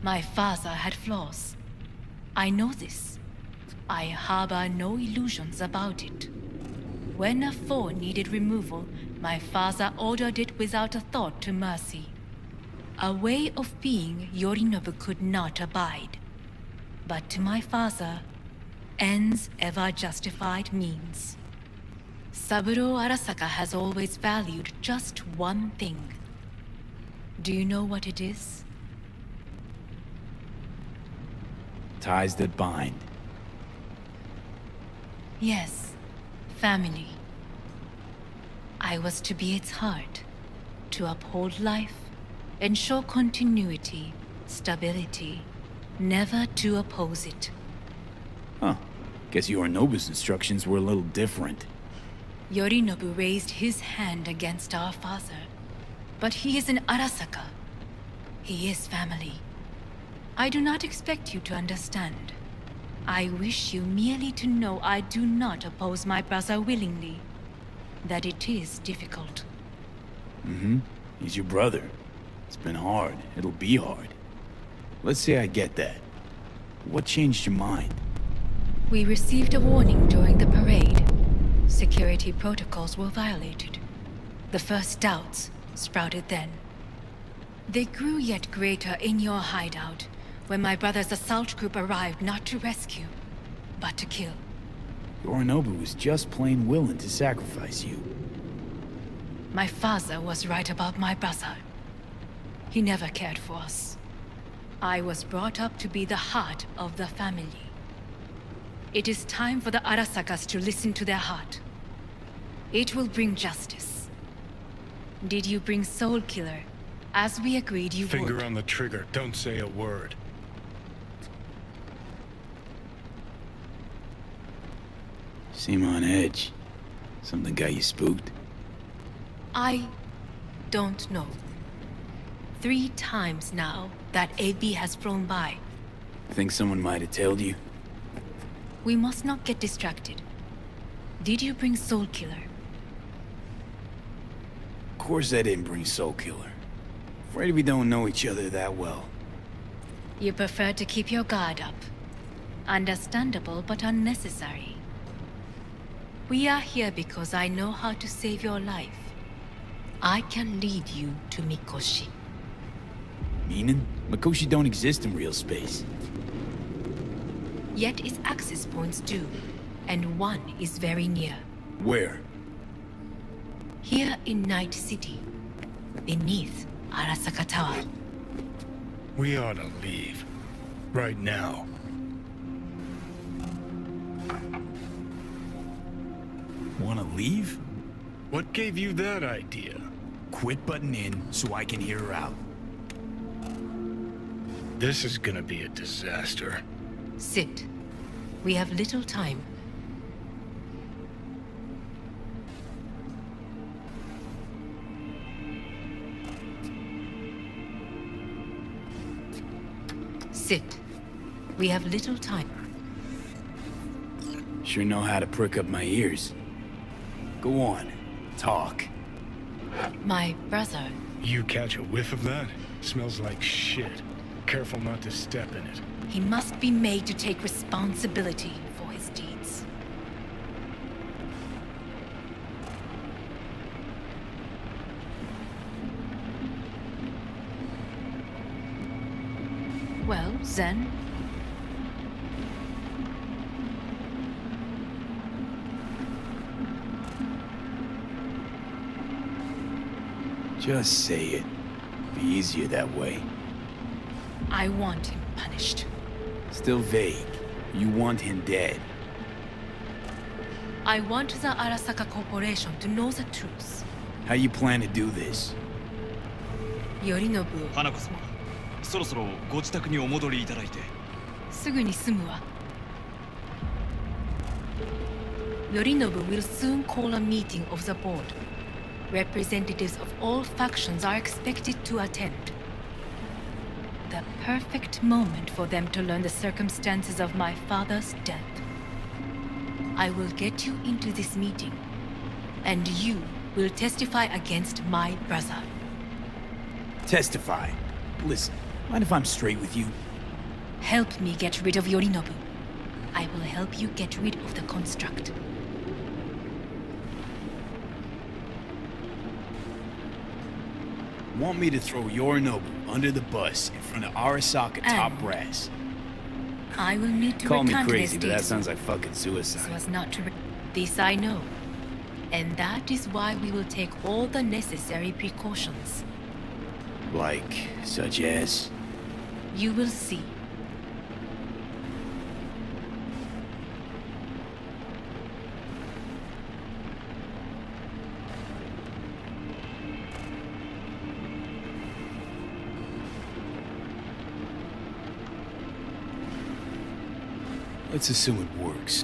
My father had flaws. I know this. I harbor no illusions about it. When a foe needed removal, my father ordered it without a thought to mercy. A way of being Yorinobu could not abide. But to my father, ends ever justified means. Saburo Arasaka has always valued just one thing. Do you know what it is? Ties that bind. Yes, family. I was to be its heart, to uphold life, ensure continuity, stability, never to oppose it. Huh. Guess Yorinobu's instructions were a little different. Yorinobu raised his hand against our father, but he is an Arasaka. He is family. I do not expect you to understand. I wish you merely to know I do not oppose my brother willingly. That it is difficult. Mm-hmm. He's your brother. It's been hard. It'll be hard. Let's say I get that. What changed your mind? We received a warning during the parade. Security protocols were violated. The first doubts sprouted then. They grew yet greater in your hideout, when my brother's assault group arrived not to rescue, but to kill. Yorinobu was just plain willing to sacrifice you. My father was right about my brother. He never cared for us. I was brought up to be the heart of the family. It is time for the Arasakas to listen to their heart. It will bring justice. Did you bring Soul Killer, as we agreed you would? Finger on the trigger, don't say a word. Seem on edge. Something got you spooked? I don't know. 3 times now that AB has flown by. Think someone might have told you? We must not get distracted. Did you bring Soul Killer? Of course I didn't bring Soul Killer. Afraid we don't know each other that well. You prefer to keep your guard up. Understandable, but unnecessary. We are here because I know how to save your life. I can lead you to Mikoshi. Meaning? Mikoshi don't exist in real space. Yet its access points do, and one is very near. Where? Here in Night City, beneath Arasaka Tower. We ought to leave. Right now. Wanna leave? What gave you that idea? Quit butting in so I can hear her out. This is gonna be a disaster. Sit. We have little time. Sit. We have little time. Sure know how to prick up my ears. Go on, talk. My brother. You catch a whiff of that? Smells like shit. Careful not to step in it. He must be made to take responsibility for his deeds. Well, Zen? Just say it. Be easier that way. I want him punished. Still vague. You want him dead. I want the Arasaka Corporation to know the truth. How you plan to do this? Yorinobu. 花子様、そろそろご自宅にお戻りいただいて。すぐに済むわ。Yorinobu will soon call a meeting of the board. Representatives of all factions are expected to attend. The perfect moment for them to learn the circumstances of my father's death. I will get you into this meeting, and you will testify against my brother. Testify? Listen, mind if I'm straight with you? Help me get rid of Yorinobu. I will help you get rid of the construct. Want me to throw Yorinobu under the bus in front of Arasaka top brass? I will need to Call me recant crazy, this but that deed sounds like fucking suicide. so as not to this I know. And that is why we will take all the necessary precautions. Like, such as? You will see. Let's assume it works.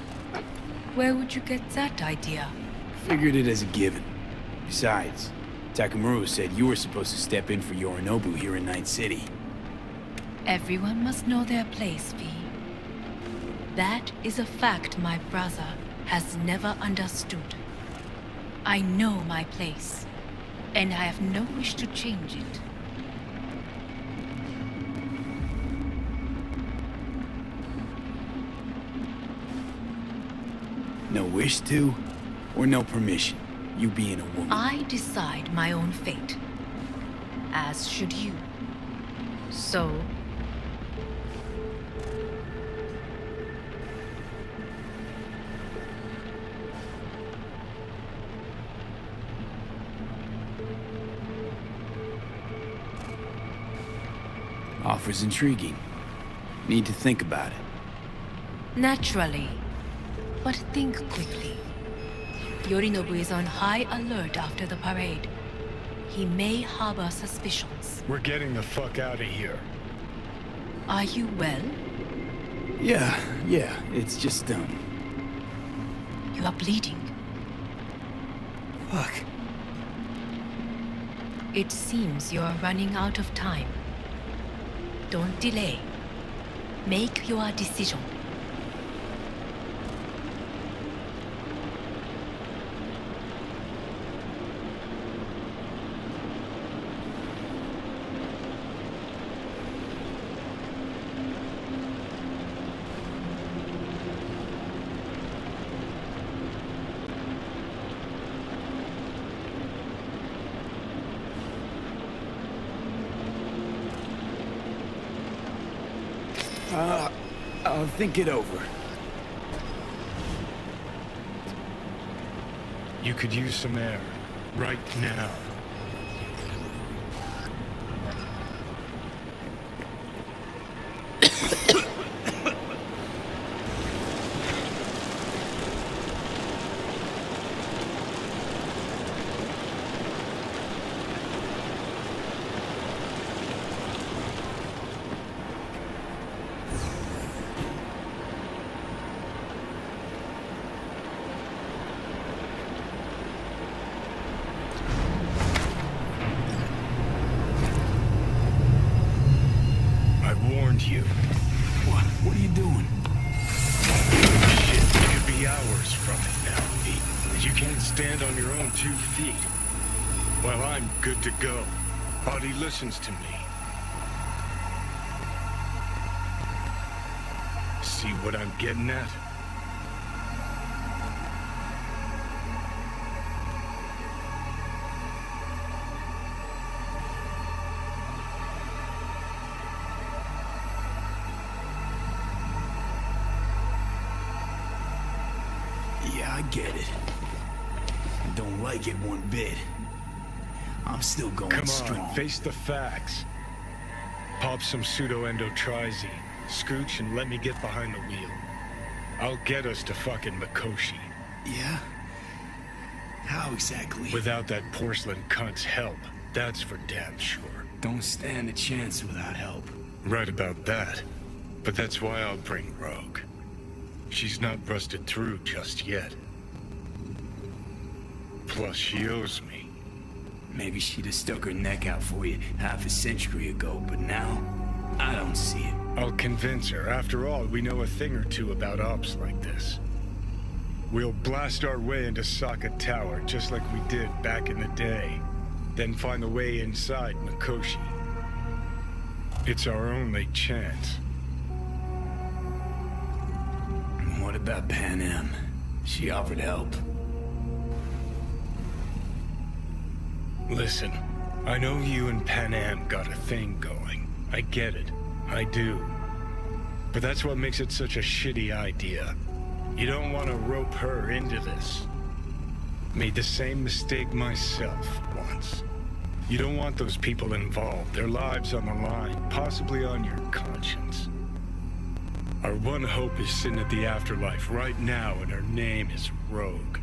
Where would you get that idea? Figured it as a given. Besides, Takamura said you were supposed to step in for Yorinobu here in Night City. Everyone must know their place, V. That is a fact my brother has never understood. I know my place, and I have no wish to change it. No wish to, or no permission, you being a woman? I decide my own fate, as should you. So, Offer's intriguing. Need to think about it. naturally, but think quickly. Yorinobu is on high alert after the parade. He may harbor suspicions. We're getting the fuck out of here. Are you well? Yeah, it's just, You are bleeding. Fuck. It seems you're running out of time. Don't delay. Make your decision. I'll think it over. You could use some air. Right now. You. What are you doing? Shit, you could be be hours from it now, V. You can't stand on your own 2 feet. Well, I'm good to go. Body listens to me. See what I'm getting at? Yeah, I get it. I don't like it one bit. I'm still going Come on, strong. face the facts. Pop some pseudo-endotrizine, scooch, and let me get behind the wheel. I'll get us to fucking Mikoshi. Yeah? How exactly? Without that porcelain cunt's help, that's for damn sure. Don't stand a chance without help. Right about that. But that's why I'll bring Rogue. She's not busted through just yet. Plus, she owes me. Maybe she'd have stuck her neck out for you half a century ago, but now, I don't see it. I'll convince her. After all, we know a thing or two about ops like this. We'll blast our way into Sokka Tower, just like we did back in the day. Then find the way inside Mikoshi. It's our only chance. What about Pan Am? She offered help. Listen, I know you and Pan Am got a thing going. I get it. I do. But that's what makes it such a shitty idea. You don't want to rope her into this. Made the same mistake myself once. You don't want those people involved, their lives on the line, possibly on your conscience. Our one hope is sitting at the afterlife right now, and her name is Rogue.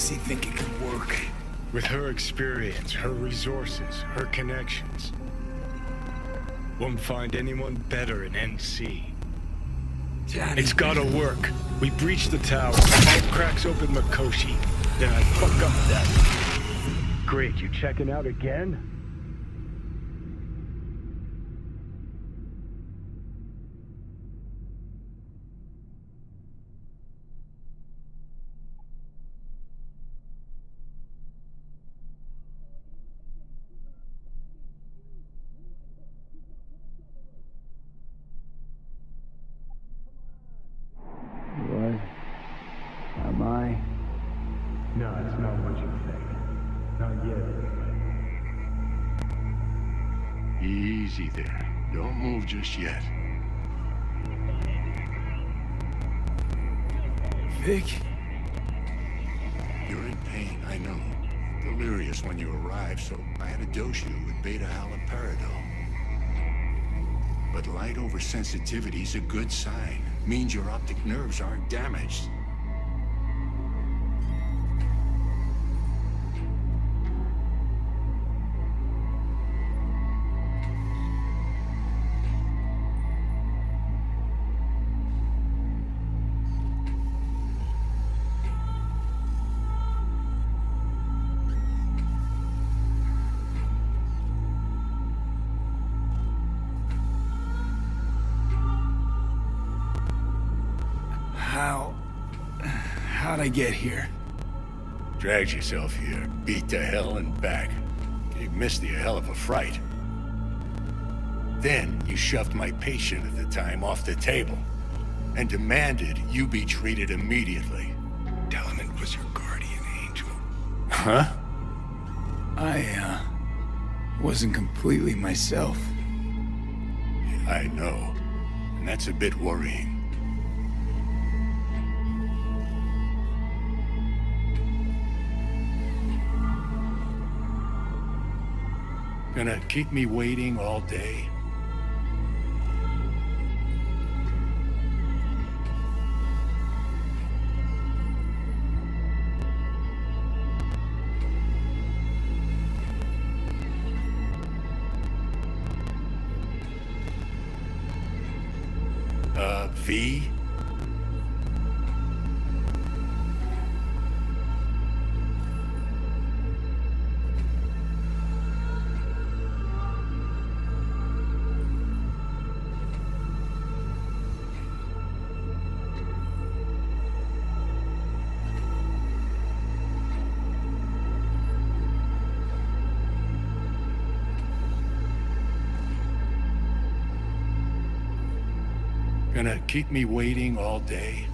honestly think it could work. With her experience, her resources, her connections. Won't find anyone better in NC. Johnny. It's gotta work. We breach the tower, all cracks open Mikoshi, then I fuck up that. Great, you checking out again? What? Am I? No, it's not what you think. Not yet. Easy there. Don't move just yet. Vic? You're in pain, I know. Delirious when you arrived, so I had to dose you with beta-haloperidol. But light oversensitivity's a good sign. Means your optic nerves aren't damaged. How'd I get here? Dragged yourself here, beat to hell and back. Gave Misty a hell of a fright. Then you shoved my patient at the time off the table and demanded you be treated immediately. Tell him it was your guardian angel. Huh? I, wasn't completely myself. I know, and that's a bit worrying. Gonna keep me waiting all day? V? Gonna keep me waiting all day?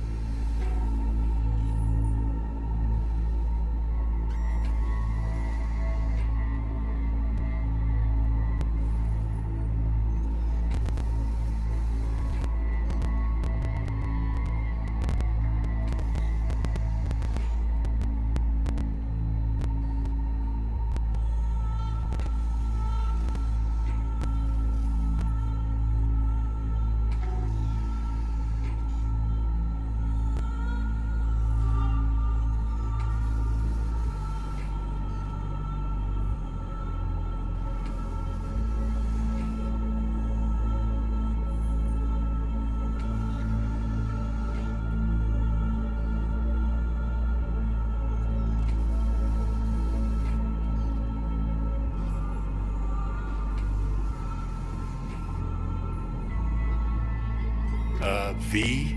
V?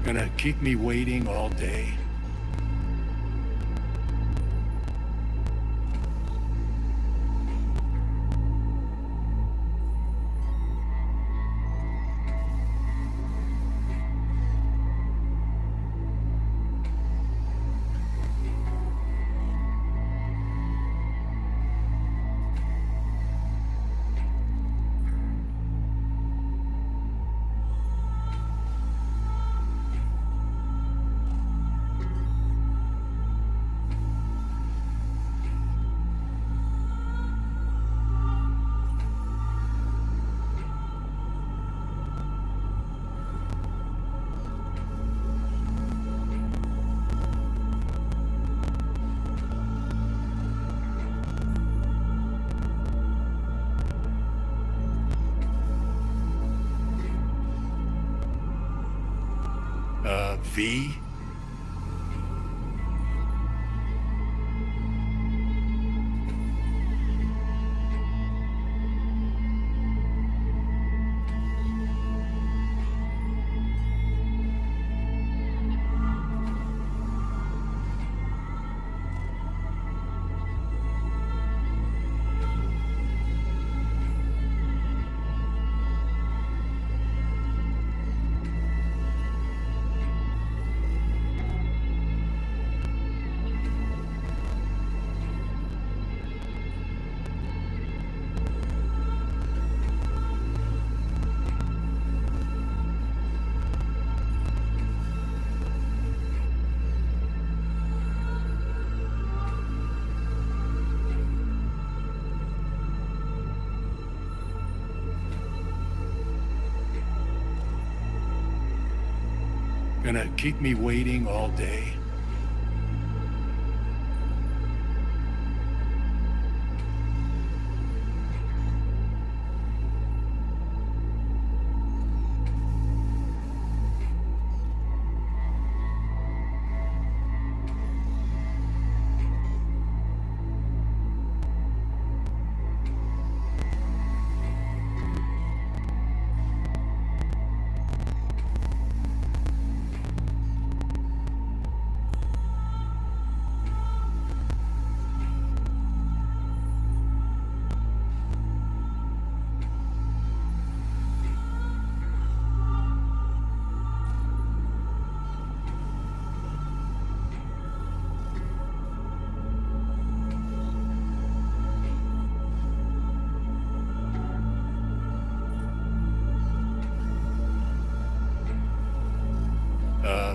Gonna keep me waiting all day? V? Gonna keep me waiting all day?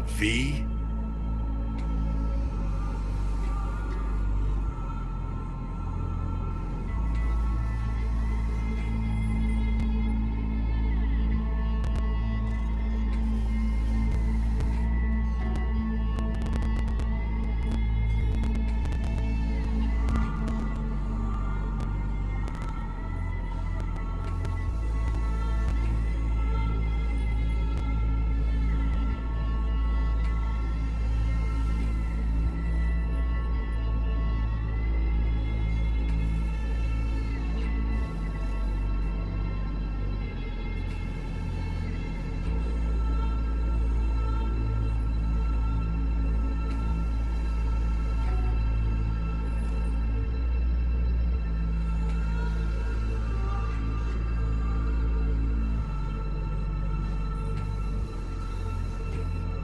V?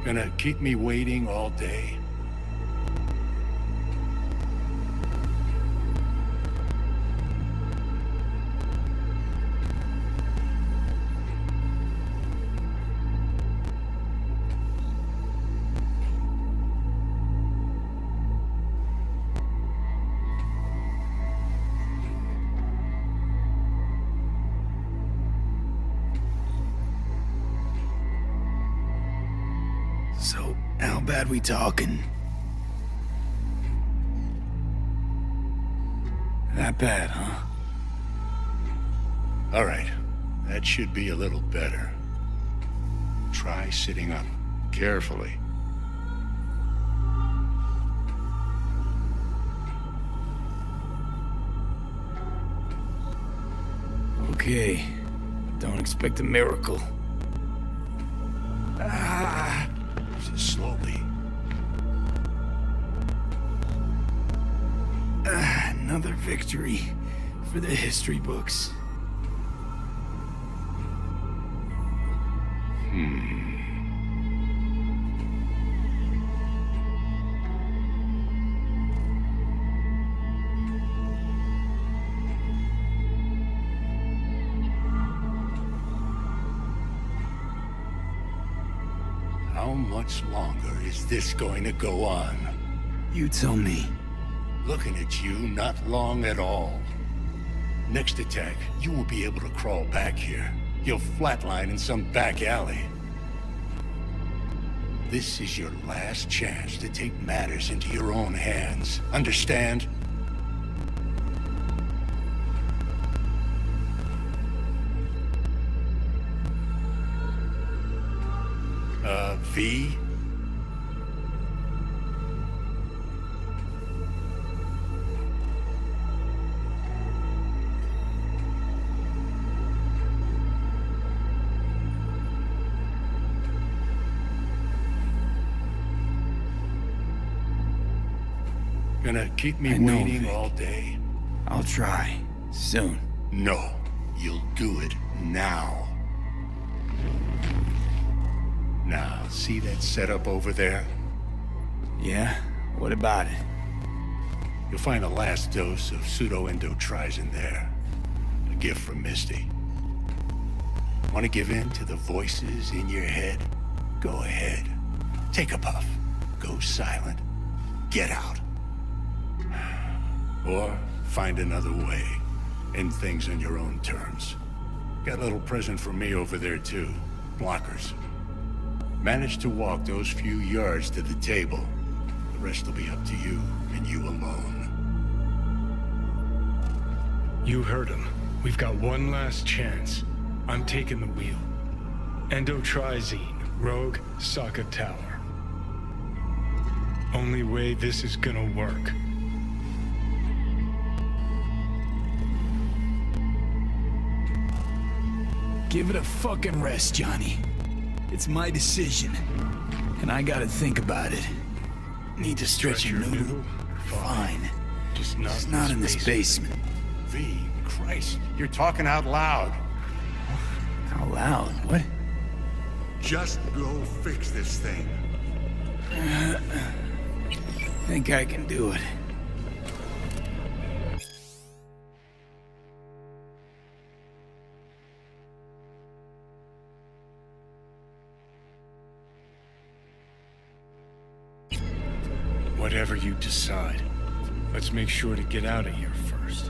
Gonna keep me waiting all day? So, how bad we talking? That bad, huh? All right, that should be a little better. Try sitting up carefully. Okay, don't expect a miracle. Slowly. Another victory for the history books. How much longer is this going to go on? You tell me. Looking at you, not long at all. Next attack, you won't be able to crawl back here. You'll flatline in some back alley. This is your last chance to take matters into your own hands. Understand? V? Gonna keep me waiting all day? I'll try. Soon. No. You'll do it now. Now, see that setup over there? Yeah? What about it? You'll find a last dose of pseudo-endotrizin there. A gift from Misty. Want to give in to the voices in your head? Go ahead. Take a puff. Go silent. Get out. Or find another way. End things on your own terms. Got a little present for me over there too. Blockers. Manage to walk those few yards to the table. The rest will be up to you, and you alone. You heard him. We've got one last chance. I'm taking the wheel. Endotrizine, Rogue, Sokka Tower. Only way this is gonna work. Give it a fucking rest, Johnny. It's my decision. And I gotta think about it. Need to stretch your noodle? Fine. Just not in this basement. V, Christ, you're talking out loud. Out loud? What? Just go fix this thing. Think I can do it. Whatever you decide. Let's make sure to get out of here first.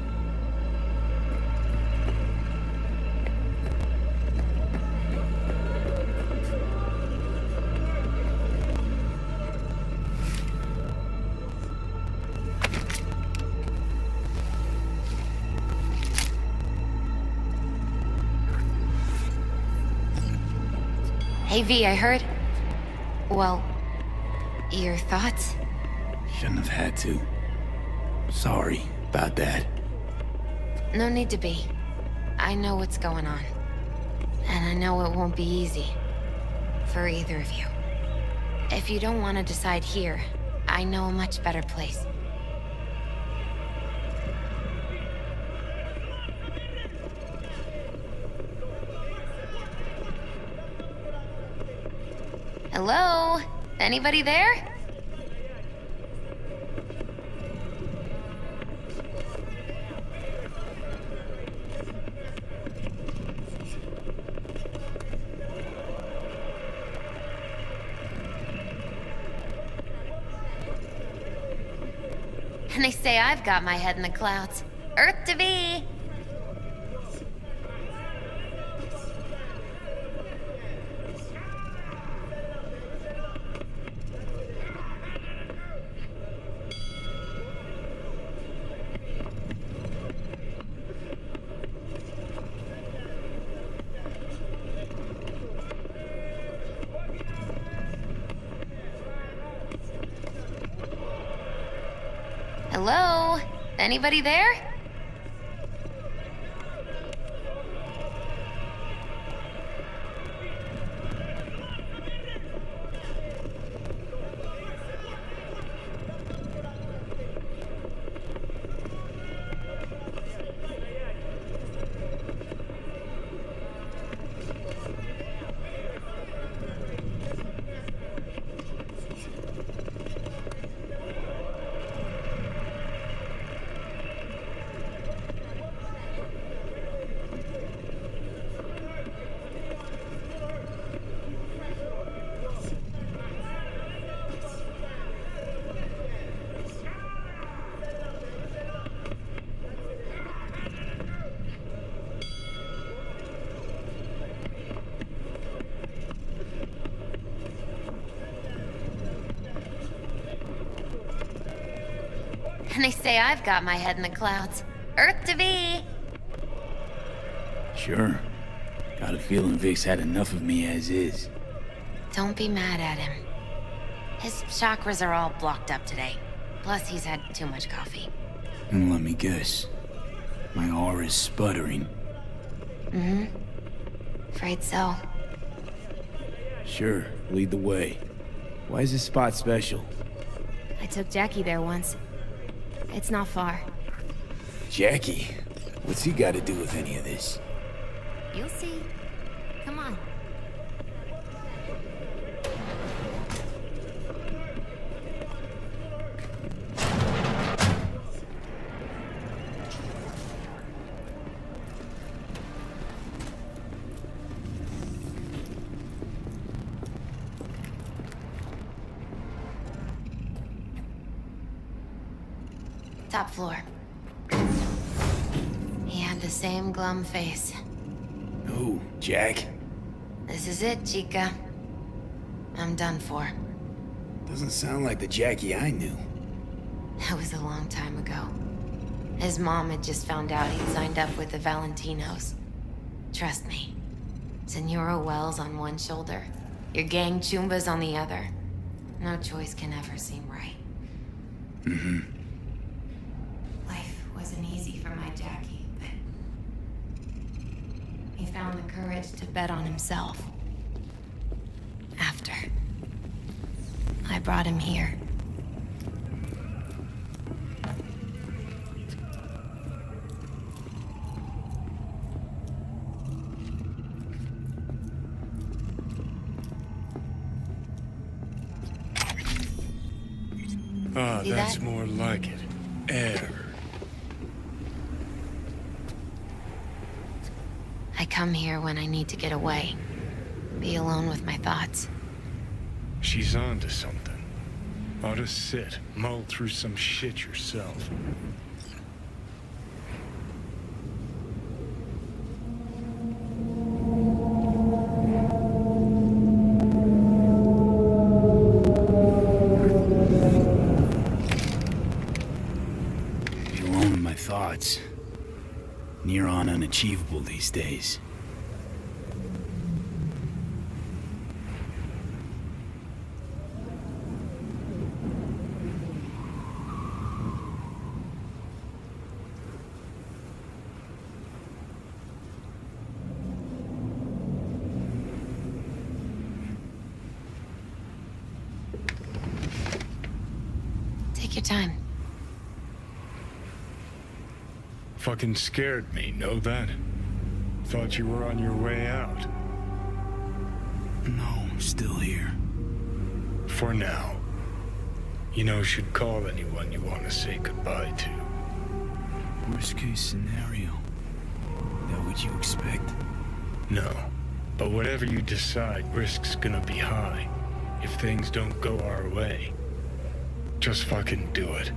Hey V, I heard... Well, your thoughts? Shouldn't have had to. Sorry about that. No need to be. I know what's going on. And I know it won't be easy. For either of you. If you don't want to decide here, I know a much better place. Hello? Anybody there? And they say I've got my head in the clouds. Earth to be! Hello? Anybody there? And they say I've got my head in the clouds. Earth to be! Sure. Got a feeling Vic's had enough of me as is. Don't be mad at him. His chakras are all blocked up today. Plus, he's had too much coffee. And let me guess. My aura's sputtering. Mm-hmm. Afraid so. Sure, lead the way. Why is this spot special? I took Jackie there once. It's not far. Jackie? What's he got to do with any of this? You'll see. Come on. Top floor. He had the same glum face. Who, Jack? This is it, Chica. I'm done for. Doesn't sound like the Jackie I knew. That was a long time ago. His mom had just found out he'd signed up with the Valentinos. Trust me. Senora Wells on one shoulder, your gang Chumbas on the other. No choice can ever seem right. Mm-hmm. Life wasn't easy for my Jackie, but he found the courage to bet on himself. After I brought him here. Ah, See that's that? more like it. Air. I come here when I need to get away. Be alone with my thoughts. She's on to something. Ought to sit, mull through some shit yourself. Be alone in my thoughts. Near on unachievable these days. Take your time. Fucking scared me, know that? Thought you were on your way out. No, I'm still here. For now. You know, should call anyone you want to say goodbye to. Worst case scenario. That what you expect? No. But whatever you decide, risk's gonna be high. If things don't go our way. Just fucking do it.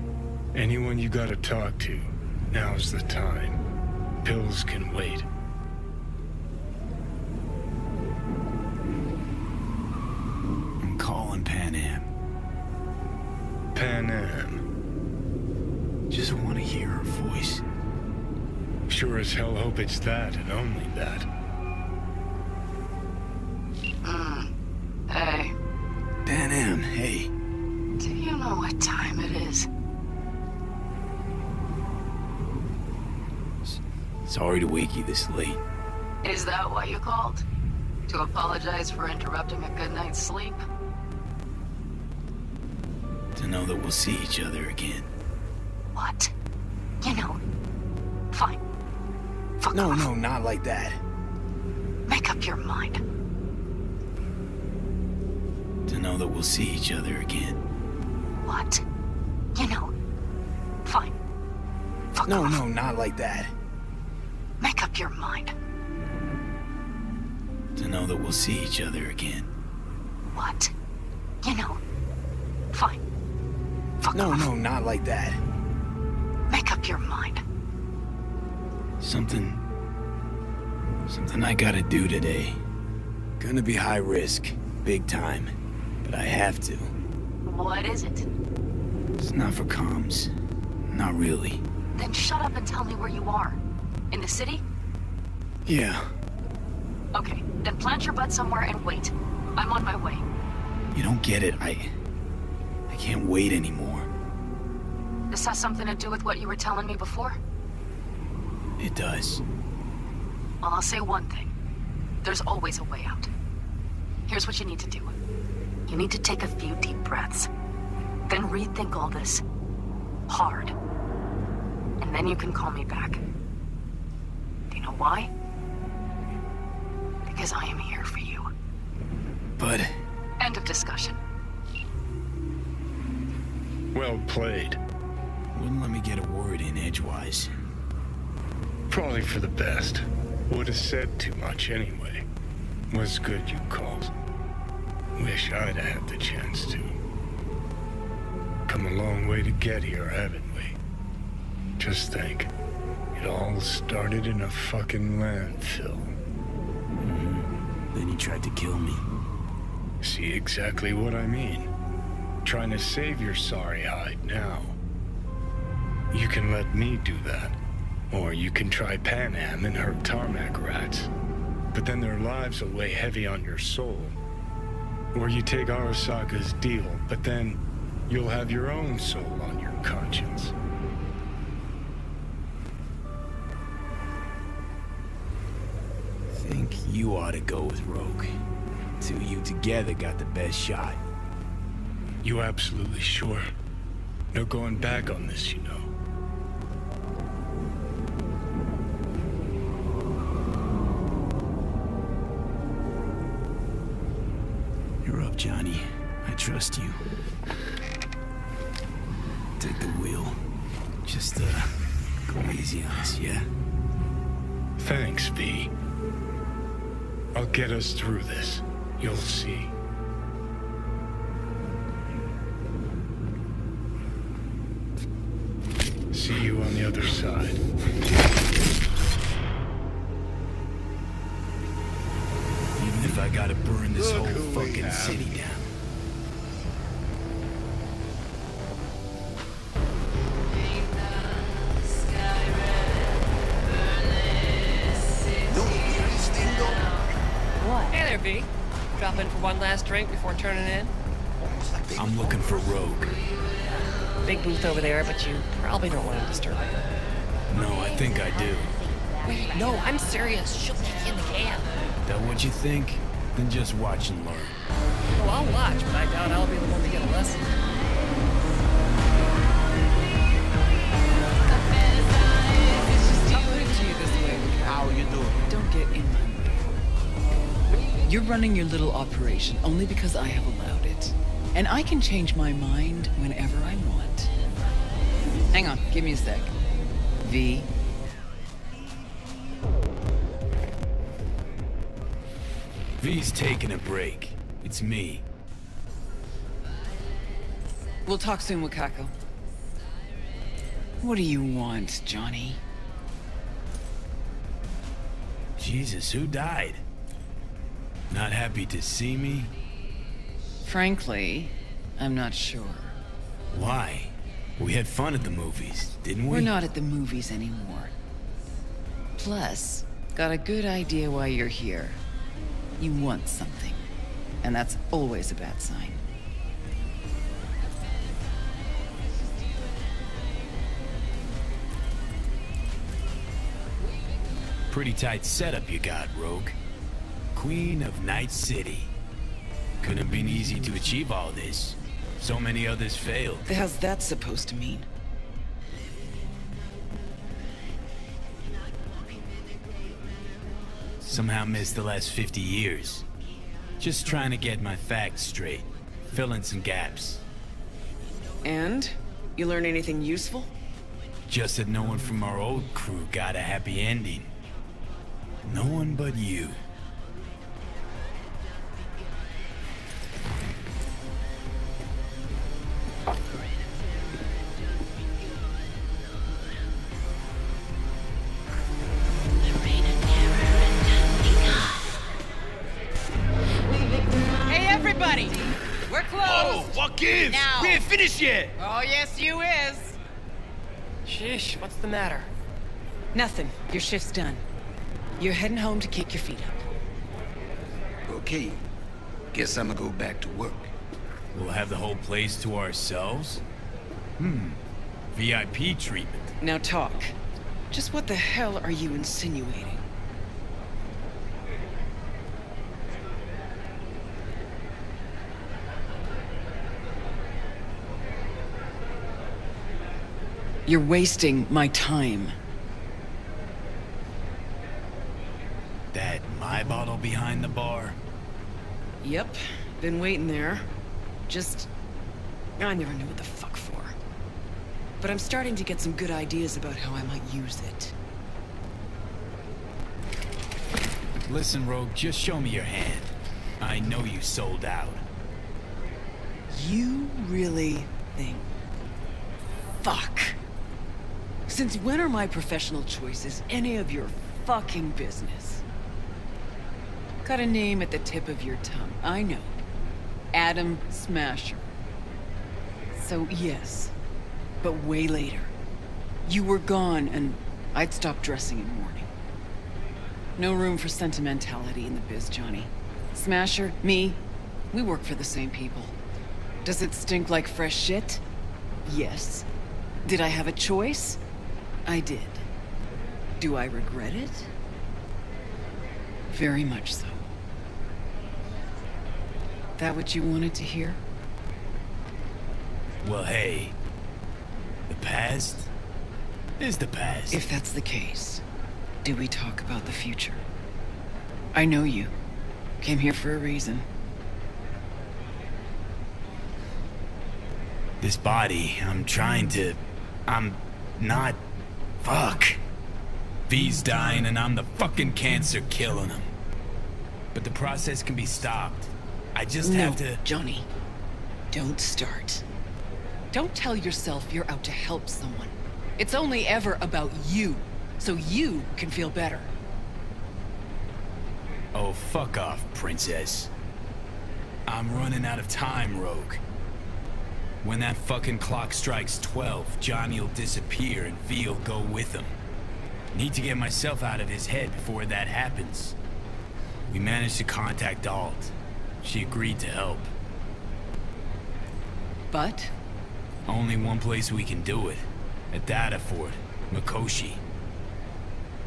Anyone you gotta talk to, now's the time. Pills can wait. I'm calling Pan Am. Pan Am. Just want to hear her voice. Sure as hell hope it's that and only that. Hey. Pan Am, hey. Do you know what time it is? Sorry to wake you this late. Is that why you called? To apologize for interrupting a good night's sleep? To know that we'll see each other again. What? You know, fine. Fuck No, off. no, not like that. Make up your mind. To know that we'll see each other again. What? You know, fine. Fuck No, off. no, not like that. Make up your mind. To know that we'll see each other again. What? You know, fine. Fuck No, off. no, not like that. Make up your mind. Something I gotta do today. Gonna be high risk, big time, but I have to. What is it? It's not for comms. Not really. Then shut up and tell me where you are. In the city? Yeah, Okay, then plant your butt somewhere and wait. I'm on my way. you don't get it. I can't wait anymore. This has something to do with what you were telling me before? It does. Well, I'll say one thing. There's always a way out. Here's what you need to do. You need to take a few deep breaths. Then rethink all this. Hard. And then you can call me back. Do you know why? Because I am here for you. But... End of discussion. Well played. Wouldn't let me get a word in edgewise. Probably for the best. Would have said too much anyway. Was good you called. Wish I'd had the chance to. Come a long way to get here, haven't we? Just think. It all started in a fucking landfill. Then he tried to kill me. See exactly what I mean. Trying to save your sorry hide now. You can let me do that. Or you can try Pan Am and her tarmac rats. But then their lives will weigh heavy on your soul. Or you take Arasaka's deal, but then you'll have your own soul on your conscience. Think you ought to go with Rogue. Two of you together got the best shot. You absolutely sure? No going back on this, you know. You're up, Johnny. I trust you. Take the wheel. Just, go easy on us, yeah? Thanks, V. I'll get us through this. You'll see. See you on the other side. Even if I gotta burn this Look whole who we fucking have. city down. Hey there, V. Drop in for one last drink before turning in? I'm looking for Rogue. Big booth over there, but you probably don't want to disturb her. No, I think I do. Wait, no, I'm serious. She'll kick you in the can. That what you think? Then just watch and learn. Oh, I'll watch, but I doubt I'll be the one to get a lesson. I'll put it to you this way. How you doing? Don't get in my way. You're running your little operation only because I have allowed it. And I can change my mind whenever I want. Hang on, give me a sec. V. V's taking a break. It's me. We'll talk soon, Wakako. What do you want, Johnny? Jesus, who died? Not happy to see me? Frankly, I'm not sure. Why? We had fun at the movies, didn't we? We're not at the movies anymore. Plus, got a good idea why you're here. You want something. And that's always a bad sign. Pretty tight setup you got, Rogue. Queen of Night City. Couldn't have been easy to achieve all this. So many others failed. How's that supposed to mean? Somehow missed the last 50 years. Just trying to get my facts straight. Fill in some gaps. And? You learn anything useful? Just that no one from our old crew got a happy ending. No one but you. Hey, everybody! We're closed! Oh, what gives? Now. We ain't finished yet! Oh, yes, you is! Sheesh, what's the matter? Nothing. Your shift's done. You're heading home to kick your feet up. Okay. Guess I'm gonna go back to work. We'll have the whole place to ourselves? VIP treatment. Now talk. Just what the hell are you insinuating? You're wasting my time. That my bottle behind the bar? Yep, been waiting there. Just... I never knew what the fuck for. But I'm starting to get some good ideas about how I might use it. Listen, Rogue, just show me your hand. I know you sold out. You really think... Fuck. Since when are my professional choices any of your fucking business? Got a name at the tip of your tongue, I know. Adam Smasher. So yes, but way later. You were gone and I'd stopped dressing in mourning. No room for sentimentality in the biz, Johnny. Smasher, me, we work for the same people. Does it stink like fresh shit? Yes. Did I have a choice? I did. Do I regret it? Very much so. That what you wanted to hear? Well, hey. The past is the past. If that's the case, do we talk about the future? I know you. Came here for a reason. This body, I'm not... Fuck. V's dying and I'm the fucking cancer killing him. But the process can be stopped. I just have to... Johnny, don't start. Don't tell yourself you're out to help someone. It's only ever about you, so you can feel better. Oh, fuck off, princess. I'm running out of time, Rogue. When that fucking clock strikes 12, Johnny'll disappear and V'll go with him. Need to get myself out of his head before that happens. We managed to contact Alt. She agreed to help. But? Only one place we can do it. A data fort, Mikoshi.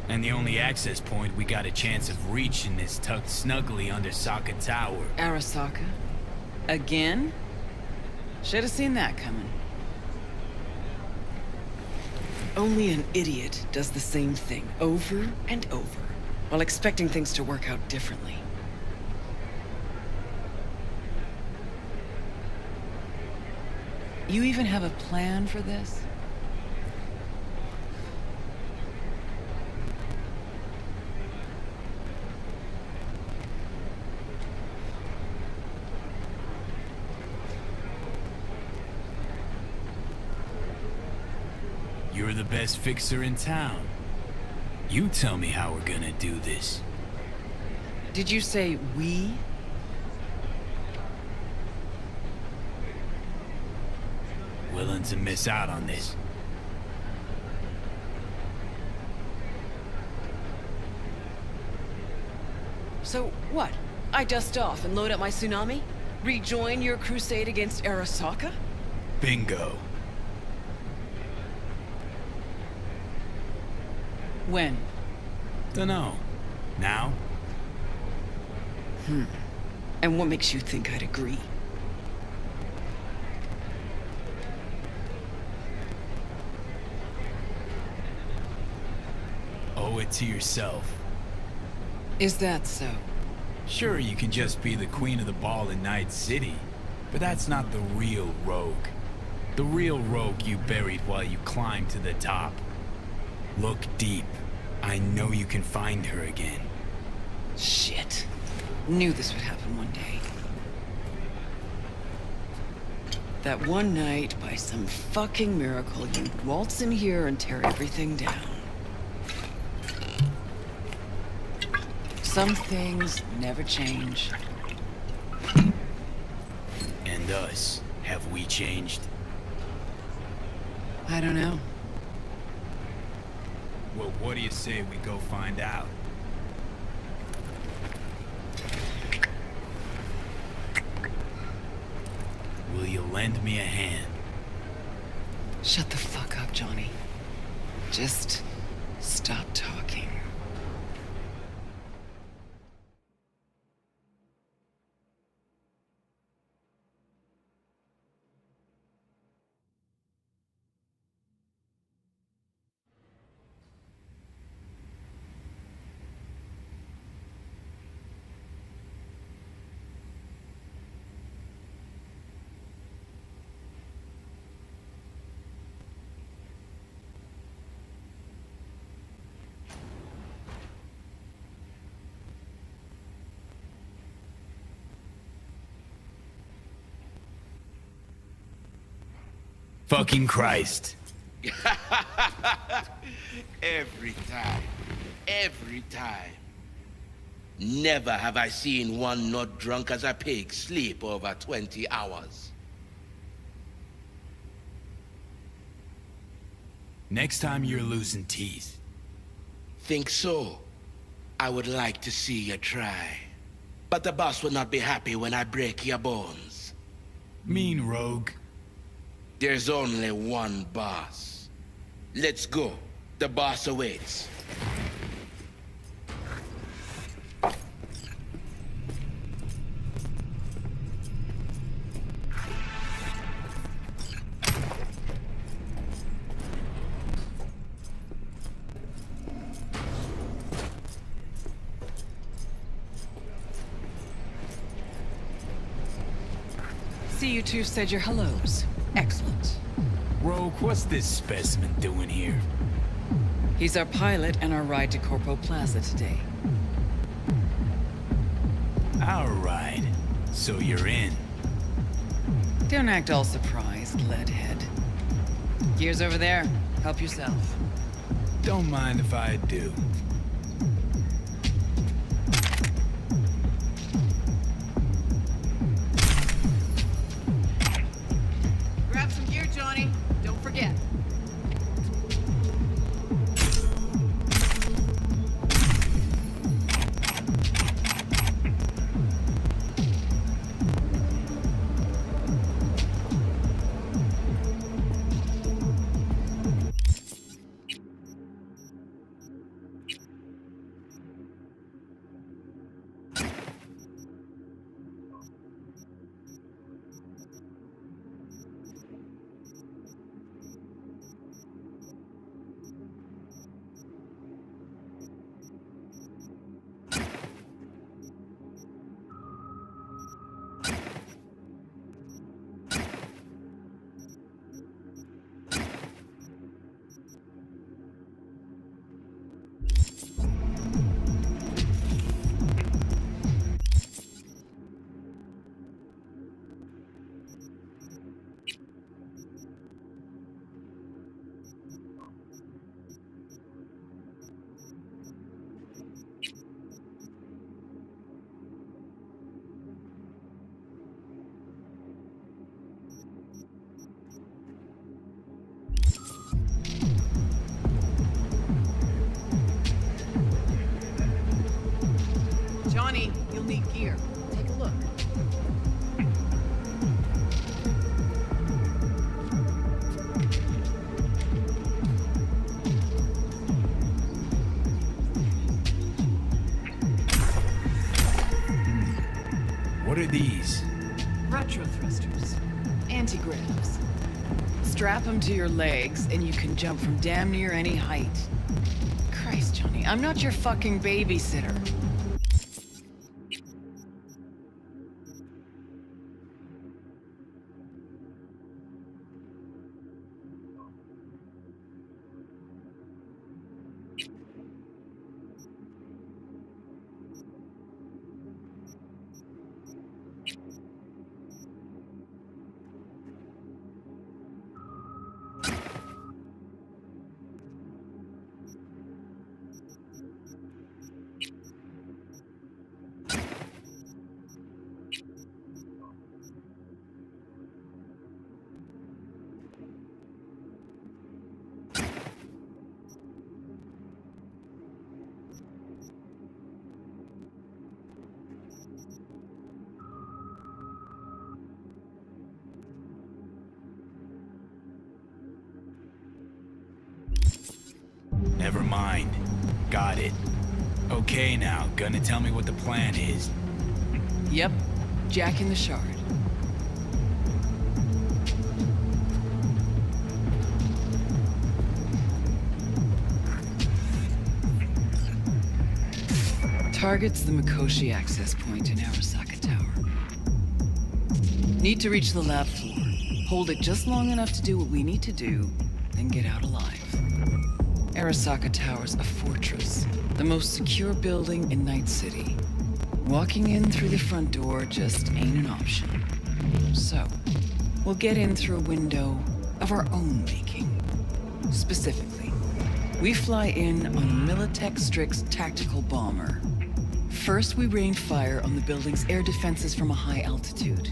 And the only access point we got a chance of reaching is tucked snugly under Sokka Tower. Arasaka? Again? Should have seen that coming. Only an idiot does the same thing over and over, while expecting things to work out differently. You even have a plan for this? You're the best fixer in town. You tell me how we're gonna do this. Did you say we? Willing to miss out on this. So what? I dust off and load up my tsunami? Rejoin your crusade against Arasaka? Bingo. When? Dunno. Now? And what makes you think I'd agree? Owe it to yourself. Is that so? Sure, you can just be the queen of the ball in Night City, but that's not the real Rogue. The real Rogue you buried while you climbed to the top. Look deep. I know you can find her again. Shit. Knew this would happen one day. That one night, by some fucking miracle, you'd waltz in here and tear everything down. Some things never change. And us, have we changed? I don't know. Well, what do you say we go find out? Will you lend me a hand? Shut the fuck up, Johnny. Just stop talking. Fucking Christ. Every time. Never have I seen one not drunk as a pig sleep over 20 hours. Next time you're losing teeth. Think so? I would like to see you try. But the boss will not be happy when I break your bones. Mean Rogue. There's only one boss. Let's go. The boss awaits. See, you two said your hellos. Excellent. Rogue, what's this specimen doing here? He's our pilot and our ride to Corpo Plaza today. Our ride. So you're in. Don't act all surprised, leadhead. Gears over there. Help yourself. Don't mind if I do. Grab some gear, Johnny. Don't forget. Johnny, you'll need gear. Take a look. What are these? Retro thrusters. Anti-gravs. Strap them to your legs and you can jump from damn near any height. Christ, Johnny, I'm not your fucking babysitter. Never mind. Got it. Okay now, gonna tell me what the plan is. Yep, jacking the shard. Target's the Mikoshi access point in Arasaka Tower. Need to reach the lab floor. Hold it just long enough to do what we need to do, then get out alive. Arasaka Tower's a fortress, the most secure building in Night City. Walking in through the front door just ain't an option. So, we'll get in through a window of our own making. Specifically, we fly in on a Militech Strix tactical bomber. First, we rain fire on the building's air defenses from a high altitude.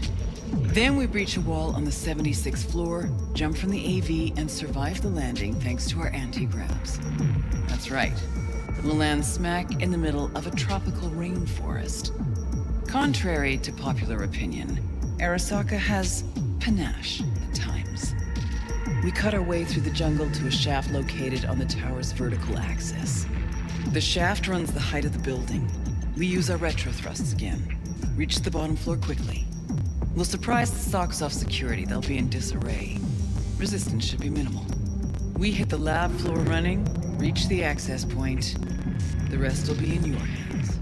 Then we breach a wall on the 76th floor, jump from the AV, and survive the landing thanks to our anti-gravs. That's right. We'll land smack in the middle of a tropical rainforest. Contrary to popular opinion, Arasaka has panache at times. We cut our way through the jungle to a shaft located on the tower's vertical axis. The shaft runs the height of the building. We use our retro thrusts again. Reach the bottom floor quickly. We'll surprise the socks off security. They'll be in disarray. Resistance should be minimal. We hit the lab floor running, reach the access point. The rest will be in your hands.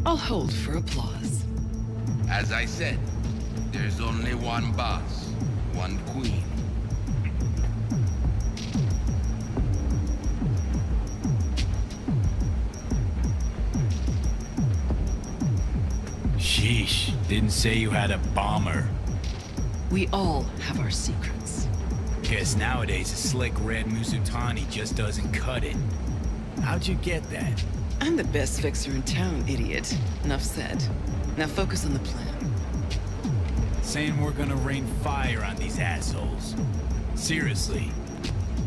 I'll hold for applause. As I said, there's only one boss, one queen. Sheesh, didn't say you had a bomber. We all have our secrets. Guess nowadays a slick red Musutani just doesn't cut it. How'd you get that? I'm the best fixer in town, idiot. Enough said. Now focus on the plan. Saying we're gonna rain fire on these assholes. Seriously,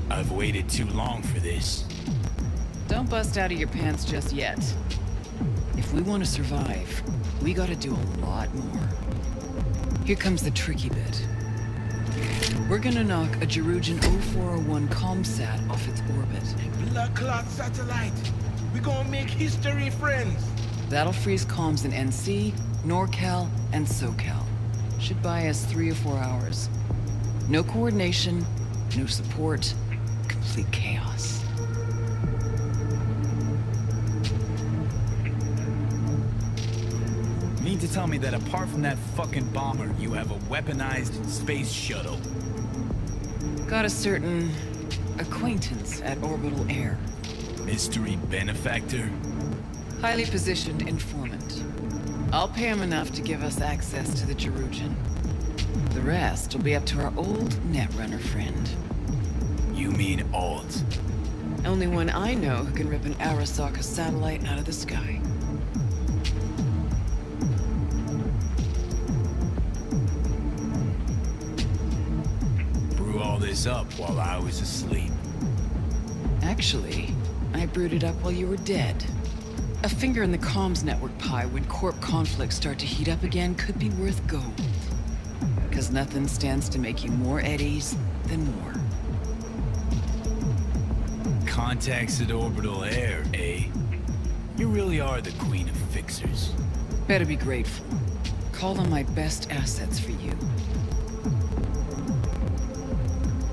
I've waited too long for this. Don't bust out of your pants just yet. If we want to survive, we gotta do a lot more. Here comes the tricky bit. We're gonna knock a Jerujan 0401 ComSat off its orbit. Blood clot satellite. We gonna make history, friends. That'll freeze comms in NC, NorCal, and SoCal. Should buy us 3 or 4 hours. No coordination, no support, complete chaos. You mean to tell me that apart from that fucking bomber, you have a weaponized space shuttle? Got a certain acquaintance at Orbital Air. Mystery benefactor? Highly positioned informant. I'll pay him enough to give us access to the Jerujan. The rest will be up to our old Netrunner friend. You mean Alt? Only one I know who can rip an Arasaka satellite out of the sky. Brew all this up while I was asleep. Actually, I brewed it up while you were dead. A finger in the comms network pie when corp conflicts start to heat up again could be worth gold. Because nothing stands to make you more eddies than war. Contacts at Orbital Air, eh? You really are the queen of fixers. Better be grateful. Call them my best assets for you.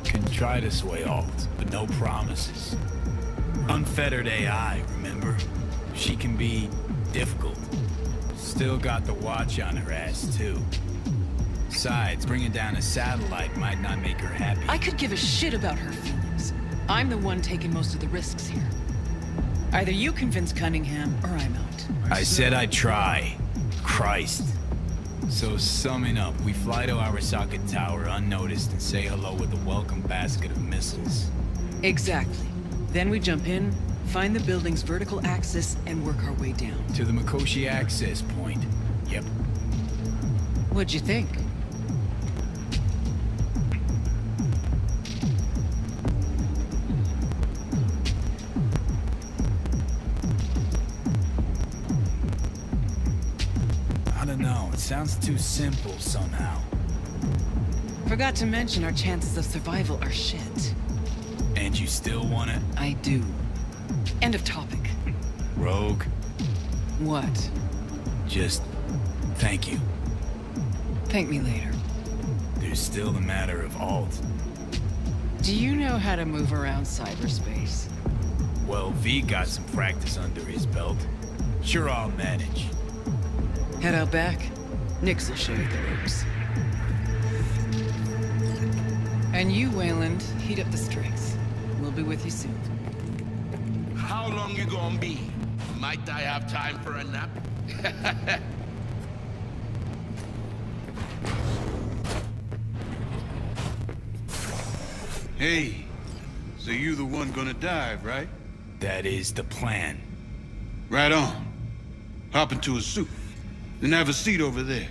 Can try to sway Alt, but no promises. Unfettered AI, remember? She can be difficult. Still got the watch on her ass, too. Besides, bringing down a satellite might not make her happy. I could give a shit about her feelings. I'm the one taking most of the risks here. Either you convince Cunningham, or I'm out. I said I'd try. Christ. So summing up, we fly to Arasaka Tower unnoticed and say hello with a welcome basket of missiles. Exactly. Then we jump in, find the building's vertical axis, and work our way down. To the Mikoshi access point. Yep. What'd you think? I don't know, it sounds too simple somehow. Forgot to mention our chances of survival are shit. And you still want it? I do. End of topic. Rogue? What? Just thank you. Thank me later. There's still the matter of Alt. Do you know how to move around cyberspace? Well, V got some practice under his belt. Sure, I'll manage. Head out back. Nix will show you the ropes. And you, Wayland, heat up the strength. We'll be with you soon. How long you gonna be? Might I have time for a nap? Hey, so you the one gonna dive, right? That is the plan. Right on. Hop into a suit, then have a seat over there.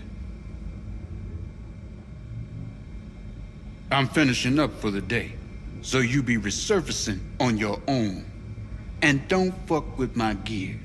I'm finishing up for the day, so you be resurfacing on your own. And don't fuck with my gear.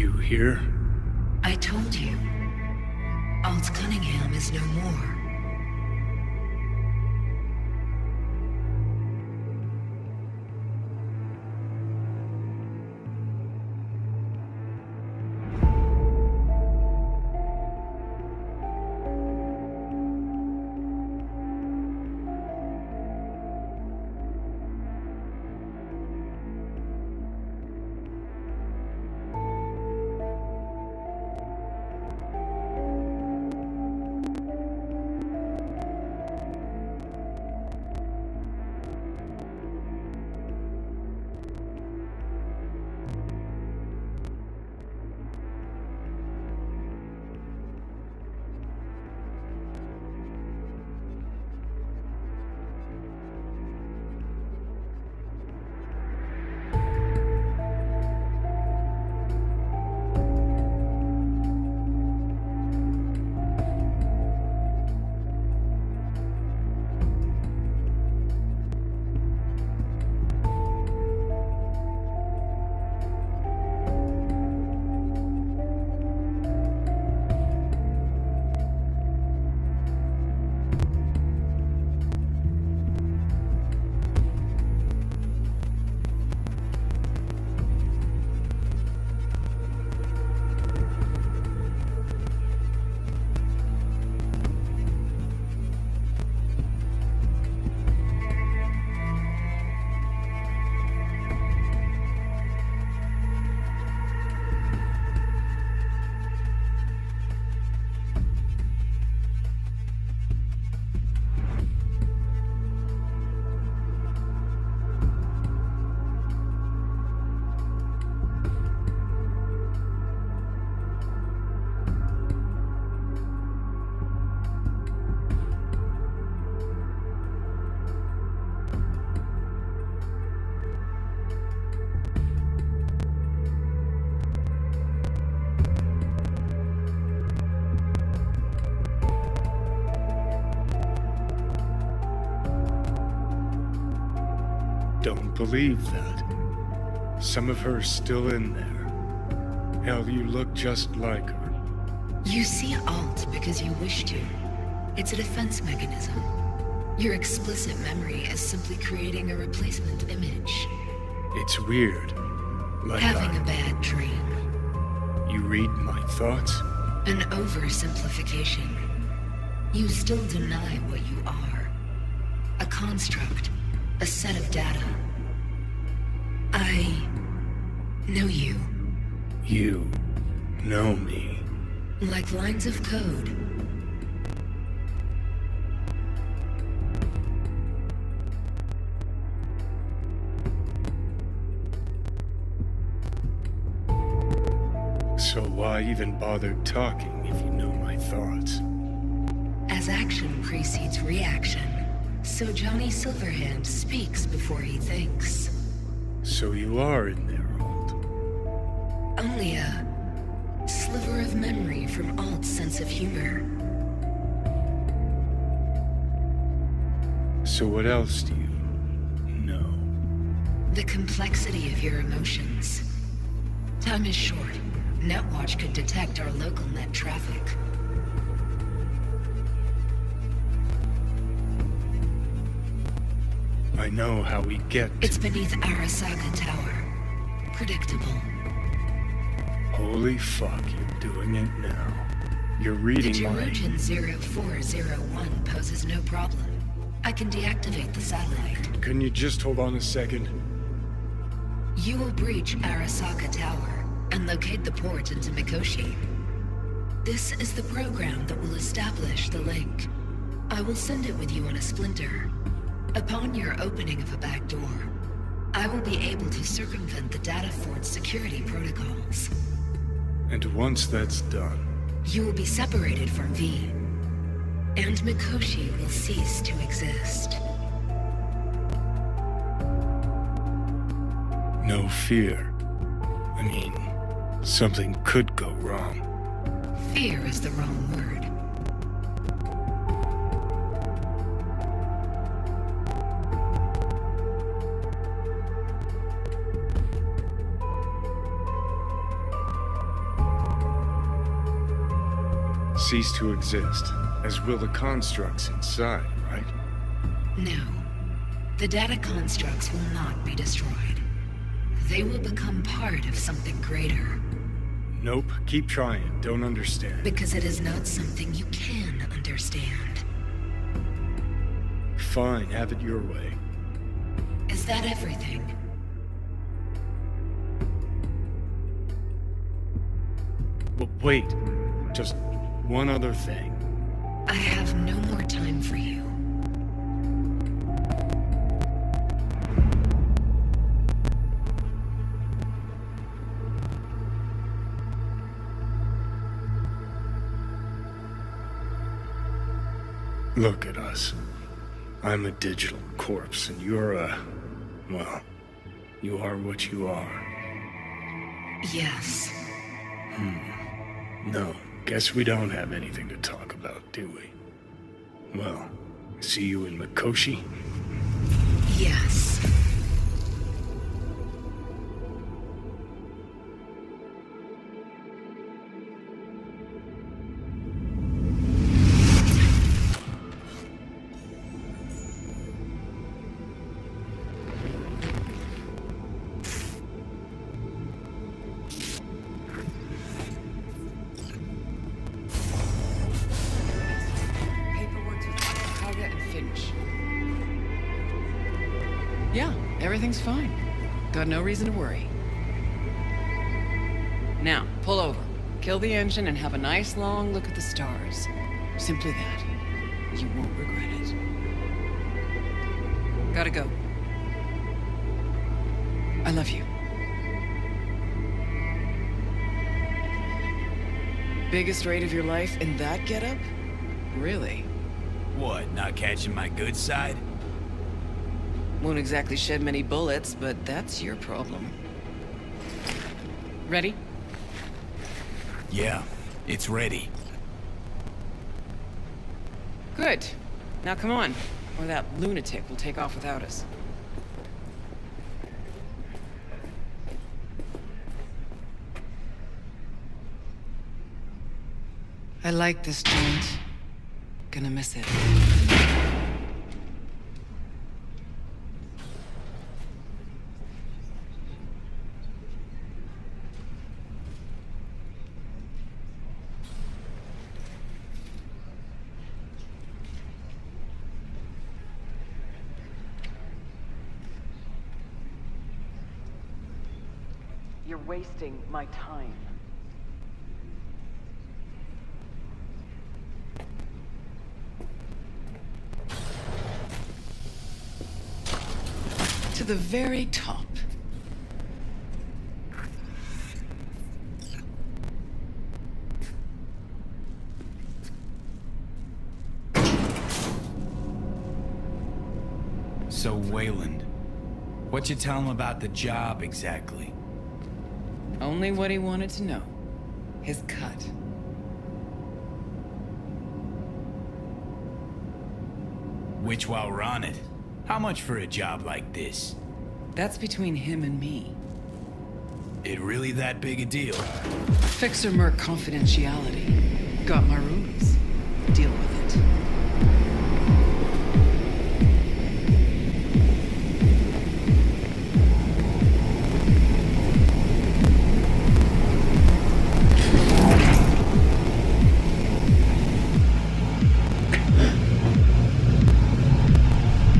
You here? I told you. Alt Cunningham is no more. Don't believe that. Some of her's still in there. Hell, you look just like her. You see Alt because you wish to. It's a defense mechanism. Your explicit memory is simply creating a replacement image. It's weird. Like Having a bad dream. You read my thoughts? An oversimplification. You still deny what you are. A construct. A set of data. I know you. You know me. Like lines of code. So why even bother talking if you know my thoughts? As action precedes reaction, so Johnny Silverhand speaks before he thinks. So you are in there, Alt. Only a sliver of memory from Alt's sense of humor. So what else do you know? The complexity of your emotions. Time is short. Netwatch could detect our local net traffic. I know how we get. It's beneath Arasaka Tower. Predictable. Holy fuck, you're doing it now. You're reading the my... Jerujan 0401 poses no problem. I can deactivate the satellite. Can you just hold on a second? You will breach Arasaka Tower and locate the port into Mikoshi. This is the program that will establish the link. I will send it with you on a splinter. Upon your opening of a back door, I will be able to circumvent the data fort's security protocols. And once that's done... You will be separated from V, and Mikoshi will cease to exist. No fear. I mean, something could go wrong. Fear is the wrong word. cease to exist, as will the constructs inside, right? No. The data constructs will not be destroyed. They will become part of something greater. Nope, keep trying. Don't understand. Because it is not something you can understand. Fine, have it your way. Is that everything? Wait, just one other thing. I have no more time for you. Look at us. I'm a digital corpse, and you're well, you are what you are. Yes. No, guess we don't have anything to talk about, do we? Well, see you in Mikoshi? Yes. Yeah, everything's fine. Got no reason to worry. Now, pull over. Kill the engine and have a nice long look at the stars. Simply that. You won't regret it. Gotta go. I love you. Biggest raid of your life in that getup? Really? What, not catching my good side? Won't exactly shed many bullets, but that's your problem. Ready? Yeah, it's ready. Good. Now come on, or that lunatic will take off without us. I like this joint. Gonna miss it. You're wasting my time. To the very top. So, Wayland, what you tell him about the job exactly? Only what he wanted to know. His cut. Which, while we're on it, how much for a job like this? That's between him and me. It really that big a deal? Fixer Merc confidentiality. Got my rules. Deal with it.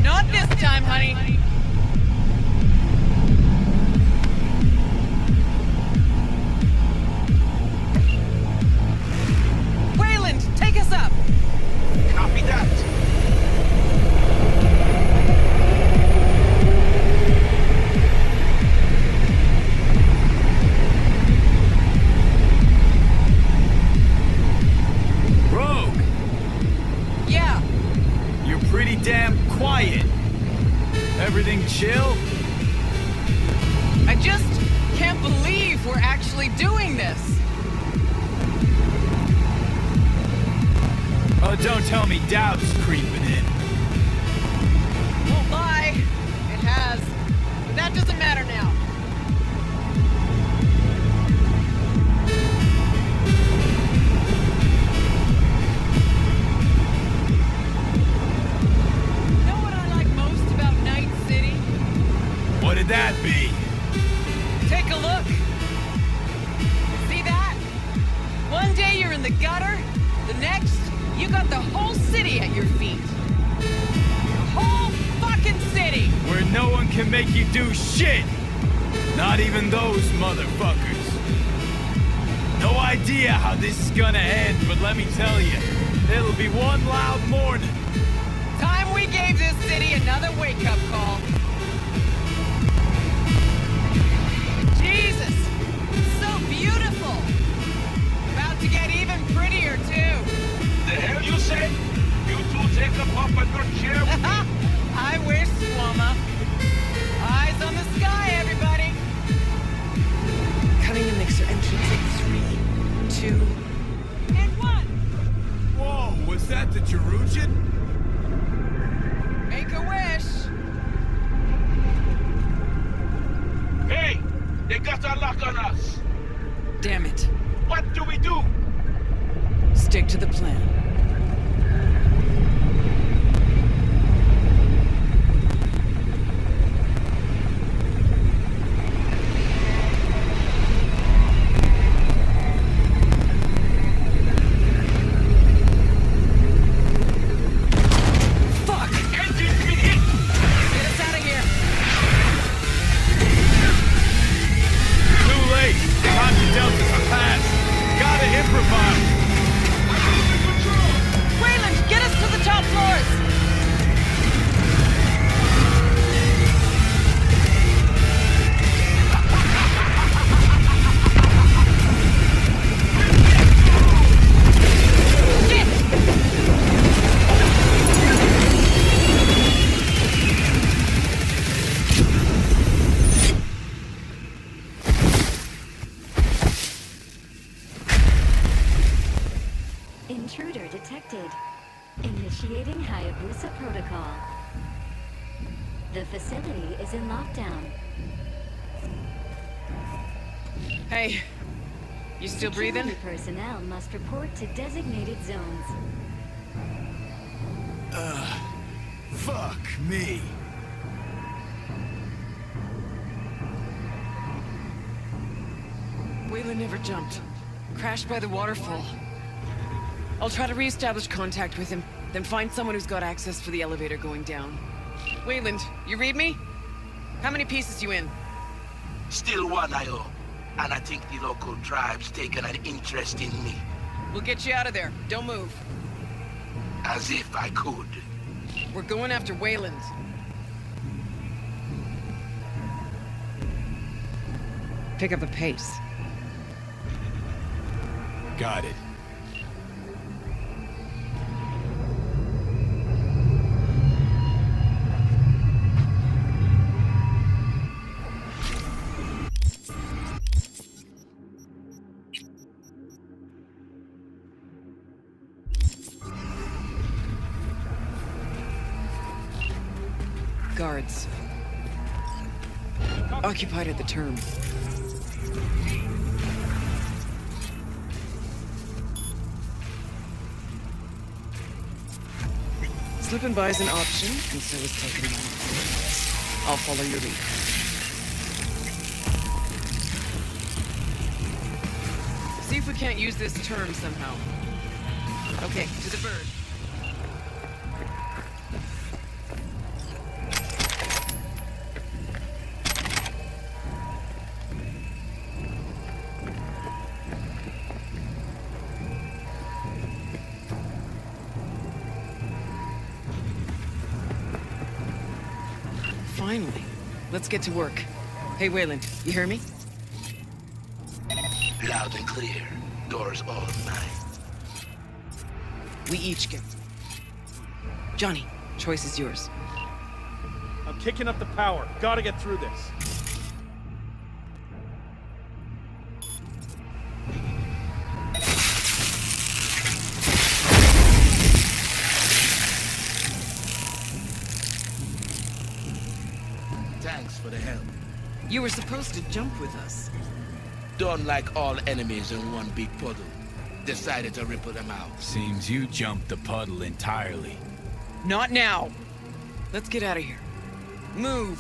Not this time, honey. Wayland, take us up. Copy that. Rogue! Yeah. You're pretty damn quiet. Everything chill? I just can't believe we're actually doing this. Oh, don't tell me doubt's creeping in. Won't lie. It has. But that doesn't matter now. in the gutter. The next, you got the whole city at your feet. The whole fucking city! Where no one can make you do shit! Not even those motherfuckers. No idea how this is gonna end, but let me tell you, it'll be one loud morning. Time we gave this city another wake-up call. Jesus! So beautiful! About to get even prettier, too. The hell you say? You two take up off a good chair with me? I wish, Swama. Eyes on the sky, everybody! Cutting a mixer entrance in 3, 2, and 1! Whoa, was that the Jerusalem? Make a wish! Hey! They got a lock on us! Damn it. What do we do? Stick to the plan. Intruder detected. Initiating Hayabusa protocol. The facility is in lockdown. Hey, you still breathing? Security personnel must report to designated zones. Fuck me. Wayland never jumped. Crashed by the waterfall. I'll try to re-establish contact with him, then find someone who's got access for the elevator going down. Wayland, you read me? How many pieces you in? Still one, I owe. And I think the local tribe's taken an interest in me. We'll get you out of there. Don't move. As if I could. We're going after Wayland. Pick up the pace. Got it. Guards. Occupied at the term. Slipping by is an option, and so is taking one. I'll follow your lead. See if we can't use this term somehow. Okay, to the bird. Finally. Let's get to work. Hey, Wayland, you hear me? Loud and clear. Doors all mine. We each get... Johnny, choice is yours. I'm kicking up the power. Gotta get through this. Thanks for the help. You were supposed to jump with us. Don't like all enemies in one big puddle. Decided to ripple them out. Seems you jumped the puddle entirely. Not now. Let's get out of here. Move.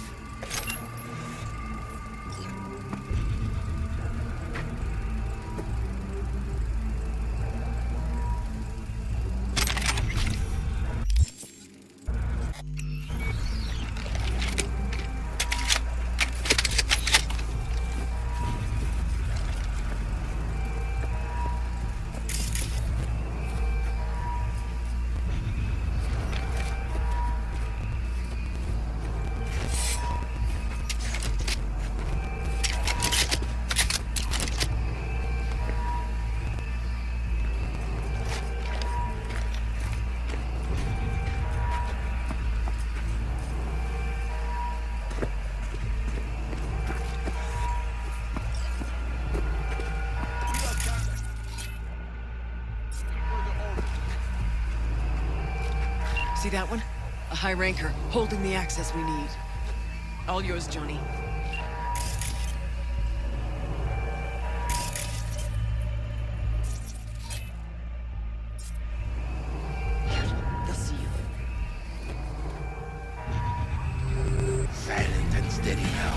See that one? A high ranker, holding the access we need. All yours, Johnny. They'll see you. Silent and steady now.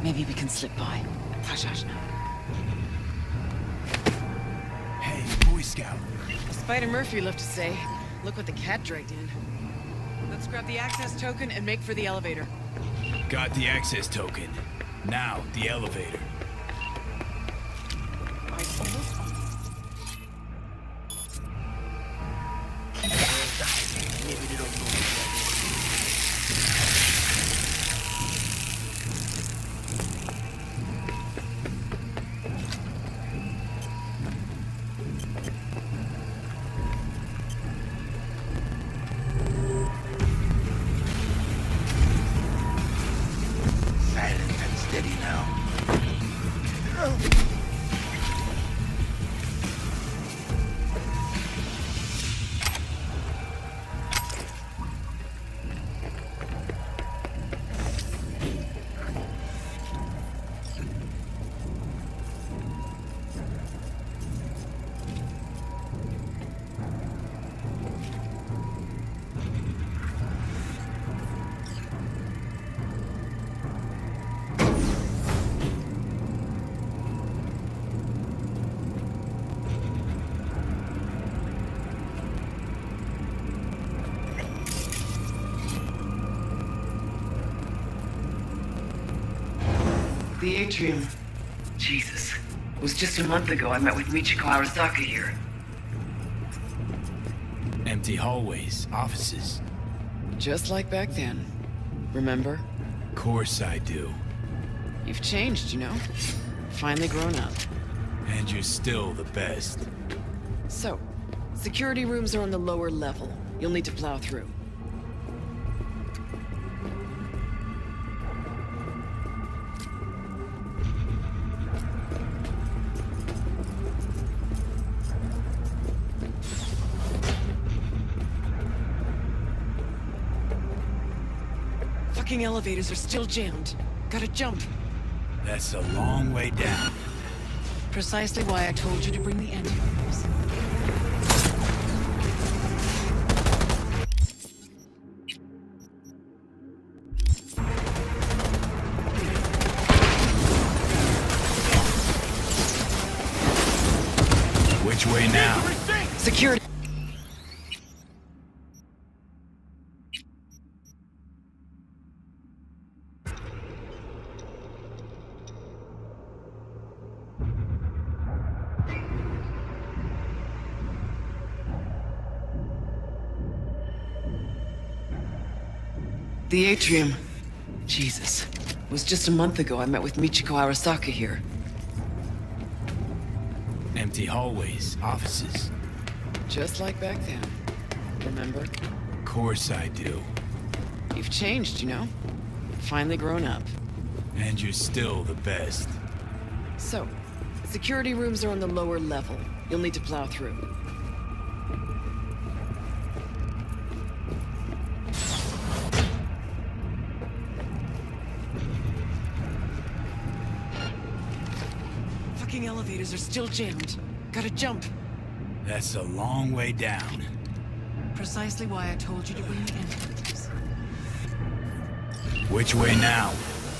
Maybe we can slip by. Hush, hush now. Hey, Boy Scout. Spider Murphy left to say. Look what the cat dragged in. Let's grab the access token and make for the elevator. Got the access token. Now, the elevator. Silent and steady now. The atrium. Jesus. It was just a month ago I met with Michiko Arasaka here. Empty hallways, offices. Just like back then. Remember? Course I do. You've changed, you know? Finally grown up. And you're still the best. So, security rooms are on the lower level. You'll need to plow through. Fucking elevators are still jammed. Gotta jump. That's a long way down. Precisely why I told you to bring the antivirus. Which way now? Security. The atrium. Jesus. It was just a month ago I met with Michiko Arasaka here. Empty hallways, offices. Just like back then. Remember? Course I do. You've changed, you know? Finally grown up. And you're still the best. So, security rooms are on the lower level. You'll need to plow through. Fucking elevators are still jammed. Gotta jump. That's a long way down. Precisely why I told you to bring the antivirus. Which way now?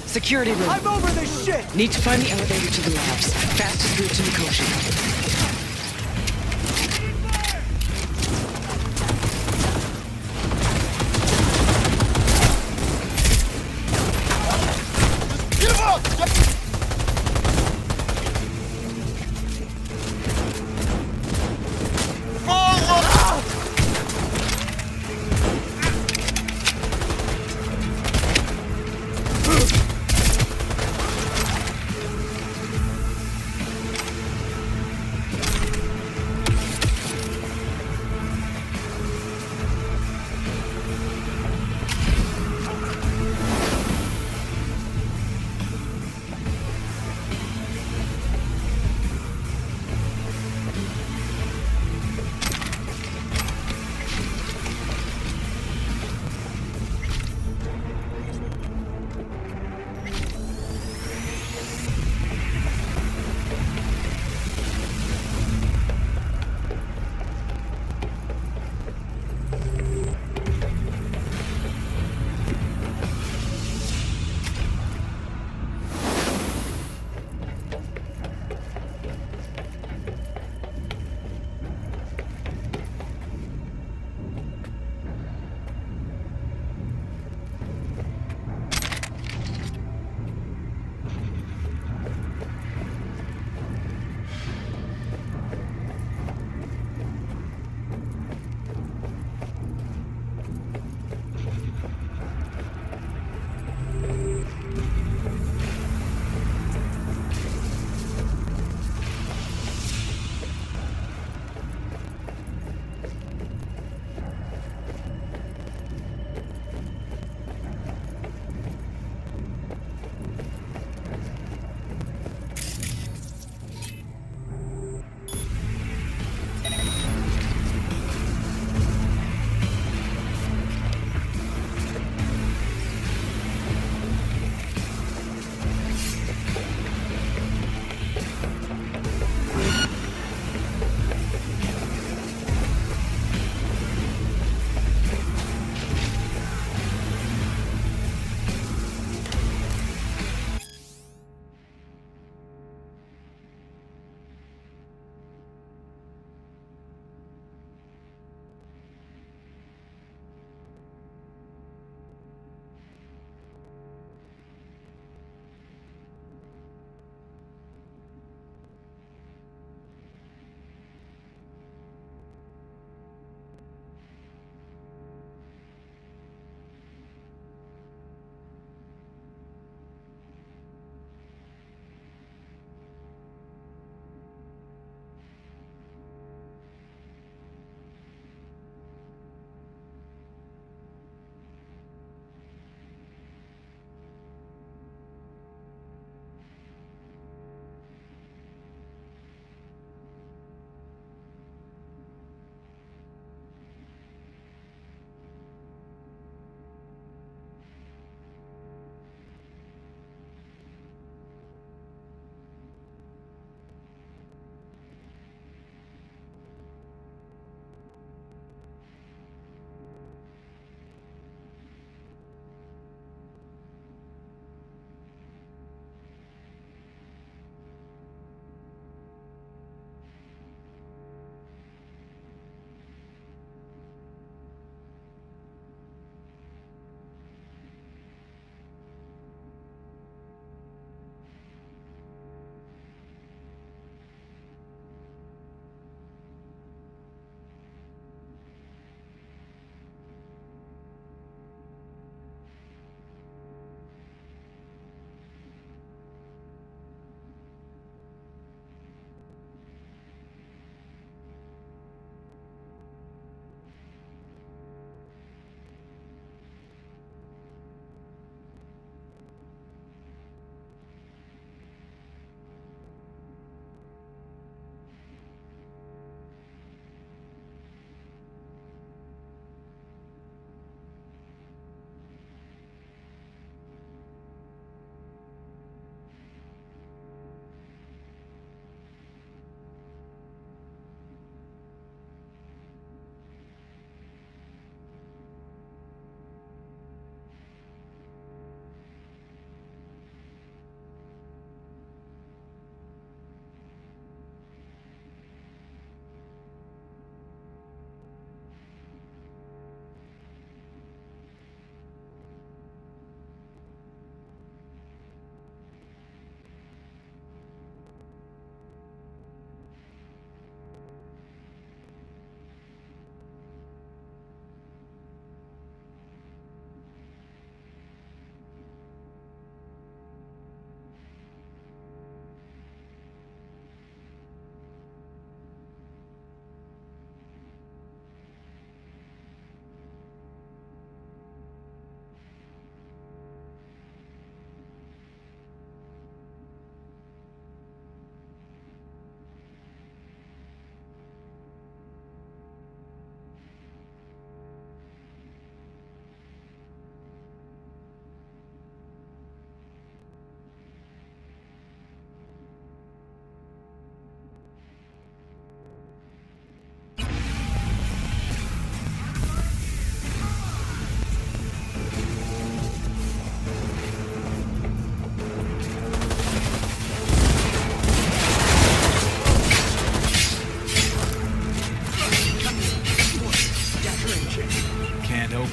Security room. I'm over this shit! Need to find the elevator to the labs. Fastest route to Nicosia.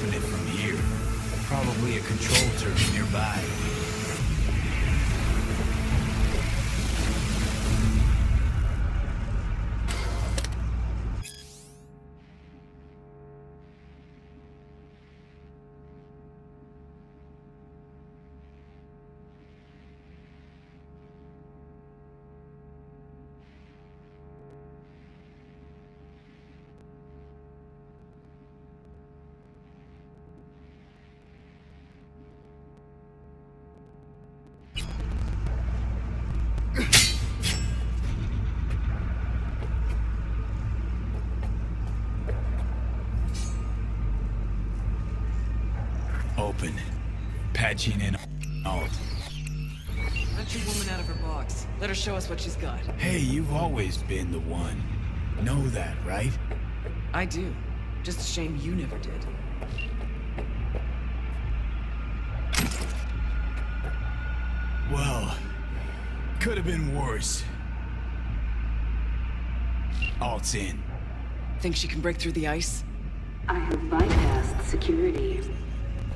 open it from here. Probably a control turret nearby. Open. Patching in alt. Let your woman out of her box. Let her show us what she's got. Hey, you've always been the one. Know that, right? I do. Just a shame you never did. Well, could have been worse. Alt's in. Think she can break through the ice? I have bypassed security.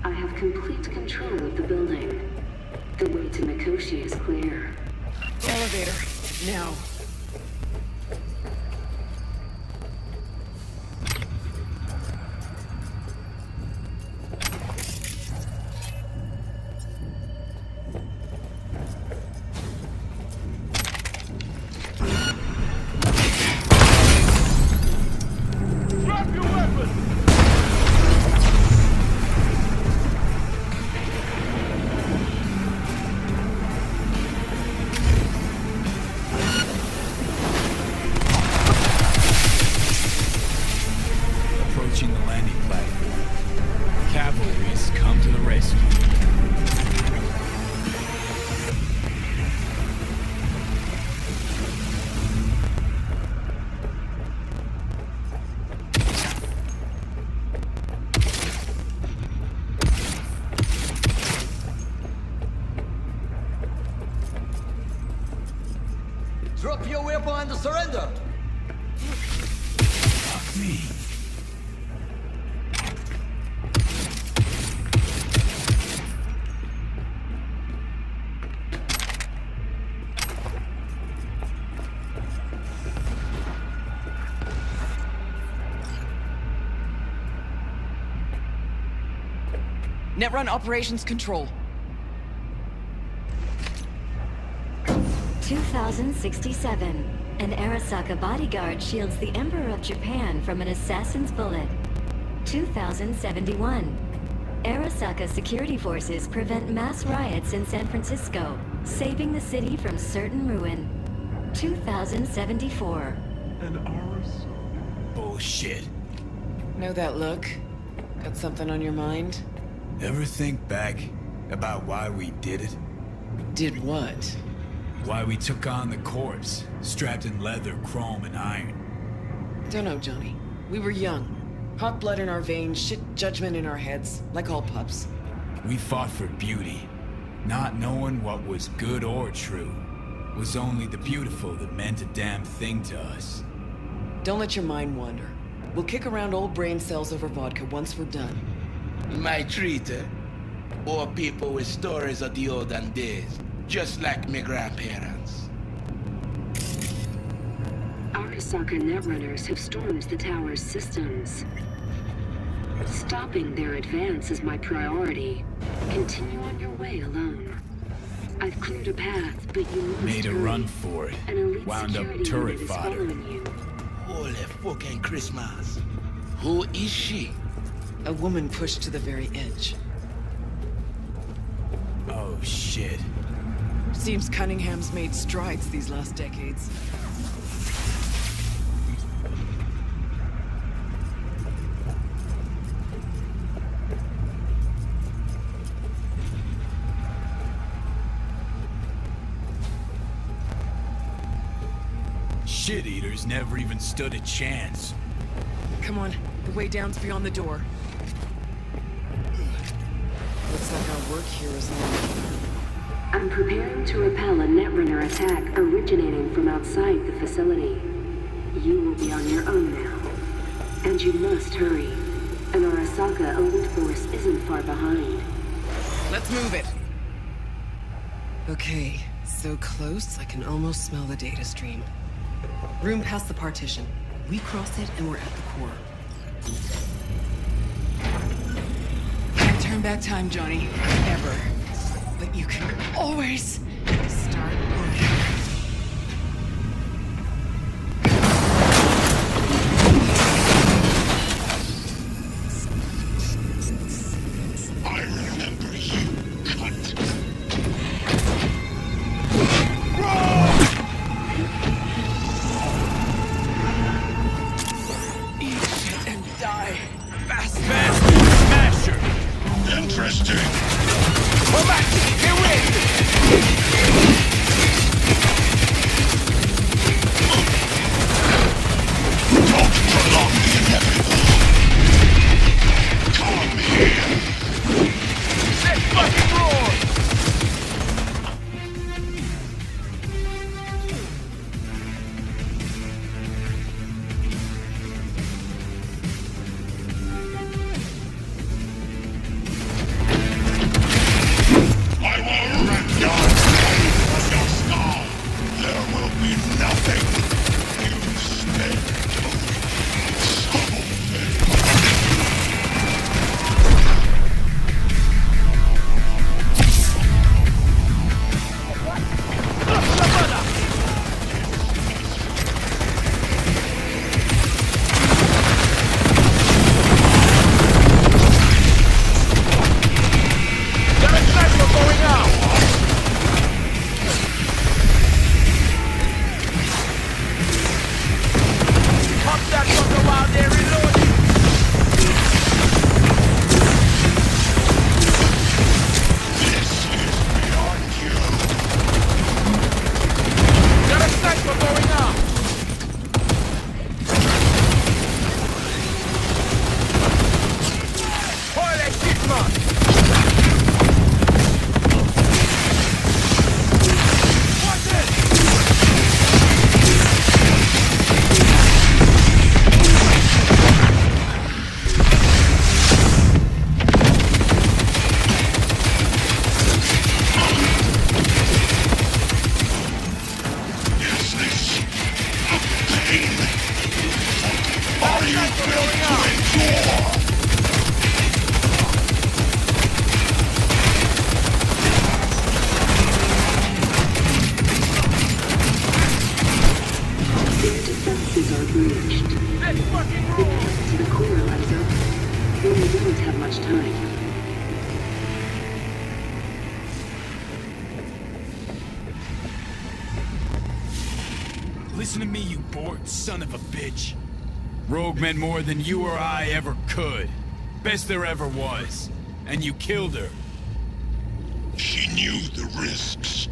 I have complete control of the building. The way to Mikoshi is clear. Elevator. Now. Drop your weapon! Approaching the landing platform. Cavalry's come to the rescue. Drop your weapon and surrender! Fuck me. Netrun Operations Control. 2067. An Arasaka bodyguard shields the Emperor of Japan from an assassin's bullet. 2071. Arasaka security forces prevent mass riots in San Francisco, saving the city from certain ruin. 2074. An Arasaka. Bullshit. Know that look? Got something on your mind? Ever think back about why we did it? Did what? Why we took on the corpse, strapped in leather, chrome, and iron. Don't know, Johnny. We were young. Hot blood in our veins, shit judgment in our heads, like all pups. We fought for beauty, not knowing what was good or true. It was only the beautiful that meant a damn thing to us. Don't let your mind wander. We'll kick around old brain cells over vodka once we're done. My treat, eh? Or people with stories of the olden days, just like my grandparents. Arasaka netrunners have stormed the tower's systems. Stopping their advance is my priority. Continue on your way alone. I've cleared a path, but you must Made a hurry. run for it. An elite Wound up security turret unit is fodder. following you. Holy fucking Christmas. Who is she? A woman pushed to the very edge. Oh, shit. Seems Cunningham's made strides these last decades. Shit-eaters never even stood a chance. Come on, the way down's beyond the door. Looks like our work here is done. I'm preparing to repel a netrunner attack originating from outside the facility. You will be on your own now. And you must hurry. An Arasaka elite force isn't far behind. Let's move it. Okay, so close I can almost smell the data stream. Room past the partition. We cross it and we're at the core. Can't turn back time, Johnny. Ever. But you can always start over. I remember you, cunt. Eat shit and die. Fast, Smasher. Interesting. Come back. Get ready. Don't prolong the inevitable. Come here. Let's fucking roar. I will rip your brain from your skull. There will be nothing. You sped Listen to me, you bored son of a bitch. Rogue meant more than you or I ever could. Best there ever was. And you killed her. She knew the risks.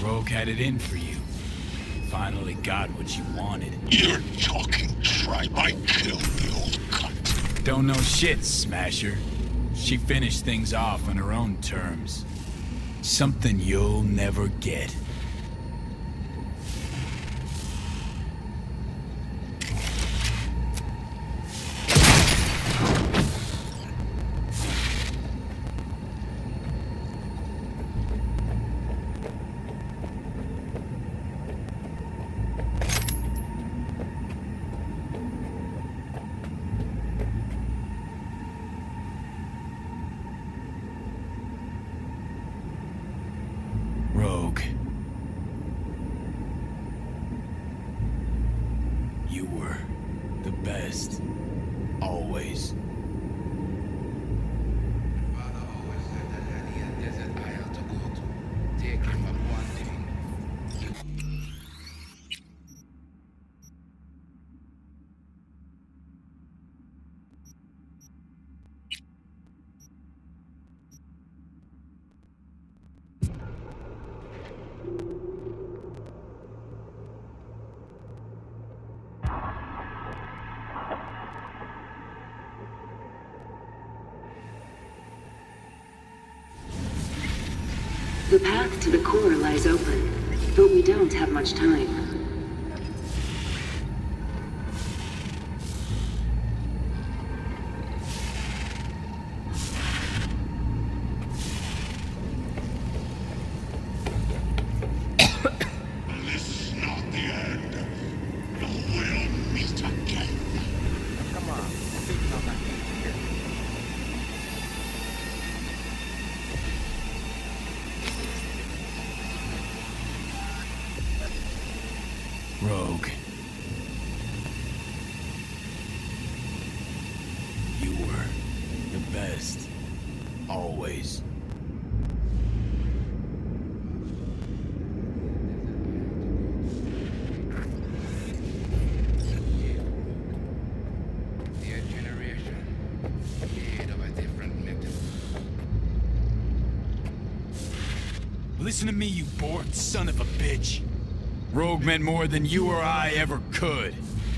Rogue had it in for you. Finally got what you wanted. You're talking tripe. I killed the old cunt. Don't know shit, Smasher. She finished things off on her own terms. Something you'll never get. Rogue. You were the best. Always. Father always said that had he a desert isle to go to, take him up one thing. The path to the core lies open. But we don't have much time. Rogue. You were the best. Always. Listen to me, you bored son of a bitch. Rogue meant more than you or I ever could.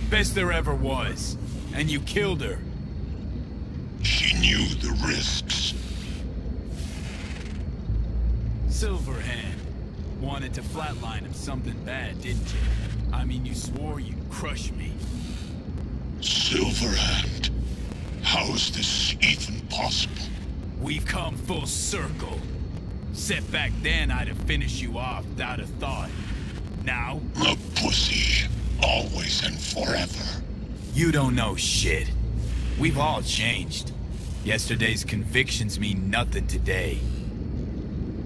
Best there ever was. And you killed her. She knew the risks. Silverhand. Wanted to flatline him something bad, didn't you? I mean, you swore you'd crush me. Silverhand. How is this even possible? We've come full circle. Set back then, I'd have finished you off without a thought. Now? A pussy. Always and forever. You don't know shit. We've all changed. Yesterday's convictions mean nothing today.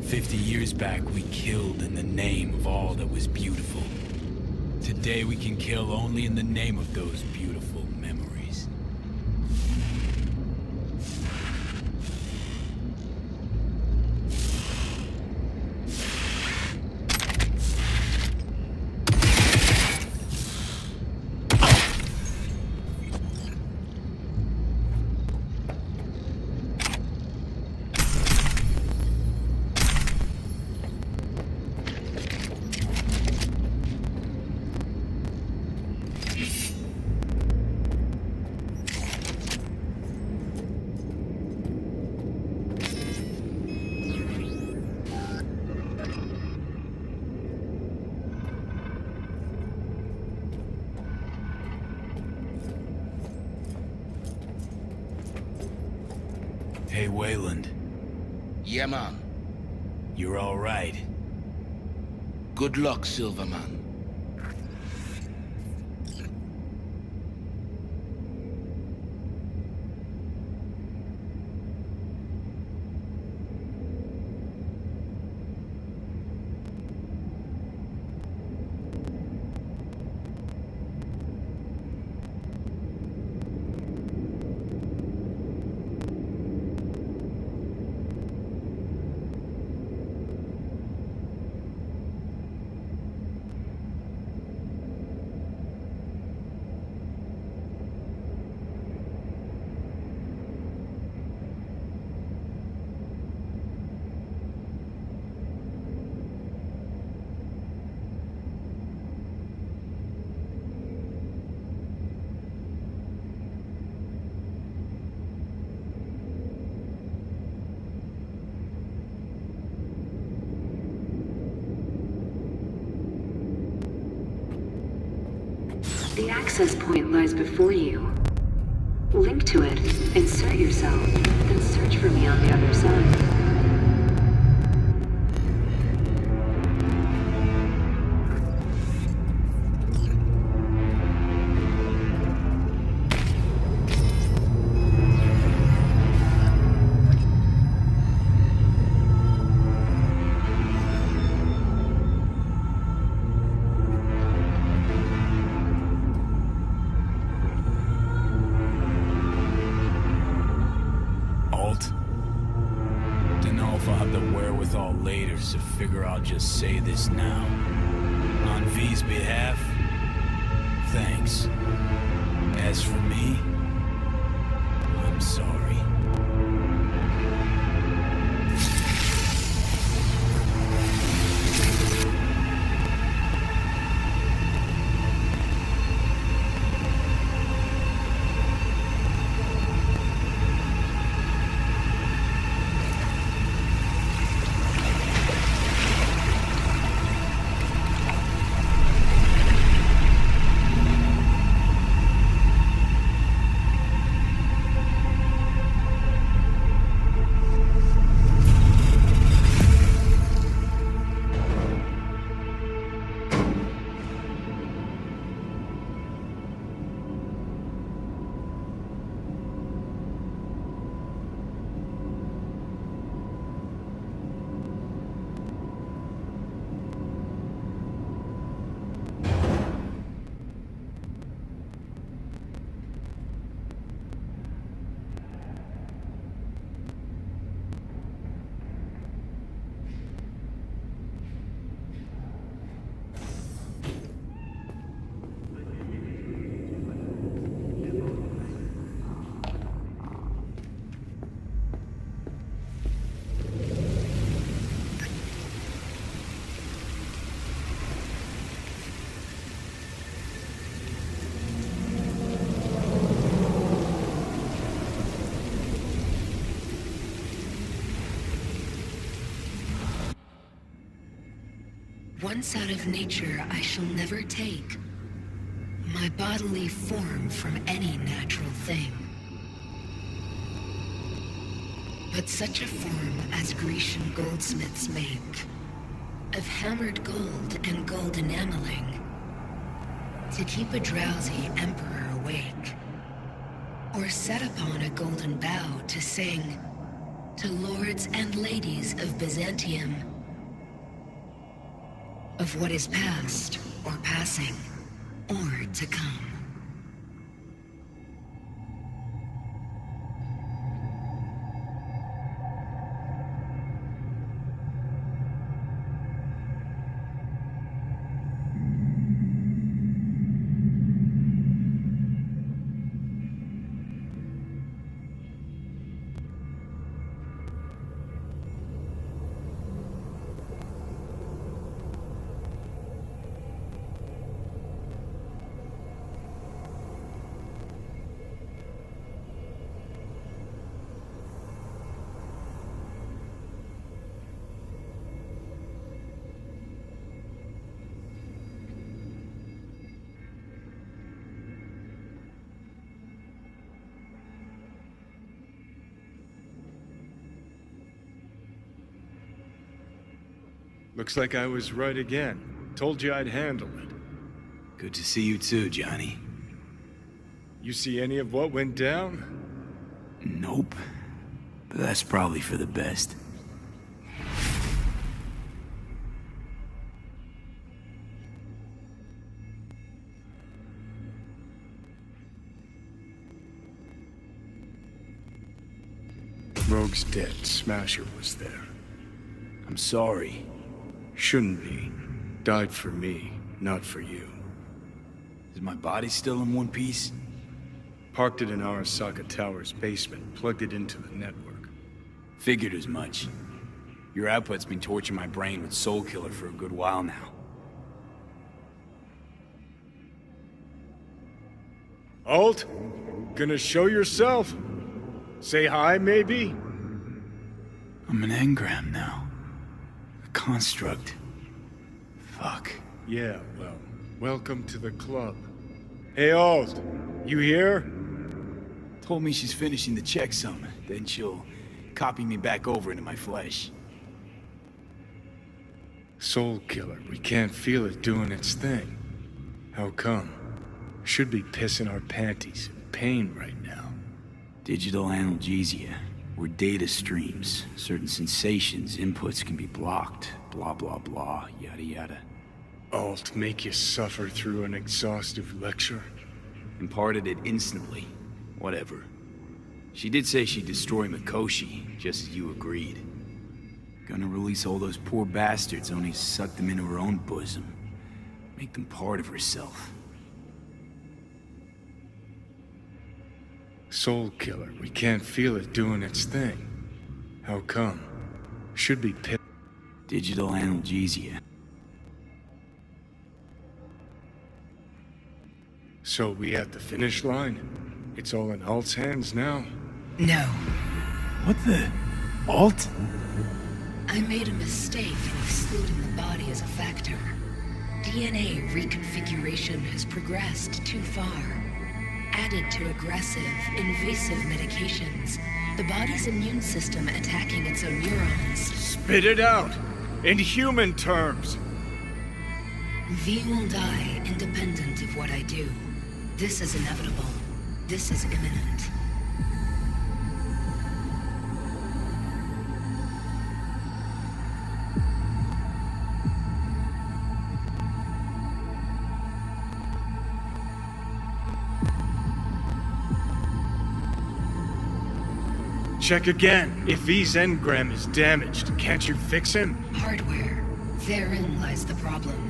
50 years back, we killed in the name of all that was beautiful. Today, we can kill only in the name of those beautiful memories. Hey, Wayland. Yeah, man. You're all right. Good luck, Silverman. The access point lies before you. Link to it, insert yourself, then search for me on the other side. So figure I'll just say this now. On V's behalf, thanks. As for me, I'm sorry. Once out of nature, I shall never take my bodily form from any natural thing. But such a form as Grecian goldsmiths make, of hammered gold and gold enameling, to keep a drowsy emperor awake, or set upon a golden bough to sing to lords and ladies of Byzantium of what is past or passing or to come. Looks like I was right again. Told you I'd handle it. Good to see you too, Johnny. You see any of what went down? Nope. But that's probably for the best. Rogue's dead. Smasher was there. I'm sorry. Shouldn't be. Died for me, not for you. Is my body still in one piece? Parked it in Arasaka Tower's basement, plugged it into the network. Figured as much. Your output's been torturing my brain with Soul Killer for a good while now. Alt? Gonna show yourself? Say hi, maybe? I'm an engram now. A construct. Fuck. Yeah, well, welcome to the club. Hey, Alt, you here? Told me she's finishing the checksum, then she'll copy me back over into my flesh. Soul Killer, we can't feel it doing its thing. How come? Should be pissing our panties in pain right now. Digital analgesia, where data streams, certain sensations, inputs can be blocked, blah blah blah, yada yada. Alt make you suffer through an exhaustive lecture? Imparted it instantly. Whatever. She did say she'd destroy Mikoshi, just as you agreed. Gonna release all those poor bastards, only suck them into her own bosom. Make them part of herself. Soul Killer, we can't feel it doing its thing. How come? Should be Digital analgesia. So we at the finish line? It's all in Alt's hands now? No. What the? Alt? I made a mistake in excluding the body as a factor. DNA reconfiguration has progressed too far. Added to aggressive, invasive medications, the body's immune system attacking its own neurons. Spit it out! In human terms! V will die independent of what I do. This is inevitable. This is imminent. Check again. If V's engram is damaged, can't you fix him? Hardware. Therein lies the problem.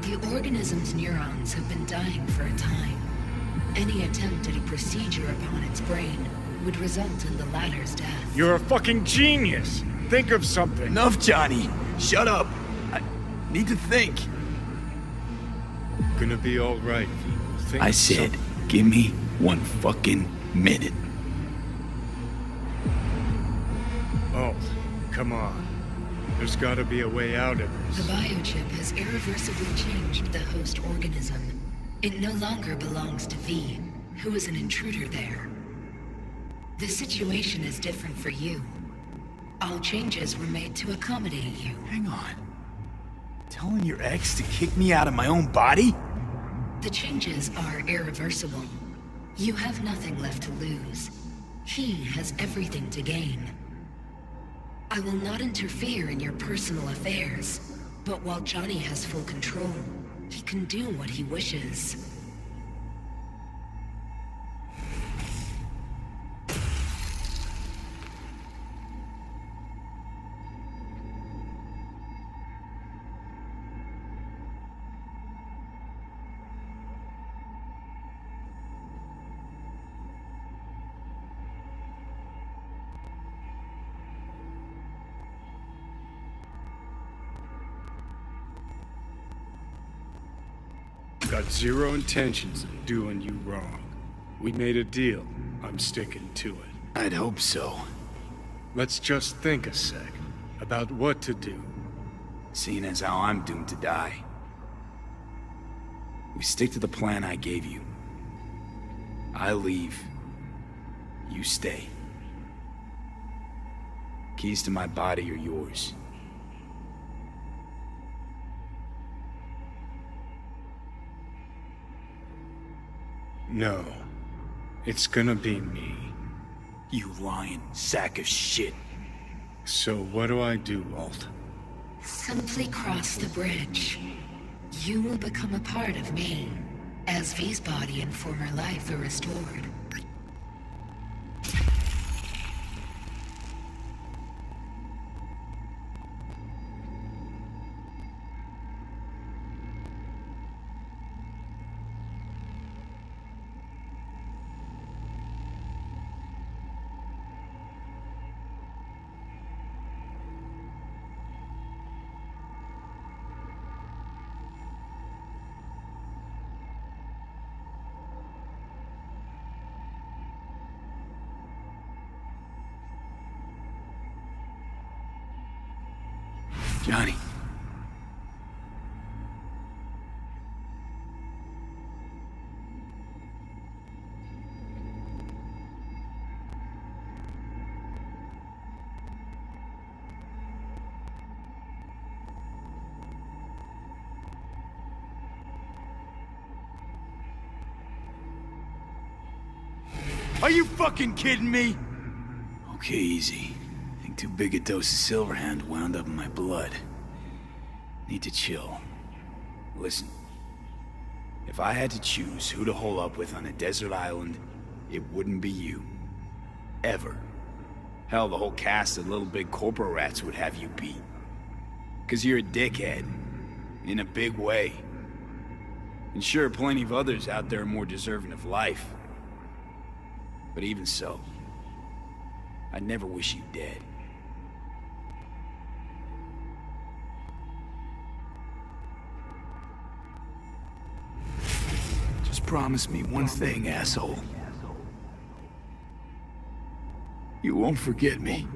The organism's neurons have been dying for a time. Any attempt at a procedure upon its brain would result in the latter's death. You're a fucking genius! Think of something! Enough, Johnny! Shut up! I need to think. Gonna be alright, V. Think I said, give me 1 fucking minute. Oh, come on. There's gotta be a way out of The this. biochip has irreversibly changed the host organism. It no longer belongs to V, who is an intruder there. The situation is different for you. All changes were made to accommodate you. Hang on. Telling your ex to kick me out of my own body? The changes are irreversible. You have nothing left to lose. He has everything to gain. I will not interfere in your personal affairs, but while Johnny has full control, he can do what he wishes. Got zero intentions of doing you wrong. We made a deal. I'm sticking to it. I'd hope so. Let's just think a sec about what to do. Seeing as how I'm doomed to die. We stick to the plan I gave you. I leave. You stay. Keys to my body are yours. No. It's gonna be me. You lying sack of shit. So what do I do, Walt? Simply cross the bridge. You will become a part of me, as V's body and former life are restored. Johnny. Are you fucking kidding me? Okay, easy. I think too big a dose of Silverhand wound up in my blood. Need to chill. Listen. If I had to choose who to hole up with on a desert island, it wouldn't be you. Ever. Hell, the whole cast of Little Big Corporal Rats would have you beat. 'Cause you're a dickhead. In a big way. And sure, plenty of others out there are more deserving of life. But even so, I'd never wish you dead. Just promise me one thing, asshole. You won't forget me.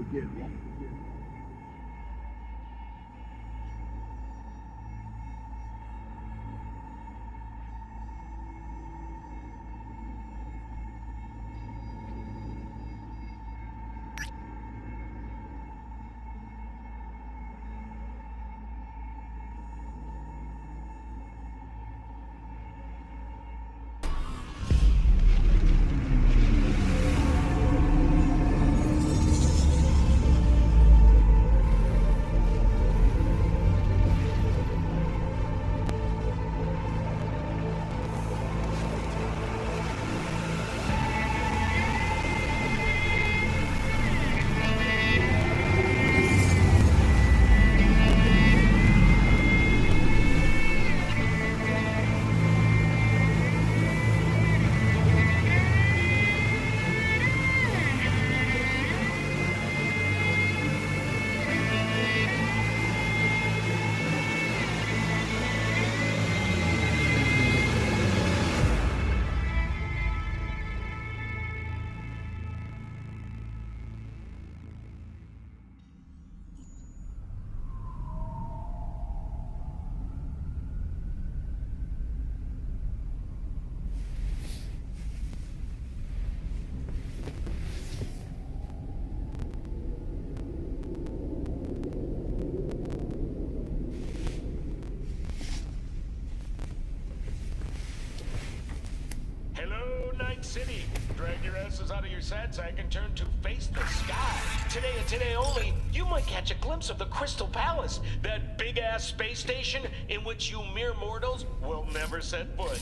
Night City. Drag your asses out of your sad sack and turn to face the sky. Today and today only, you might catch a glimpse of the Crystal Palace, that big-ass space station in which you mere mortals will never set foot.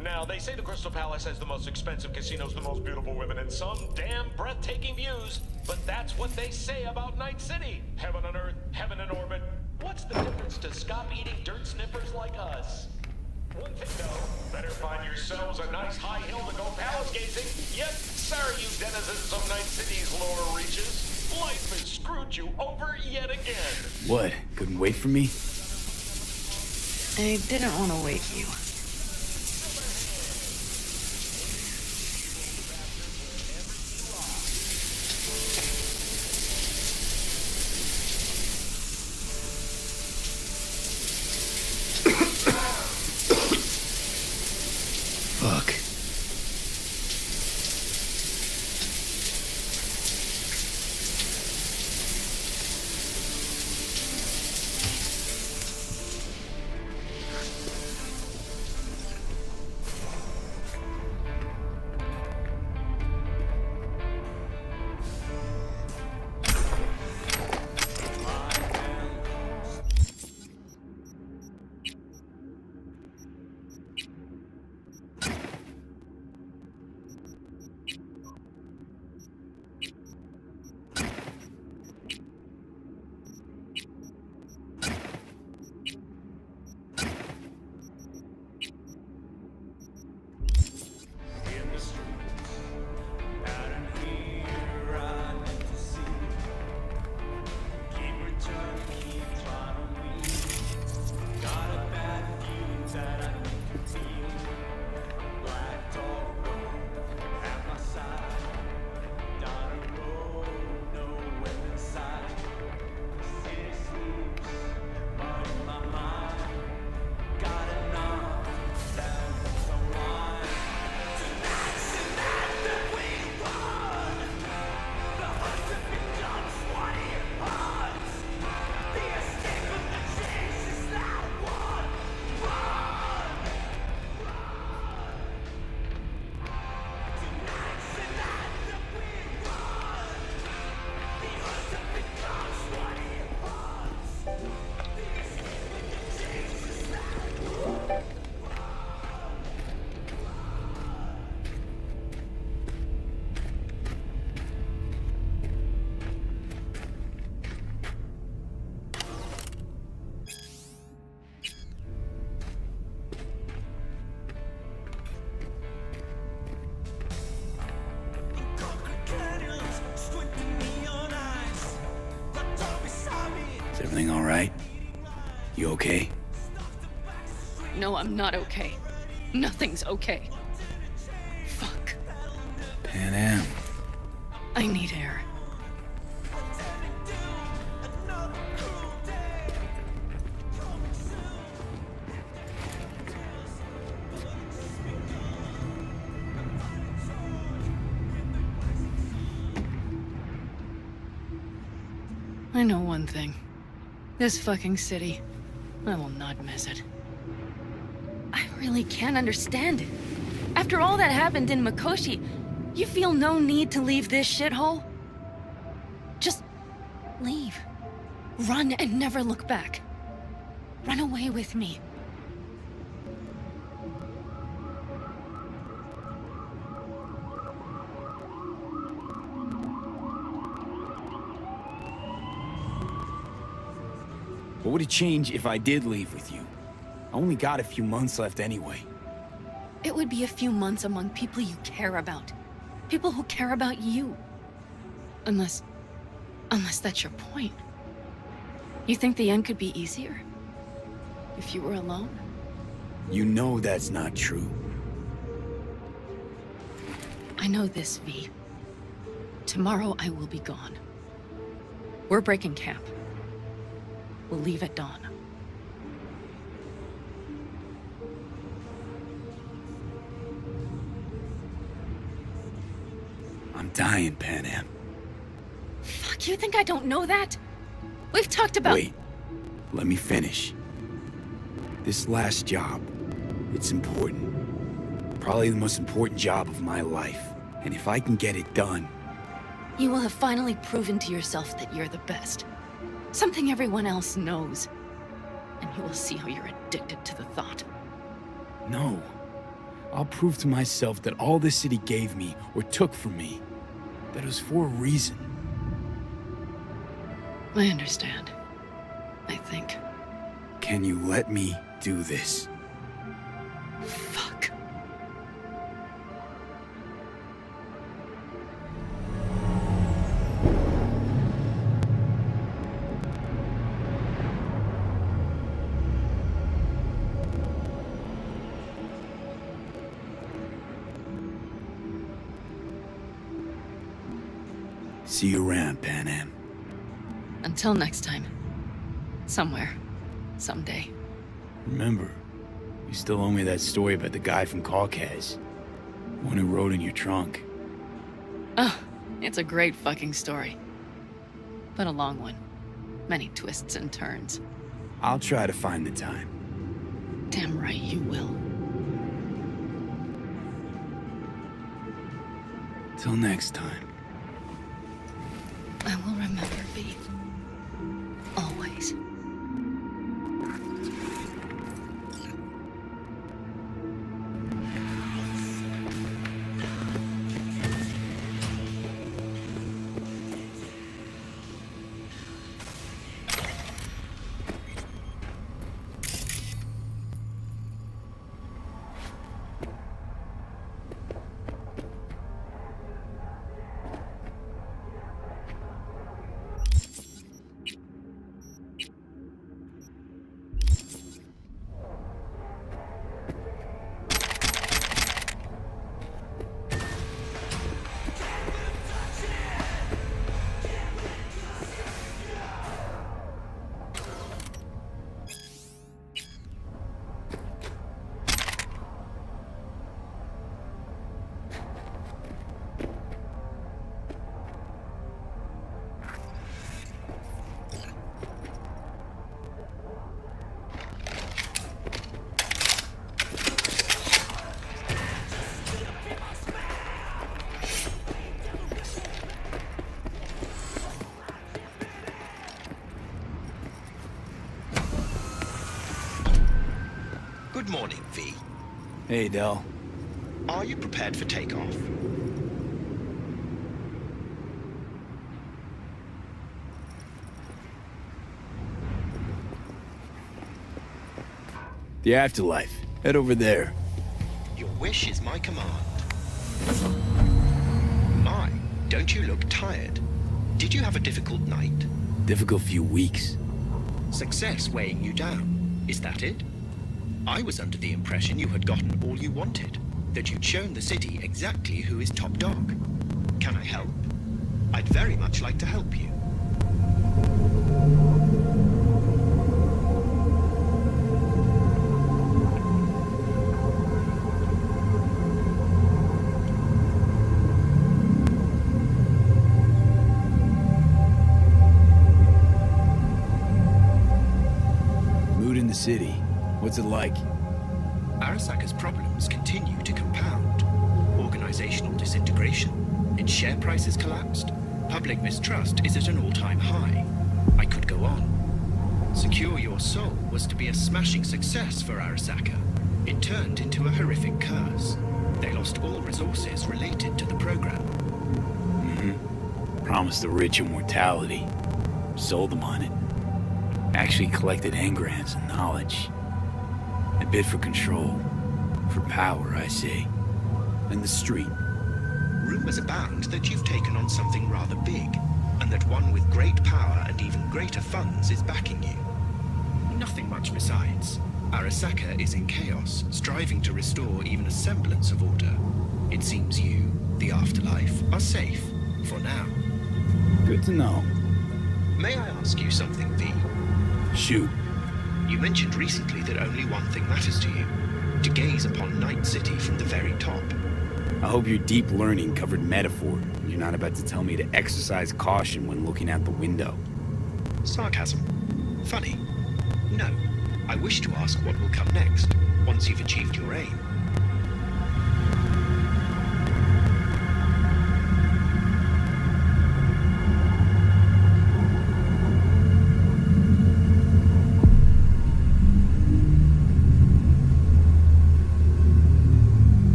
Now, they say the Crystal Palace has the most expensive casinos, the most beautiful women, and some damn breathtaking views, but that's what they say about Night City. Heaven on Earth, heaven in orbit. What's the difference to scop-eating dirt sniffers like us? One thing though, better find yourselves a nice high hill to go palace gazing. Yep, sorry you denizens of Night City's lower reaches. Life has screwed you over yet again. What? Couldn't wait for me? I didn't want to wake you. Fuck. Is everything all right? You okay? No, I'm not okay. Nothing's okay. Fuck. Pan Am. I need air. I know one thing. This fucking city, I will not miss it. I really can't understand it. After all that happened in Mikoshi, you feel no need to leave this shithole? Just leave. Run and never look back. Run away with me. What would it change if I did leave with you? I only got a few months left anyway. It would be a few months among people you care about. People who care about you. Unless that's your point. You think the end could be easier? If you were alone? You know that's not true. I know this, V. Tomorrow I will be gone. We're breaking camp. We'll leave at dawn. I'm dying, Pan Am. Fuck, you think I don't know that? We've talked about— Wait. Let me finish. This last job, it's important. Probably the most important job of my life. And if I can get it done... You will have finally proven to yourself that you're the best. Something everyone else knows. And you will see how you're addicted to the thought. No. I'll prove to myself that all this city gave me, or took from me, that it was for a reason. I understand. I think. Can you let me do this? Fuck. See you around, Pan Am. Until next time. Somewhere. Someday. Remember, you still owe me that story about the guy from Caucase. One who rode in your trunk. Oh, it's a great fucking story. But a long one. Many twists and turns. I'll try to find the time. Damn right you will. Till next time. I will remember, V. Always. Good morning, V. Hey, Del. Are you prepared for takeoff? The afterlife. Head over there. Your wish is my command. My, don't you look tired? Did you have a difficult night? Difficult few weeks. Success weighing you down. Is that it? I was under the impression you had gotten all you wanted. That you'd shown the city exactly who is top dog. Can I help? I'd very much like to help you. Mood in the city. What's it like? Arasaka's problems continue to compound. Organizational disintegration. Its share price has collapsed. Public mistrust is at an all-time high. I could go on. Secure Your Soul was to be a smashing success for Arasaka. It turned into a horrific curse. They lost all resources related to the program. Promised the rich immortality. Sold them on it. Actually collected engrams and knowledge. A bid for control. For power, I say. And the street. Rumors abound that you've taken on something rather big, and that one with great power and even greater funds is backing you. Nothing much besides. Arasaka is in chaos, striving to restore even a semblance of order. It seems you, the afterlife, are safe, for now. Good to know. May I ask you something, V? Shoot. You mentioned recently that only one thing matters to you. To gaze upon Night City from the very top. I hope your deep learning covered metaphor. You're not about to tell me to exercise caution when looking out the window. Sarcasm. Funny. No. I wish to ask what will come next, once you've achieved your aim.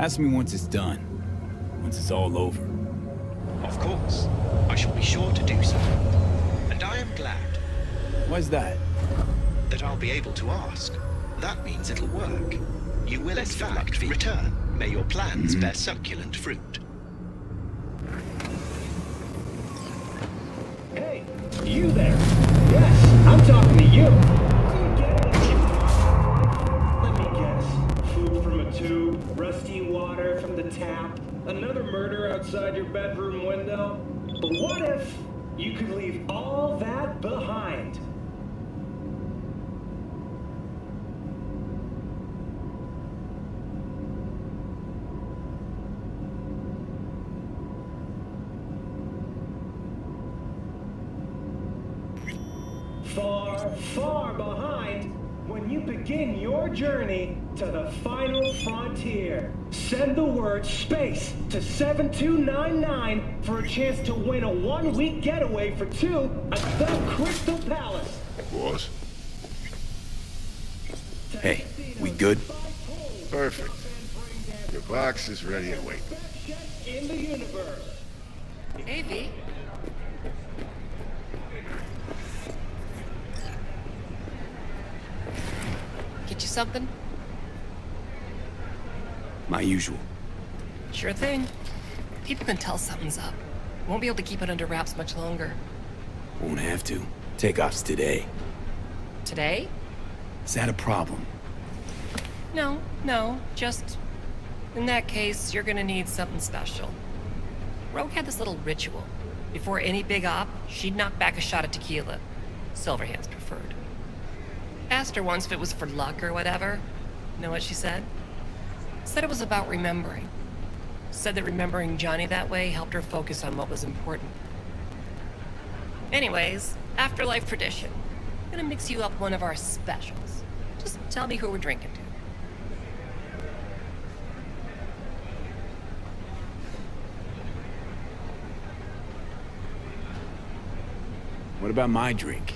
Ask me once it's done. Once it's all over. Of course. I shall be sure to do so. And I am glad. Why's that? That I'll be able to ask. That means it'll work. You will in fact return. May your plans bear succulent fruit. Hey, you there? Yes, I'm talking to you. Let me guess. Food from a tube, rusty water from the tap, another murder outside your bedroom window. But what if you could leave all that behind? Far, far behind when you begin your journey to the final frontier. Send the word SPACE to 7299 for a chance to win a one-week getaway for two at the Crystal Palace. Boss? Hey, we good? Perfect. Your box is ready and waiting. In the universe. AV? Get you something? My usual. Sure thing. People can tell something's up. Won't be able to keep it under wraps much longer. Won't have to. Takeoff's today. Today? Is that a problem? No. Just... in that case, you're gonna need something special. Rogue had this little ritual. Before any big op, she'd knock back a shot of tequila. Silverhand's preferred. Asked her once if it was for luck or whatever. Know what she said? Said it was about remembering. Said that remembering Johnny that way helped her focus on what was important. Anyways, afterlife tradition. Gonna mix you up one of our specials. Just tell me who we're drinking to. What about my drink?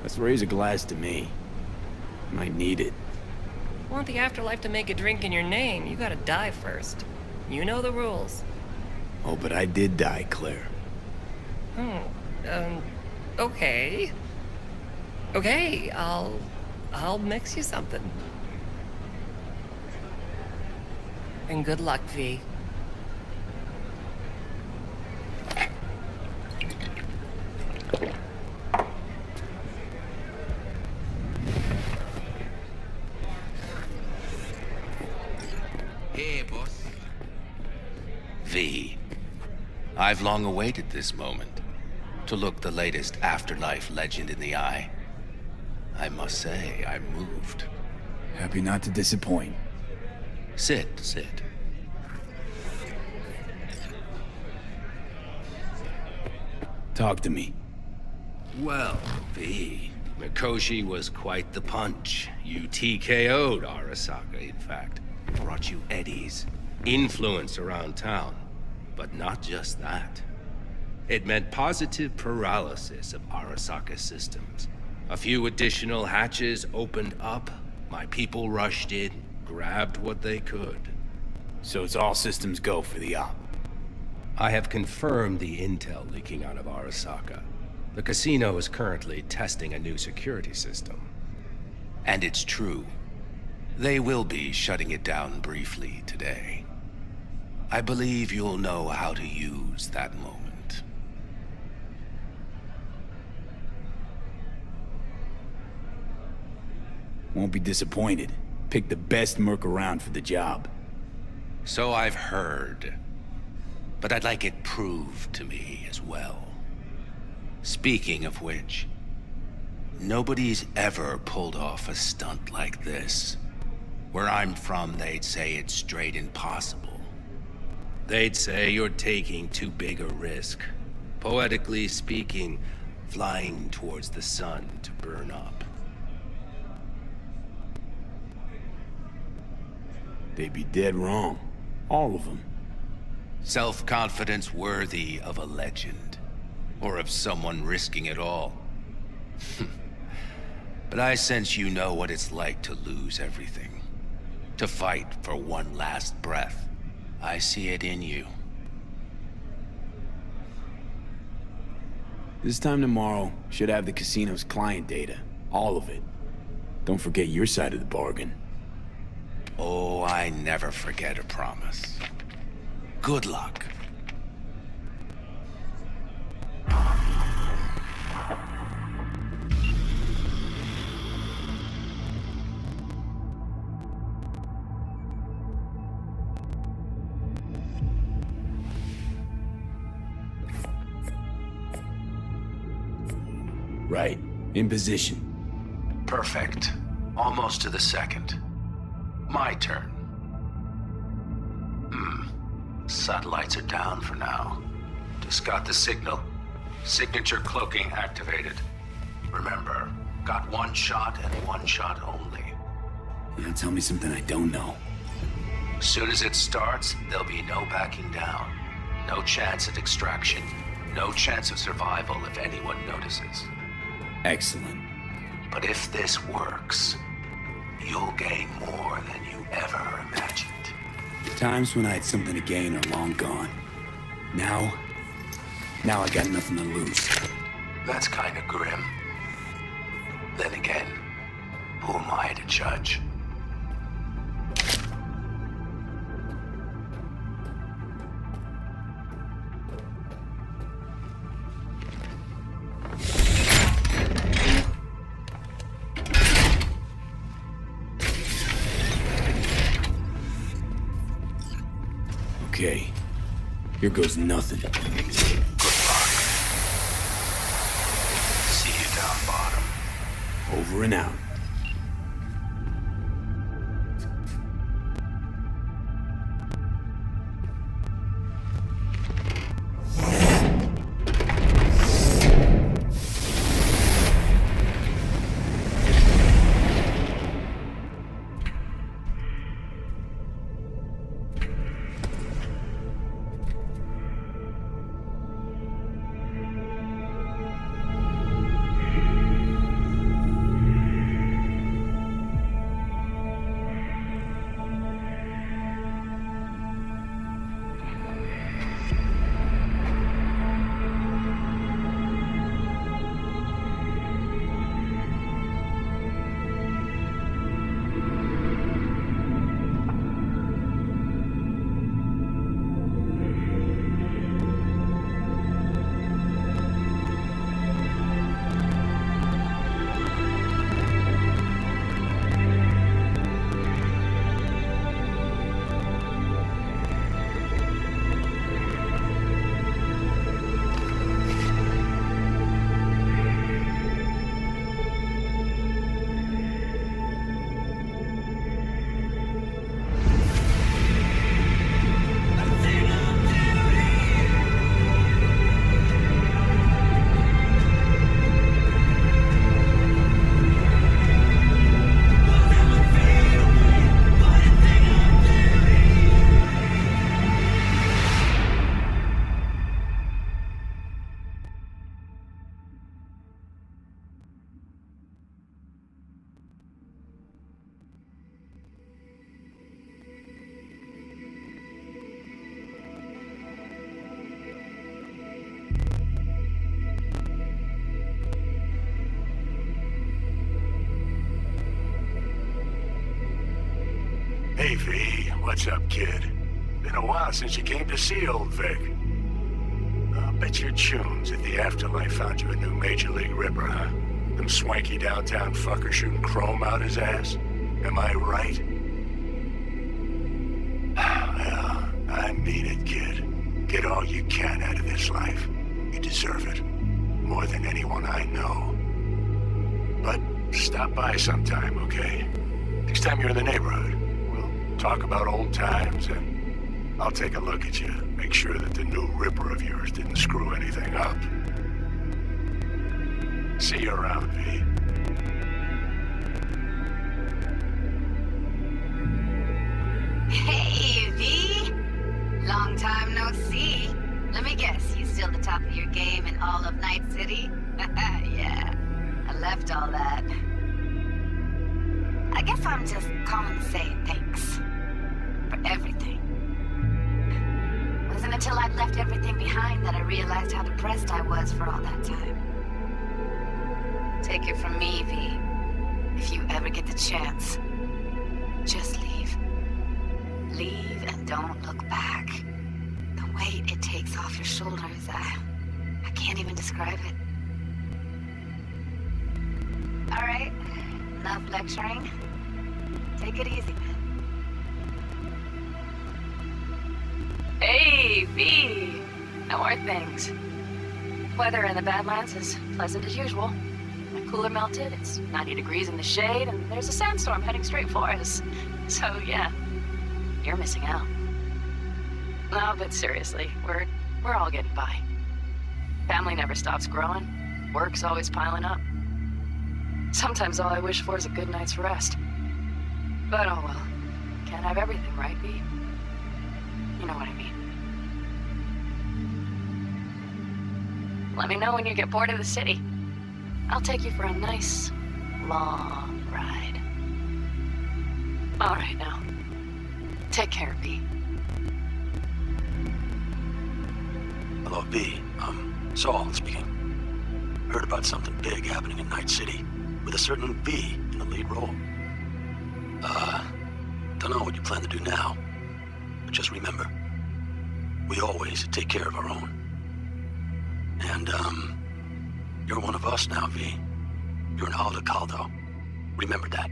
Let's raise a glass to me. Might need it. Want the afterlife to make a drink in your name, you gotta die first. You know the rules. Oh, but I did die, Claire. Okay. Okay, I'll mix you something. And good luck, V. Hey, boss. V. I've long awaited this moment. To look the latest afterlife legend in the eye. I must say, I'm moved. Happy not to disappoint. Sit. Talk to me. Well, V. Mikoshi was quite the punch. You TKO'd Arasaka, in fact. Brought you eddies. Influence around town. But not just that. It meant positive paralysis of Arasaka's systems. A few additional hatches opened up. My people rushed in, grabbed what they could. So it's all systems go for the op. I have confirmed the intel leaking out of Arasaka. The casino is currently testing a new security system. And it's true. They will be shutting it down briefly today. I believe you'll know how to use that moment. Won't be disappointed. Pick the best merc around for the job. So I've heard. But I'd like it proved to me as well. Speaking of which, nobody's ever pulled off a stunt like this. Where I'm from, they'd say it's straight impossible. They'd say you're taking too big a risk. Poetically speaking, flying towards the sun to burn up. They'd be dead wrong. All of them. Self-confidence worthy of a legend. Or of someone risking it all. But I sense you know what it's like to lose everything. To fight for one last breath. I see it in you. This time tomorrow, should have the casino's client data. All of it. Don't forget your side of the bargain. Oh, I never forget a promise. Good luck. Right. In position. Perfect. Almost to the second. My turn. Satellites are down for now. Just got the signal. Signature cloaking activated. Remember, got one shot and one shot only. Now tell me something I don't know. As soon as it starts, there'll be no backing down. No chance at extraction. No chance of survival if anyone notices. Excellent. But if this works, you'll gain more than you ever imagined. The times when I had something to gain are long gone. Now I got nothing to lose. That's kind of grim. Then again, who am I to judge? Okay, here goes nothing. Good luck. See you down bottom. Over and out. Hey, V, what's up, kid? Been a while since you came to see old Vic. I'll bet your tunes that the afterlife found you a new Major League Ripper, huh? Them swanky downtown fuckers shooting chrome out his ass. Am I right? Well, I mean it, kid. Get all you can out of this life. You deserve it. More than anyone I know. But stop by sometime, okay? Next time you're in the neighborhood. Talk about old times, and I'll take a look at you. Make sure that the new Ripper of yours didn't screw anything up. See you around, V. Hey, V! Long time no see. Let me guess, you still the top of your game in all of Night City? Yeah, I left all that. I guess I'm just calling to say thanks. For everything. wasn't until I'd left everything behind that I realized how depressed I was for all that time. Take it from me, V. If you ever get the chance, just leave. Leave and don't look back. The weight it takes off your shoulders, I can't even describe it. All right, enough lecturing. Take it easy, man. Hey, V! How are things? Weather in the Badlands is pleasant as usual. My cooler melted, it's 90 degrees in the shade, and there's a sandstorm heading straight for us. So yeah, you're missing out. No, but seriously, we're all getting by. Family never stops growing. Work's always piling up. Sometimes all I wish for is a good night's rest. But oh well. Can't have everything, right, V? You know what I mean. Let me know when you get bored of the city. I'll take you for a nice, long ride. All right, now. Take care, V. Hello, V. Saul speaking. Heard about something big happening in Night City, with a certain V in the lead role. Don't know what you plan to do now, but just remember, we always take care of our own. And, you're one of us now, V. You're an Aldo Caldo. Remember that.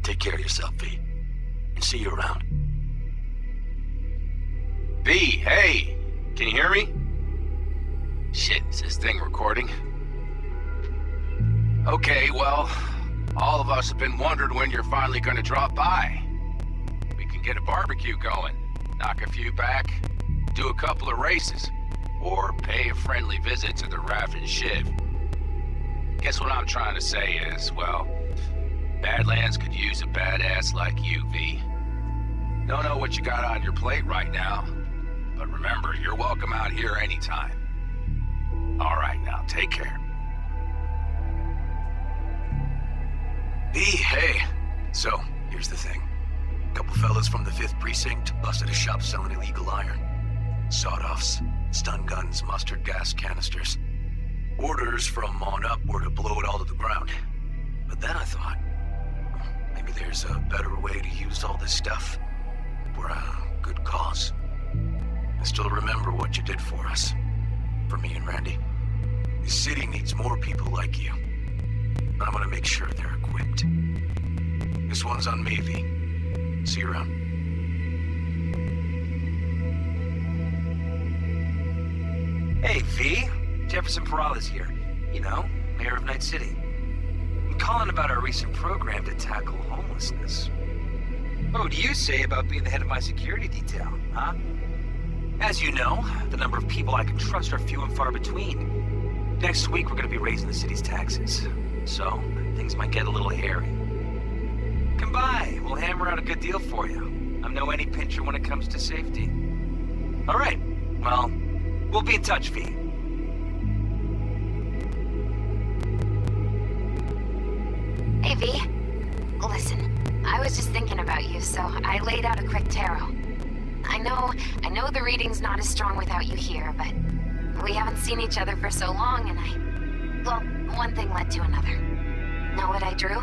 Take care of yourself, V. And see you around. V, hey! Can you hear me? Shit, is this thing recording? Okay, well, all of us have been wondering when you're finally gonna drop by. We can get a barbecue going, knock a few back, do a couple of races, or pay a friendly visit to the Raft and Shiv. Guess what I'm trying to say is, well, Badlands could use a badass like you, V. Don't know what you got on your plate right now, but remember, you're welcome out here anytime. All right, now, take care. V, hey. So, here's the thing. A couple fellas from the 5th Precinct busted a shop selling illegal iron. Sawed-offs, stun guns, mustard gas canisters. Orders from on up were to blow it all to the ground. But then I thought, maybe there's a better way to use all this stuff for a good cause. I still remember what you did for us. For me and Randy. The city needs more people like you. I'm gonna make sure they're equipped. This one's on me, V. See you around. Hey, V. Jefferson Peralta's here. You know, mayor of Night City. I'm calling about our recent program to tackle homelessness. What would you say about being the head of my security detail, huh? As you know, the number of people I can trust are few and far between. Next week, we're gonna be raising the city's taxes. So, things might get a little hairy. Come by, we'll hammer out a good deal for you. I'm no any pincher when it comes to safety. All right, well, we'll be in touch, V. Hey, V. Listen, I was just thinking about you, so I laid out a quick tarot. I know the reading's not as strong without you here, but we haven't seen each other for so long, and well, one thing led to another. Know what I drew?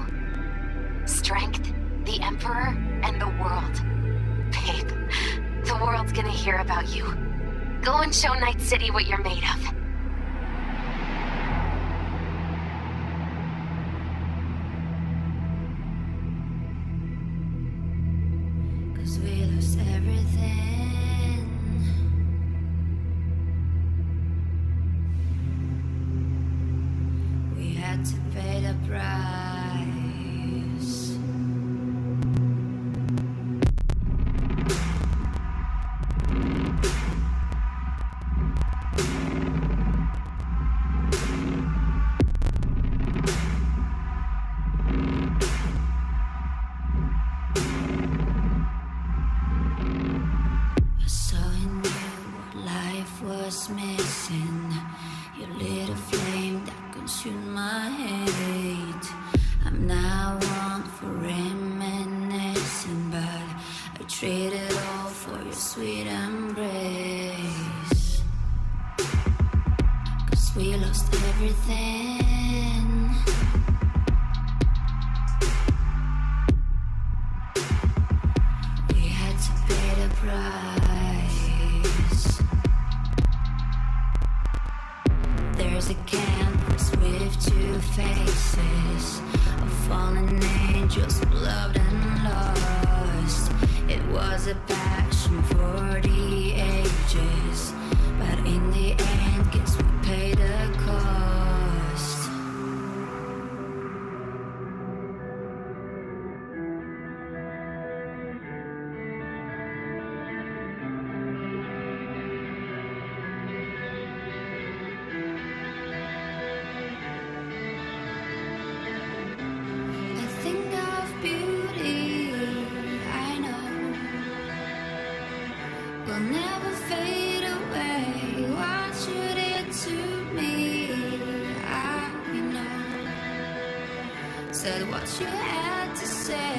Strength, the Emperor, and the world. Babe, the world's gonna hear about you. Go and show Night City what you're made of. Cause we lost everything. We had to pay the price. I saw in you what life was missing. You lit a flame that consumed my hate. I'm now one for reminiscing, but I trade it all for your sweet embrace. 'Cause we lost everything. We had to pay the price. There's a canvas with two faces, of fallen angels, loved and lost. It was a passion for the ages, but in the end, guess we paid the cost. I think of beauty, I know, will never fade away. What you did to me, I know. Said what you had to say,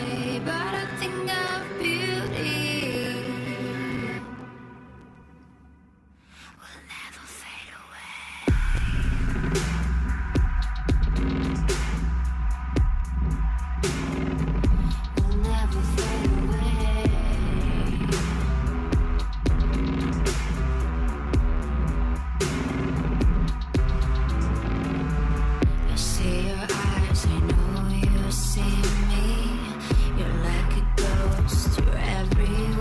but I think of beauty. Will never fade away. Will never fade away. I see your eyes, I know you see me. You're like a ghost, you're everywhere.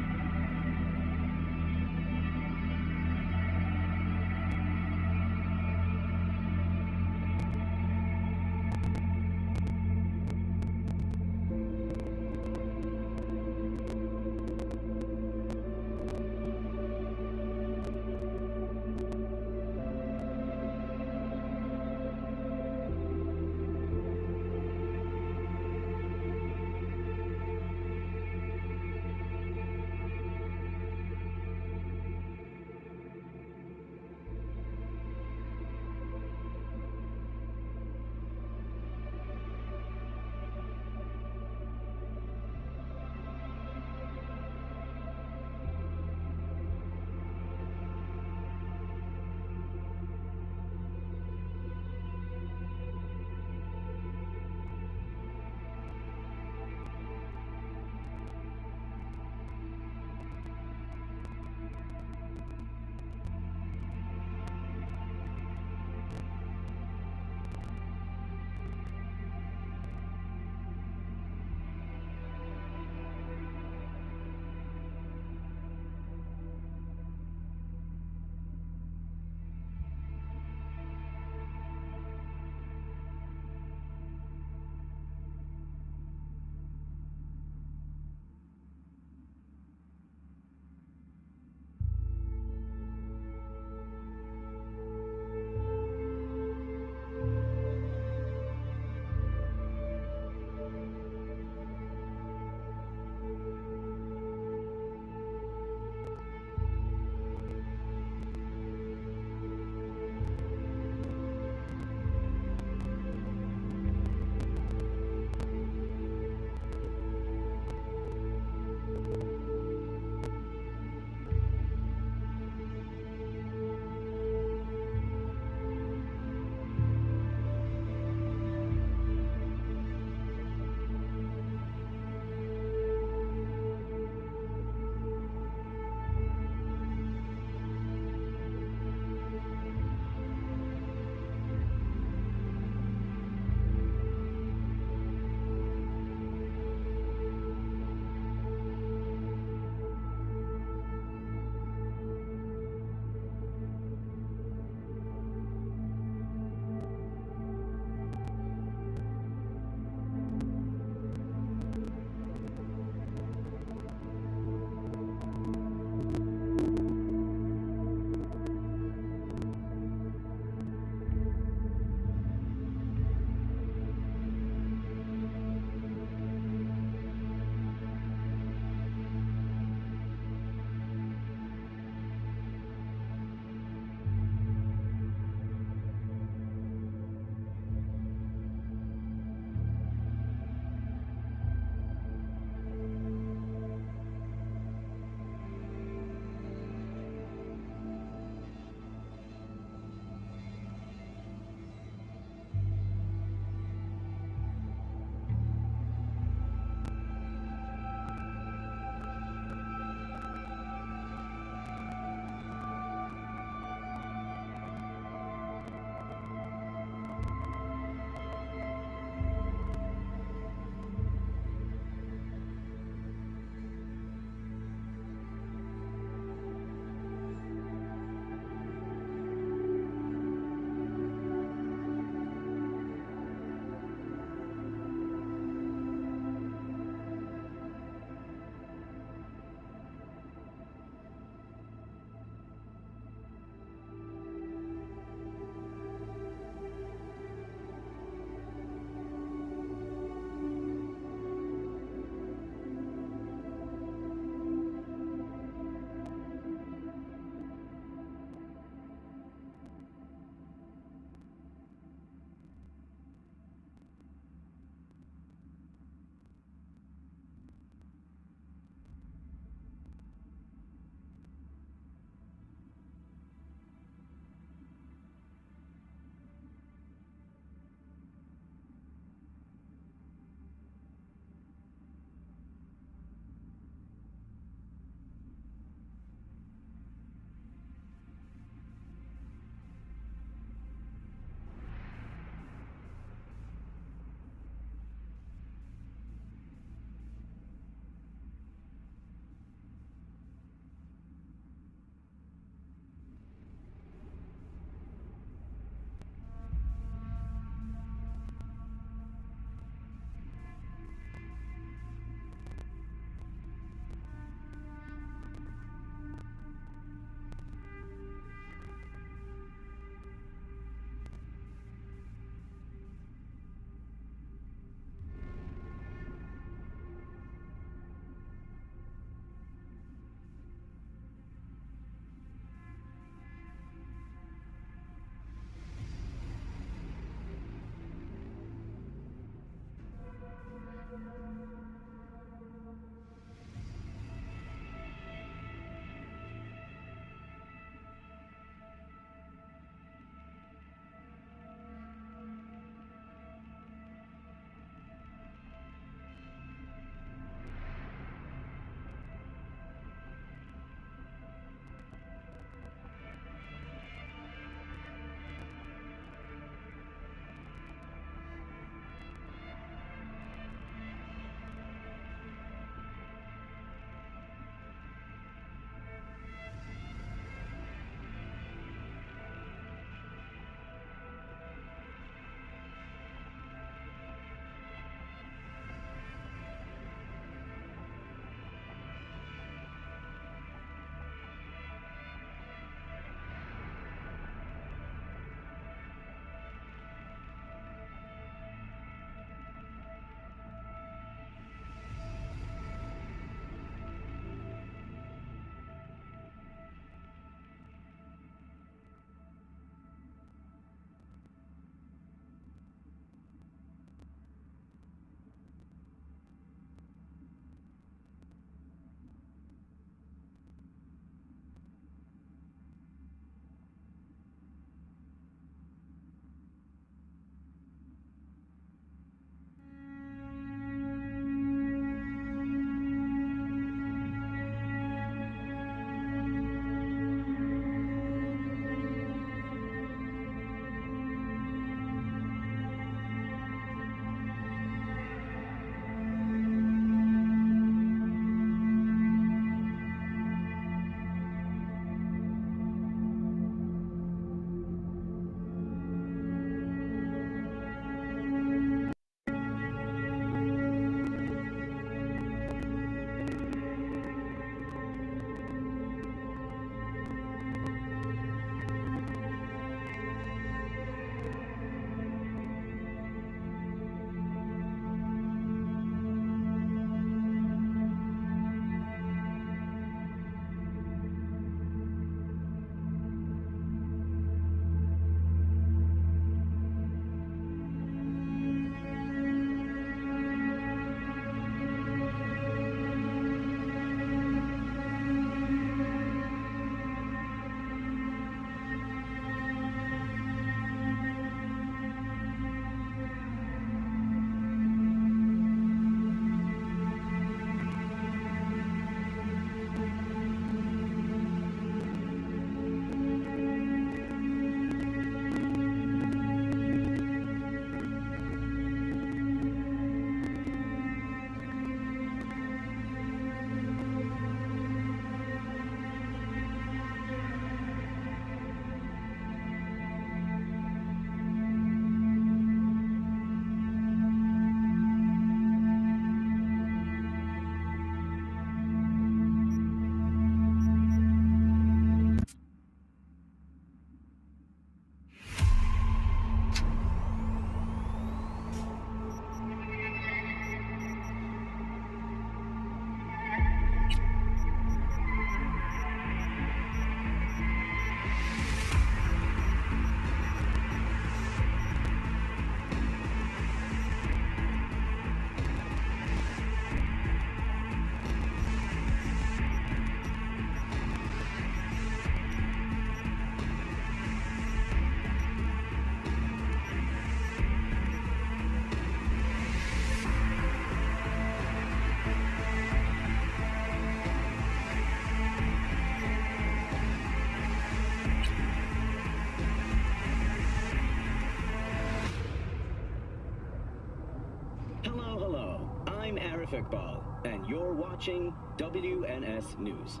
I'm Arif Iqbal, and you're watching WNS News.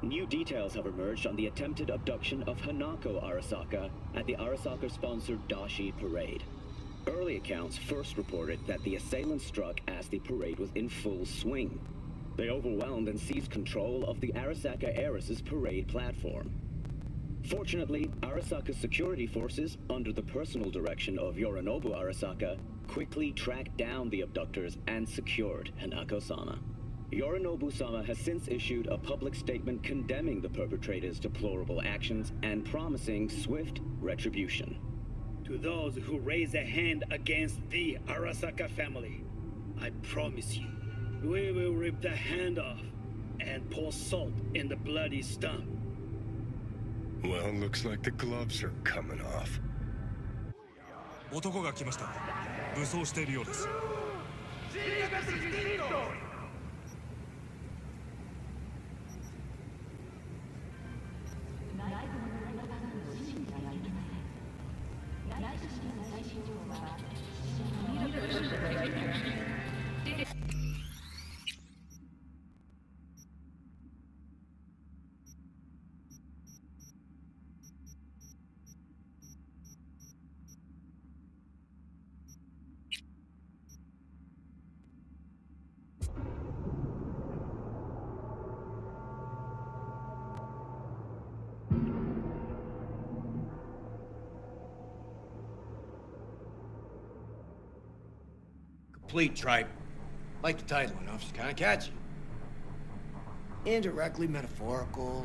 New details have emerged on the attempted abduction of Hanako Arasaka at the Arasaka-sponsored Dashi Parade. Early accounts first reported that the assailants struck as the parade was in full swing. They overwhelmed and seized control of the Arasaka heiress's parade platform. Fortunately, Arasaka's security forces, under the personal direction of Yorinobu Arasaka, quickly tracked down the abductors and secured Hanako-sama. Yorinobu-sama has since issued a public statement condemning the perpetrators' deplorable actions and promising swift retribution. To those who raise a hand against the Arasaka family, I promise you, we will rip the hand off and pour salt in the bloody stump. Well, looks like the gloves are coming off. 男が来ました。武装しているようです。Complete tripe. Like the title enough, it's kind of catchy. Indirectly metaphorical.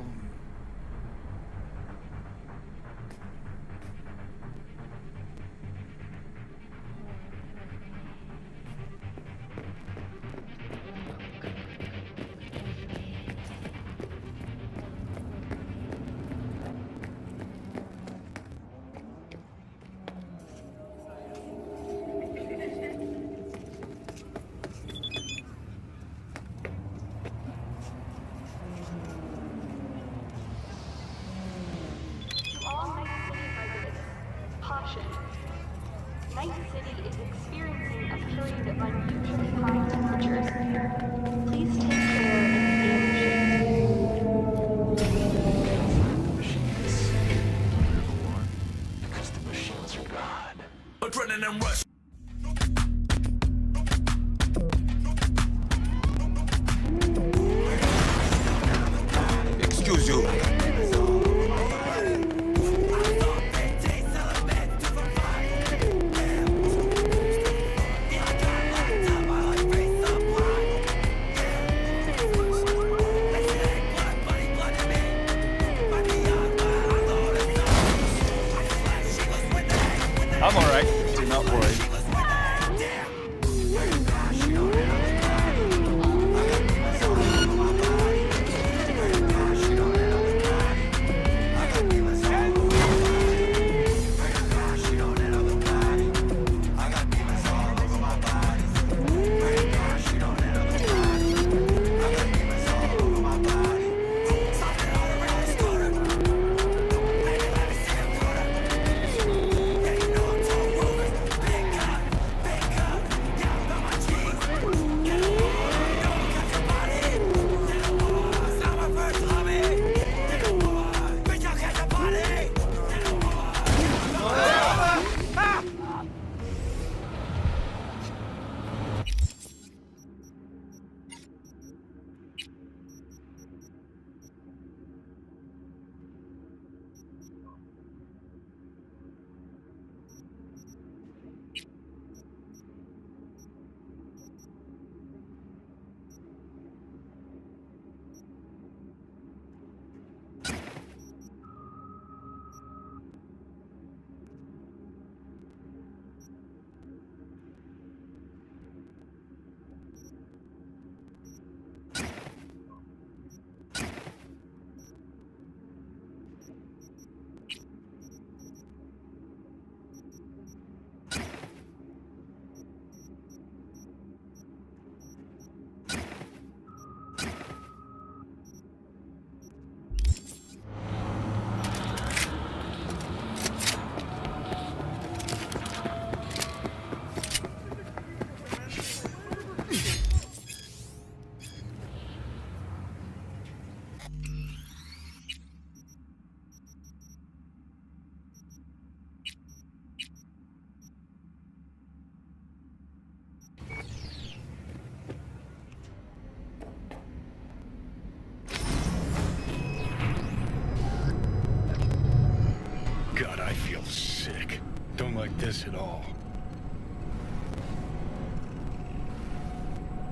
this at all.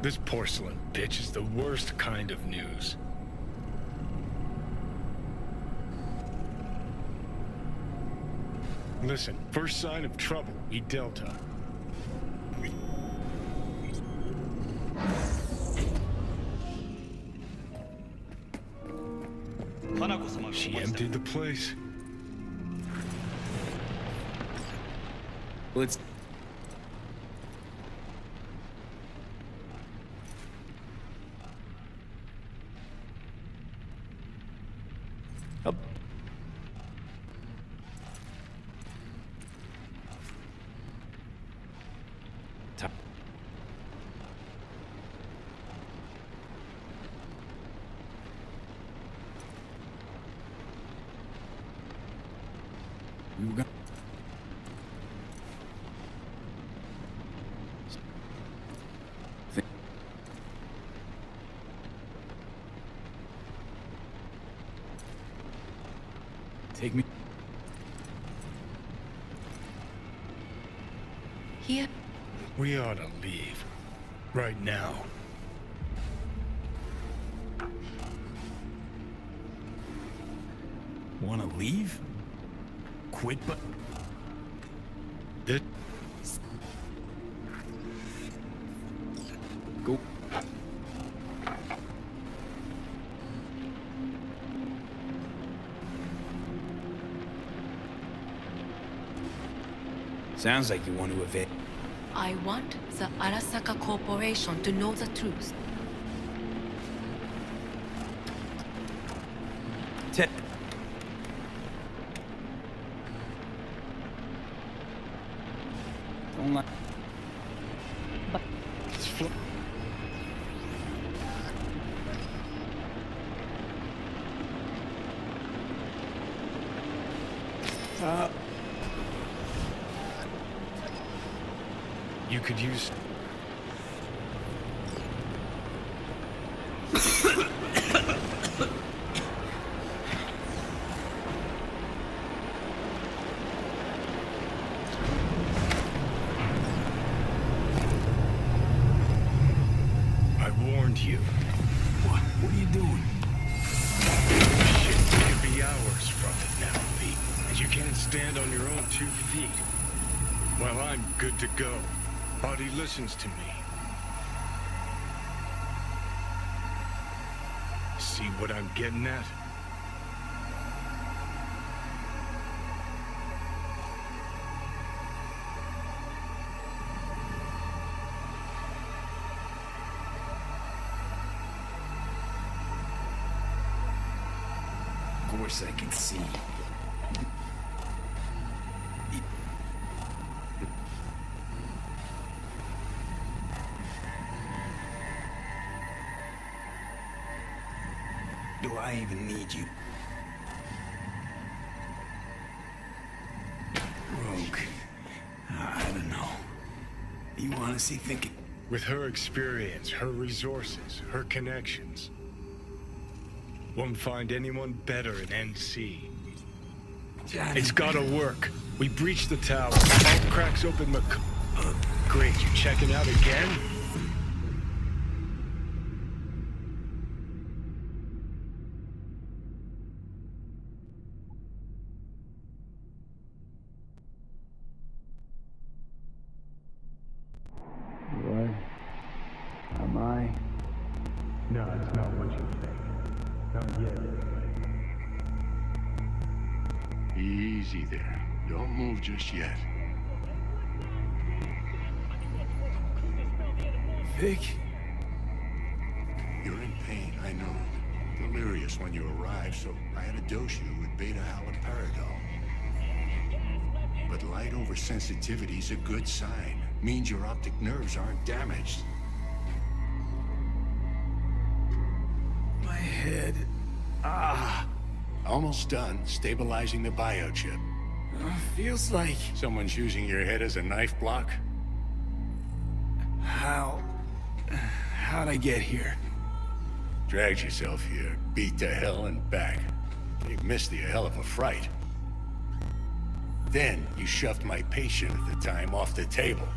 This porcelain bitch is the worst kind of news. Listen, first sign of trouble, we Delta. She emptied the place. Let's... Up. You got... Take me. Here. We ought to leave. Right now. Wanna leave? Quit, but... That... Go. Sounds like you want to evade. I want the Arasaka Corporation to know the truth. Don't let... You could use... I warned you. What? What are you doing? Shit, you could be hours from it now, Pete. And you can't stand on your own 2 feet. Well, I'm good to go. Body listens to me. See what I'm getting at? Of course I can see. Do I even need you? Rogue. I don't know. You honestly think... With her experience, her resources, her connections, won't find anyone better in NC. Johnny. It's gotta work. We breach the tower. All cracks open Great, you checking out again? What? Am I? No, it's not what you think. Not yet, anyway. Easy there. Don't move just yet. Vic? You're in pain, I know. Delirious when you arrived, so I had to dose you with beta-haloperidol. But light oversensitivity's a good sign. Means your optic nerves aren't damaged. My head. Ah. Almost done stabilizing the biochip. Feels like... Someone's using your head as a knife block? How'd I get here? Dragged yourself here, beat to hell and back. You missed the hell of a fright. Then you shoved my patient at the time off the table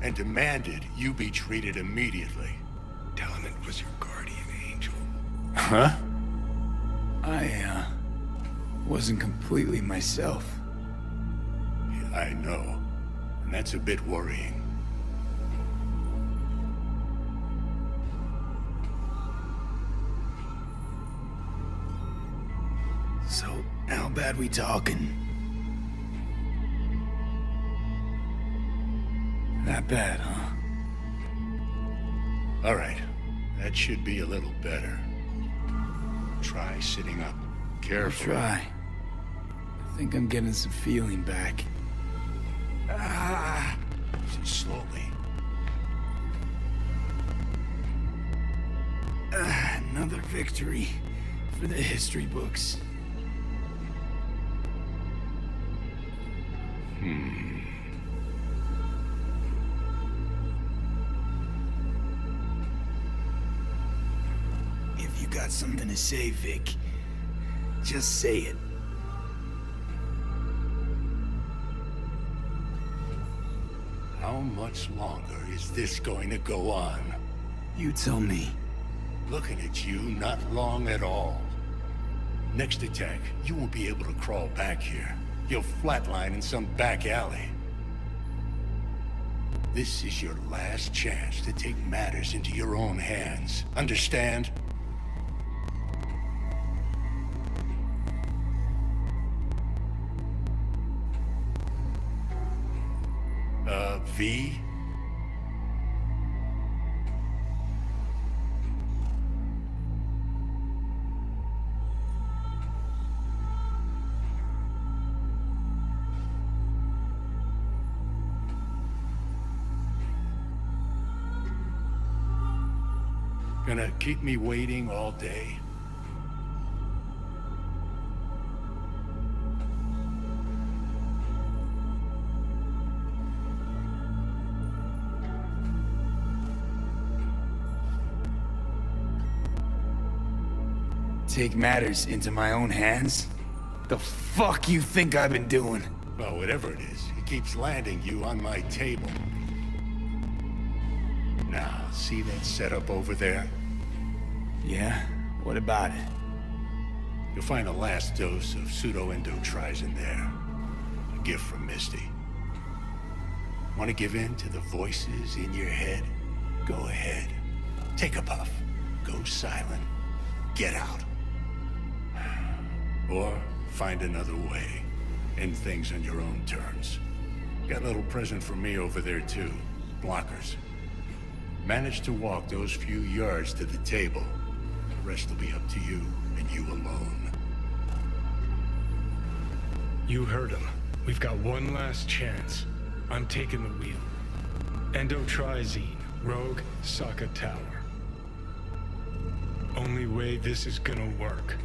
and demanded you be treated immediately. Tell him it was your guardian angel. Huh? I wasn't completely myself. Yeah, I know. And that's a bit worrying. So, how bad we talking? That bad, huh? All right. That should be a little better. Try sitting up. Careful. I'll try. I think I'm getting some feeling back. Ah! Slowly. Another victory for the history books. If you got something to say, Vic, just say it. How much longer is this going to go on? You tell me. Looking at you, not long at all. Next attack, you won't be able to crawl back here. You'll flatline in some back alley. This is your last chance to take matters into your own hands. Understand? V? Gonna keep me waiting all day? Take matters into my own hands? The fuck you think I've been doing? Well, whatever it is, it keeps landing you on my table. Now, see that setup over there? Yeah? What about it? You'll find a last dose of pseudo-endo-Trysin there. A gift from Misty. Want to give in to the voices in your head? Go ahead. Take a puff. Go silent. Get out. Or find another way. End things on your own terms. Got a little present for me over there too. Blockers. Manage to walk those few yards to the table. The rest will be up to you, and you alone. You heard him. We've got one last chance. I'm taking the wheel. Endo-Trizine, Rogue, Sokka Tower. Only way this is gonna work.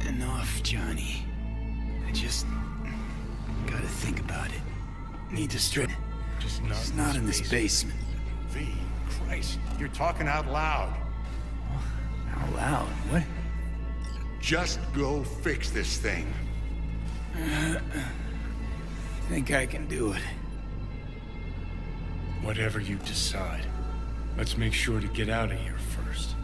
Enough, Johnny. I just gotta think about it. Need to strip. Just not in this basement. V, Christ, you're talking out loud. Out loud? What? Just go fix this thing. Think I can do it. Whatever you decide. Let's make sure to get out of here first.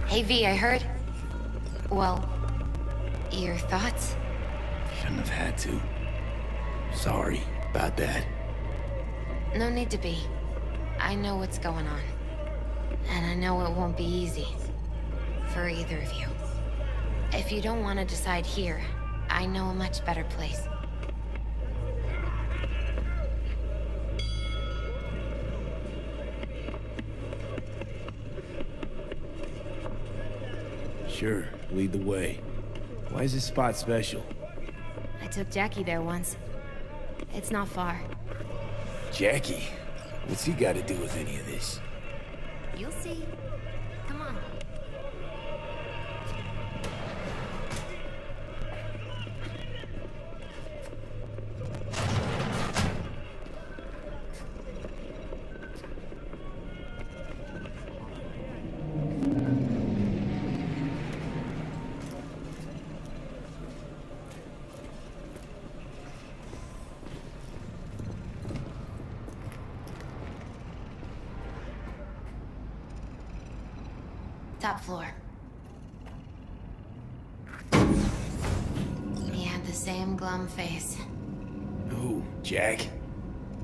Hey V, I heard... Well, your thoughts? Shouldn't have had to. Sorry about that. No need to be. I know what's going on. And I know it won't be easy. For either of you. If you don't want to decide here, I know a much better place. Sure, lead the way. Why is this spot special? I took Jackie there once. It's not far. Jackie? What's he got to do with any of this? You'll see. Come on. Top floor. He had the same glum face. Who? Jack?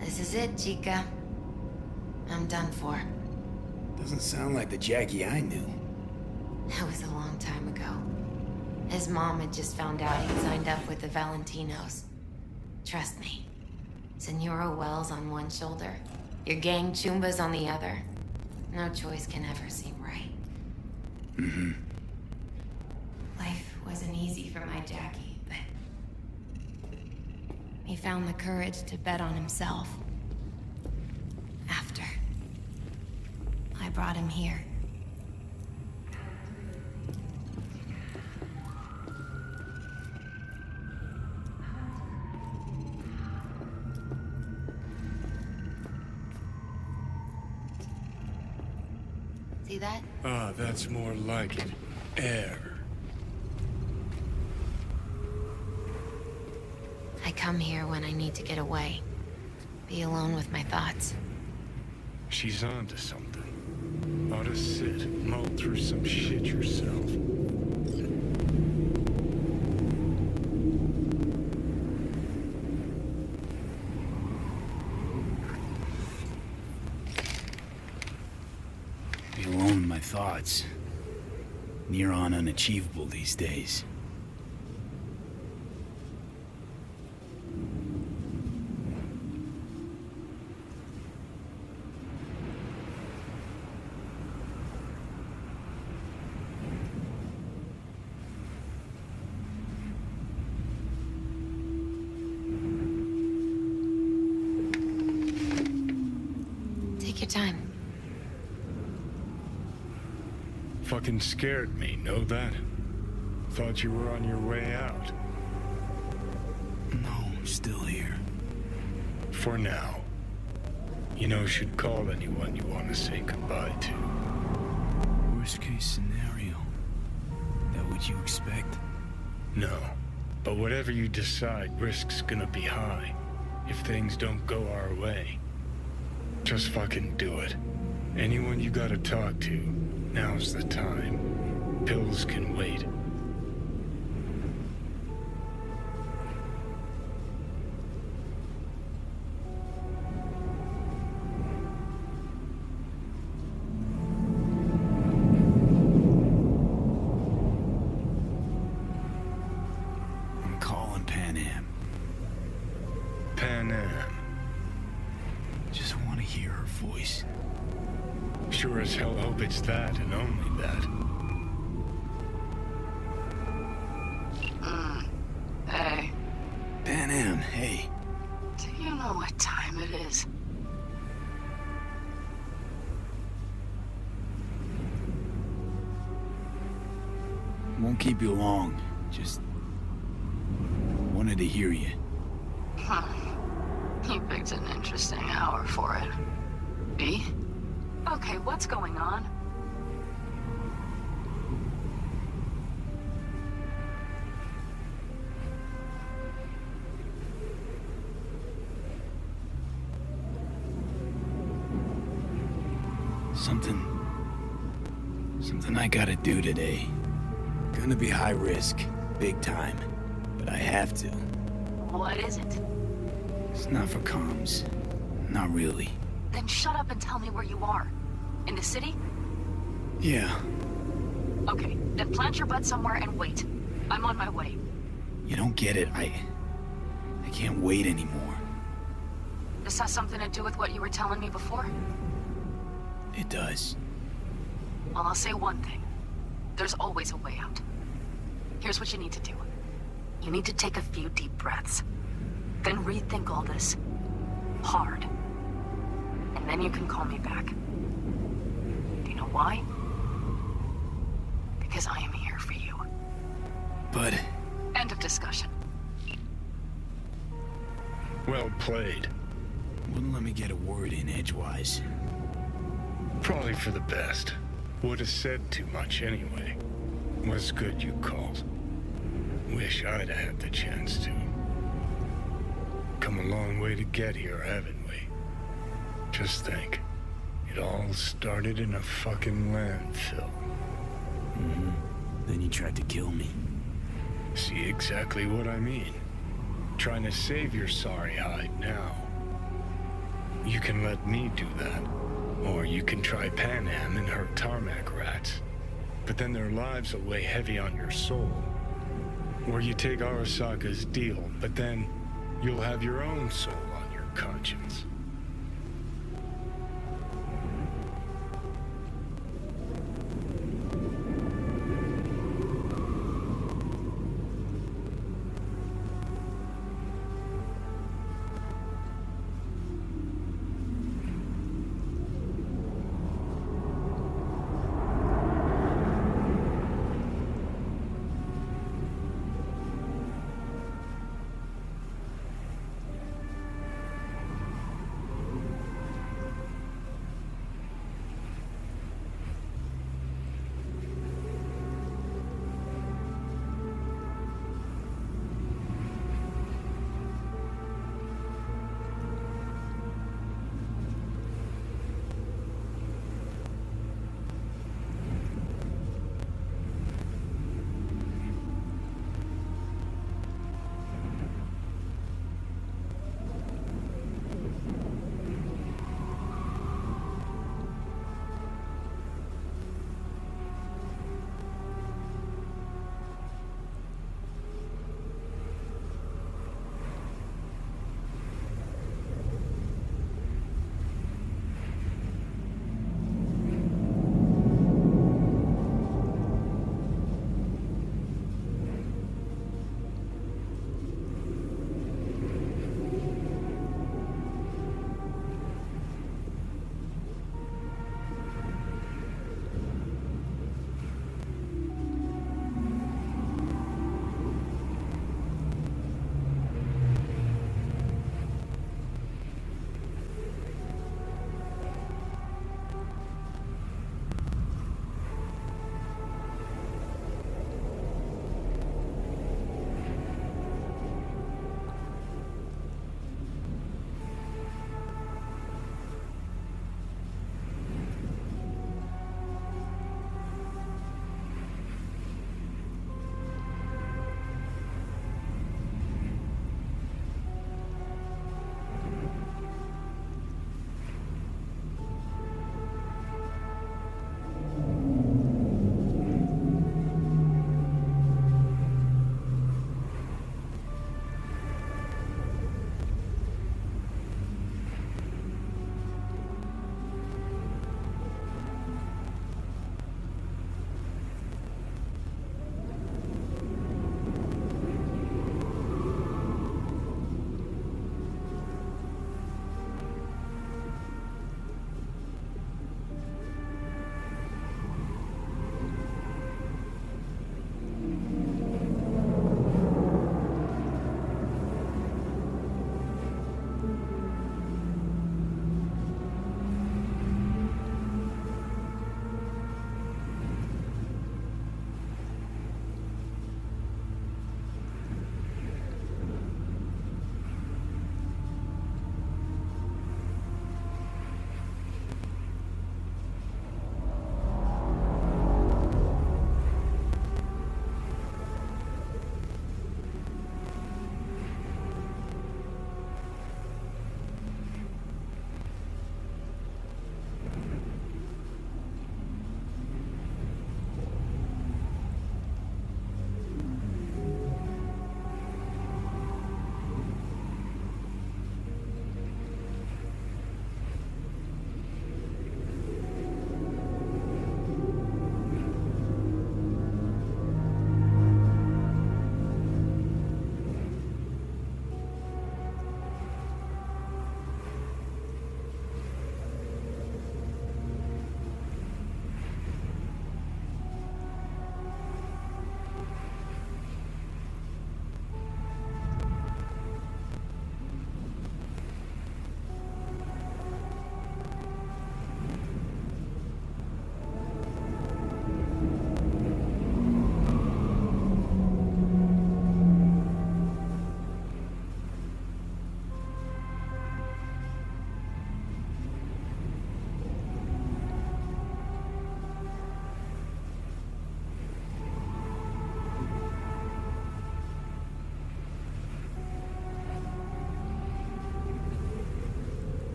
This is it, Chica. I'm done for. Doesn't sound like the Jackie I knew. That was a long time ago. His mom had just found out he'd signed up with the Valentinos. Trust me. Senora Wells on one shoulder, your gang Chumbas on the other. No choice can ever seem right. Mm-hmm. Life wasn't easy for my Jackie, but... he found the courage to bet on himself. After I brought him here. See that? Ah, that's more like it. Air. I come here when I need to get away. Be alone with my thoughts. She's onto something. Ought to sit, mull through some shit yourself. Be alone with my thoughts. Near on unachievable these days. Take your time. Fucking scared me, know that? Thought you were on your way out. No, I'm still here. For now. You know, should call anyone you want to say goodbye to. Worst case scenario. That what you expect? No. But whatever you decide, risk's gonna be high. If things don't go our way. Just fucking do it. Anyone you gotta talk to, now's the time. Pills can wait. I'm calling Pan Am. Pan Am. Just want to hear her voice. Sure as hell hope it's that and only that. Hey. Pan Am, hey. Do you know what time it is? Won't keep you long. Just wanted to hear you. Huh. You picked an interesting hour for it. B? Okay, what's going on? Something I gotta do today. Gonna be high risk, big time, but I have to. What is it? It's not for comms. Not really. Then shut up and tell me where you are. In the city? Yeah. Okay, then plant your butt somewhere and wait. I'm on my way. You don't get it. I can't wait anymore. This has something to do with what you were telling me before? It does. Well, I'll say one thing. There's always a way out. Here's what you need to do. You need to take a few deep breaths. Then rethink all this. Hard. And then you can call me back. Do you know why? Because I am here for you. But... End of discussion. Well played. Wouldn't let me get a word in edgewise. Probably for the best. Would have said too much anyway. Was good you called. Wish I'd have had the chance to. Come a long way to get here, haven't we? Just think. It all started in a fucking landfill. Mm-hmm. Then you tried to kill me. See exactly what I mean. Trying to save your sorry hide now. You can let me do that. Or you can try Pan Am and her tarmac rats. But then their lives will weigh heavy on your soul. Or you take Arasaka's deal, but then you'll have your own soul on your conscience.